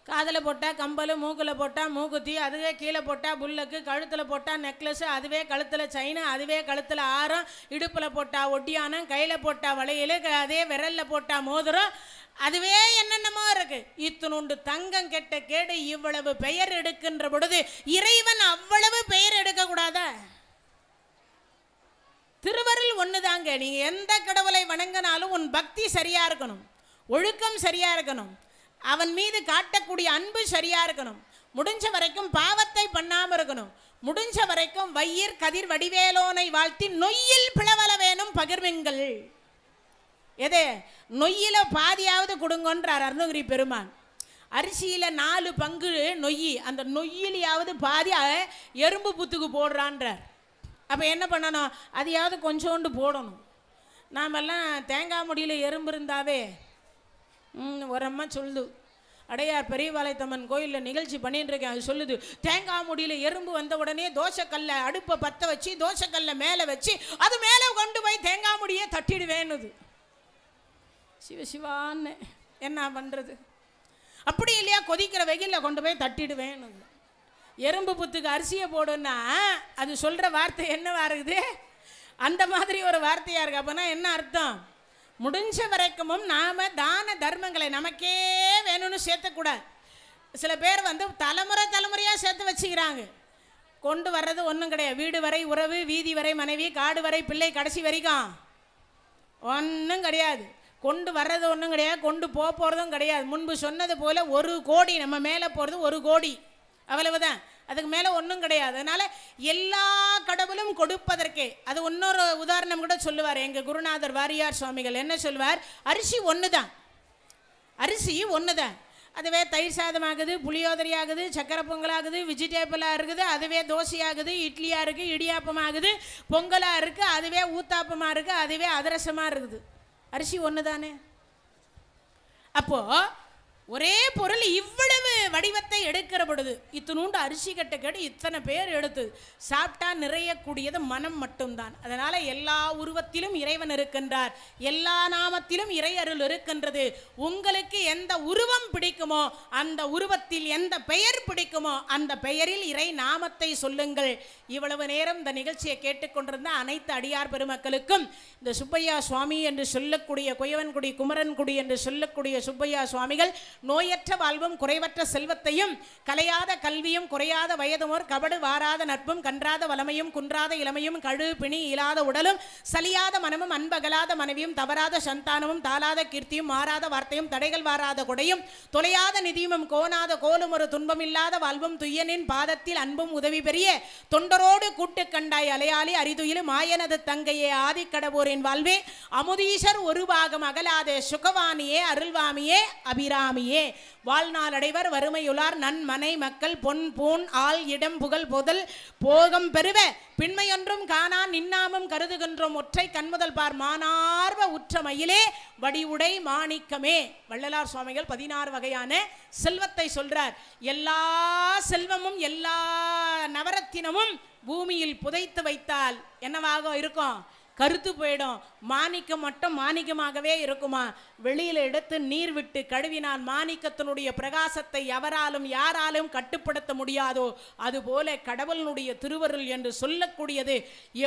காதில் போட்டால் கம்பல், மூக்கில் போட்டால் மூக்குத்தி, அதுவே கீழே போட்டால் புல்லக்கு, கழுத்தில் போட்டால் நெக்லஸ்ஸு, அதுவே கழுத்தில் செயின், அதுவே கழுத்தில் ஆரம், இடுப்பில் போட்டால் ஒட்டியானம், கையில் போட்டால் வளையல், அதே விரலில் போட்டால் மோதிரம், அதுவே என்னென்னமோ இருக்கு. இத்தனுண்டு தங்கம் கெட்ட கேடு இவ்வளவு பெயர் எடுக்கின்ற பொழுது இறைவன் அவ்வளவு பெயர் எடுக்கக்கூடாதா? திருவருள் ஒன்று தாங்க. நீங்கள் எந்த கடவுளை வணங்கினாலும் உன் பக்தி சரியாக இருக்கணும், ஒழுக்கம் சரியாக இருக்கணும், அவன் மீது காட்டக்கூடிய அன்பு சரியாக இருக்கணும், முடிஞ்ச வரைக்கும் பாவத்தை பண்ணாமல் இருக்கணும், முடிஞ்ச வரைக்கும் வையர் கதிர் வடிவேலோனை வாழ்த்தி நொய்யில் பிளவல வேணும் பகிர்வெங்கள். எது நொய்யில பாதியாவது கொடுங்கன்றார் அருணகிரி பெருமான். அரிசியில் 4 பங்கு நொய்யி, அந்த நொய்யிலையாவது பாதி எறும்பு புத்துக்கு போடுறான்றார். அப்போ என்ன பண்ணணும், அதையாவது கொஞ்சோண்டு போடணும். நாமெல்லாம் தேங்காய் முடியில் எறும்பு இருந்தாவே ஒரு அம்மா சொல்லுது, அடையார் பெரியபாளையத்தம்மன் கோயிலில் நிகழ்ச்சி பண்ணிட்டு இருக்கேன், அது சொல்லுது, தேங்காய் முடியில் எறும்பு வந்த உடனே தோசைக்கல்லை அடுப்பை பற்ற வச்சு தோசைக்கல்லை மேலே வச்சு அது மேலே கொண்டு போய் தேங்காய் முடியே தட்டிடுவேன்னுது. சிவசிவான்னு என்ன பண்ணுறது? அப்படி இல்லையா கொதிக்கிற வெயிலில் கொண்டு போய் தட்டிடுவேன்னுது. எறும்பு புத்துக்கு அரிசியை போடுன்னா அது சொல்கிற வார்த்தை என்னவா இருக்குது, அந்த மாதிரி ஒரு வார்த்தையாக இருக்குது. அப்போனா என்ன அர்த்தம், முடிஞ்ச வரைக்கும் நாம் தான தர்மங்களை நமக்கே வேணும்னு சேர்த்தக்கூடாது. சில பேர் தலைமுறையாக சேர்த்து வச்சுக்கிறாங்க. கொண்டு வர்றது ஒன்றும் கிடையாது. வீடு வரை உறவு, வீதி வரை மனைவி, காடு வரை பிள்ளை, கடைசி வரைக்கும் ஒன்றும் கிடையாது. கொண்டு வர்றது ஒன்றும் கிடையாது, கொண்டு போகிறதும் கிடையாது. முன்பு சொன்னது போல் 1 கோடி நம்ம மேலே போகிறது 1 கோடி, அவ்வளவுதான், அதுக்கு மேலே ஒன்றும் கிடையாது. அதனால் எல்லா கடவுளும் கொடுப்பதற்கே. அது இன்னொரு உதாரணம் கூட சொல்லுவார் எங்கள் குருநாதர் வாரியார் சுவாமிகள். என்ன சொல்வார், அரிசி ஒன்று தான், அரிசி ஒன்று தான், அதுவே தயிர் சாதம் ஆகுது, புளியோதரி ஆகுது, சக்கரை பொங்கல் ஆகுது, வெஜிடேபிளாக இருக்குது, அதுவே தோசையாகுது, இட்லியாக இருக்குது, இடியாப்பம் ஆகுது, பொங்கலாக இருக்குது, அதுவே ஊத்தாப்பமாக இருக்குது, அதுவே அதிரசமாக இருக்குது. அரிசி ஒன்று தானே. அப்போது ஒரே பொருள் இவ்வளவு வடிவத்தை எடுக்கிற பொழுது இத்தனூண்டு அரிசி கட்ட கேட்டு இத்தனை பேர் எடுத்து சாப்பிட்டா நிறையக்கூடியது மனம் மட்டும்தான். அதனால் எல்லா உருவத்திலும் இறைவன் இருக்கின்றார், எல்லா நாமத்திலும் இறை அருள் இருக்கின்றது. உங்களுக்கு எந்த உருவம் பிடிக்குமோ, அந்த உருவத்தில் எந்த பெயர் பிடிக்குமோ அந்த பெயரில் இறை நாமத்தை சொல்லுங்கள். இவ்வளவு நேரம் இந்த நிகழ்ச்சியை கேட்டுக்கொண்டிருந்த அனைத்து அடியார் பெருமக்களுக்கும் இந்த சுப்பையா சுவாமி என்று சொல்லக்கூடிய குயவன்குடி குமரன்குடி என்று சொல்லக்கூடிய சுப்பையா சுவாமிகள் நோயற்ற வாழ்வும் குறைவற்ற செல்வத்தையும் கலையாத கல்வியும் குறையாத வயதுமோர் கபடு வாராத நட்பும் கன்றாத வளமையும் குன்றாத இளமையும் கழு பிணி இல்லாத உடலும் சலியாத மனமும் அன்பகலாத மனைவியும் தவறாத சந்தானமும் தாளாத கீர்த்தியும் மாறாத வார்த்தையும் தடைகள் வாராத கொடையும் தொலையாத நிதியும் கோணாத கோலும் ஒரு துன்பமில்லாத வாழ்வும் துய்யனின் பாதத்தில் அன்பும் உதவி பெரிய தொண்டரோடு கூட்டு கண்டாய் அலையாளி அரிதுயிலும் மாயனது தங்கையே ஆதிக்கடவோரின் வாழ்வே அமுதீஷர் ஒரு பாகம் அகலாதே சுகவாணியே அருள்வாமியே அபிராமியே வாழ்நாள் அடைவர் வறுமையுளார் நன்மனை மக்கள் பொன் பூன் ஆள் இடம் புகழ் பொதல் போகம் பெறுவ பின்மையொன்றும் காணா நின்னாமும் கருதுகின்றோம் ஒற்றை கண்முதல் பார் மானார்வ உற்ற மயிலே வடிவுடை மாணிக்கமே. வள்ளலார் சுவாமிகள் 16 வகையான செல்வத்தை சொல்றார். எல்லா செல்வமும் எல்லா நவரத்தினமும் பூமியில் புதைத்து வைத்தால் என்னவாக இருக்கும், கருத்து போயிடும். மாணிக்கம் மட்டும் மாணிக்கமாகவே இருக்குமா? வெளியில் எடுத்து நீர் விட்டு கழுவினால் மாணிக்கத்தினுடைய பிரகாசத்தை எவராலும் யாராலும் கட்டுப்படுத்த முடியாதோ அதுபோல கடவுளுடைய திருவருள் என்று சொல்லக்கூடியது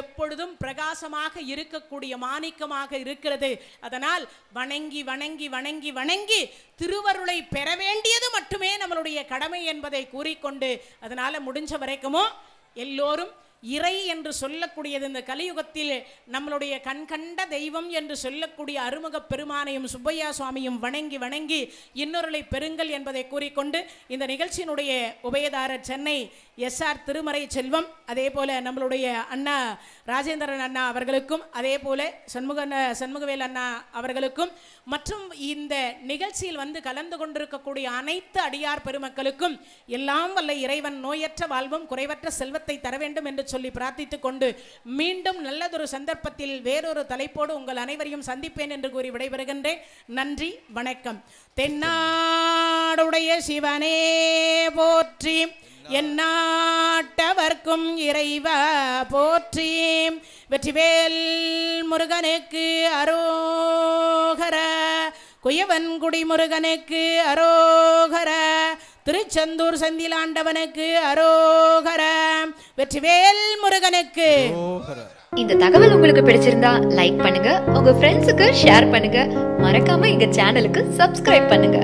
எப்பொழுதும் பிரகாசமாக இருக்கக்கூடிய மாணிக்கமாக இருக்கிறது. அதனால் வணங்கி வணங்கி வணங்கி வணங்கி திருவருளை பெற வேண்டியது மட்டுமே நம்மளுடைய கடமை என்பதை கூறிக்கொண்டு, அதனால் முடிஞ்ச வரைக்குமோ எல்லோரும் இறை என்று சொல்லக்கூடியது இந்த கலியுகத்தில் நம்மளுடைய கண்கண்ட தெய்வம் என்று சொல்லக்கூடிய அருமுக பெருமானையும் சுப்பையா சுவாமியும் வணங்கி வணங்கி இன்னொருளை பெறுங்கள் என்பதை கூறிக்கொண்டு இந்த நிகழ்ச்சியினுடைய உபயதாரர் சென்னை SR திருமறை செல்வம், அதே போல நம்மளுடைய அண்ணா ராஜேந்திரன் அண்ணா அவர்களுக்கும், அதே போல சண்முகவேல் அண்ணா அவர்களுக்கும், மற்றும் இந்த நிகழ்ச்சியில் வந்து கலந்து கொண்டிருக்கக்கூடிய அனைத்து அடியார் பெருமக்களுக்கும் எல்லாம் வல்ல இறைவன் நோயற்ற வாழ்வும் குறைவற்ற செல்வத்தை தர வேண்டும் என்று சொல்லி பிரார்த்தித்துக் கொண்டு மீண்டும் நல்லதொரு சந்தர்ப்பத்தில் வேறொரு தலைப்போடு உங்கள் அனைவரையும் சந்திப்பேன் என்று கூறி விடைபெறுகின்றேன். நன்றி, வணக்கம். தென்னாடுடைய சிவனே போற்றி, எந்நாட்டவர்க்கும் இறைவா போற்றி, வெற்றிவேல் முருகனுக்கு அரோகரா, குயவன்குடி முருகனுக்கு அரோகரா, திருச்செந்தூர் செந்திலாண்டவனுக்கு அரோகரா, வெற்றிவேல் முருகனுக்கு. இந்த தகவல் உங்களுக்கு பிடிச்சிருந்தா லைக் பண்ணுங்க, உங்க ஃப்ரெண்ட்ஸுக்கு ஷேர் பண்ணுங்க, மறக்காம எங்க சேனலுக்கு சப்ஸ்கிரைப் பண்ணுங்க.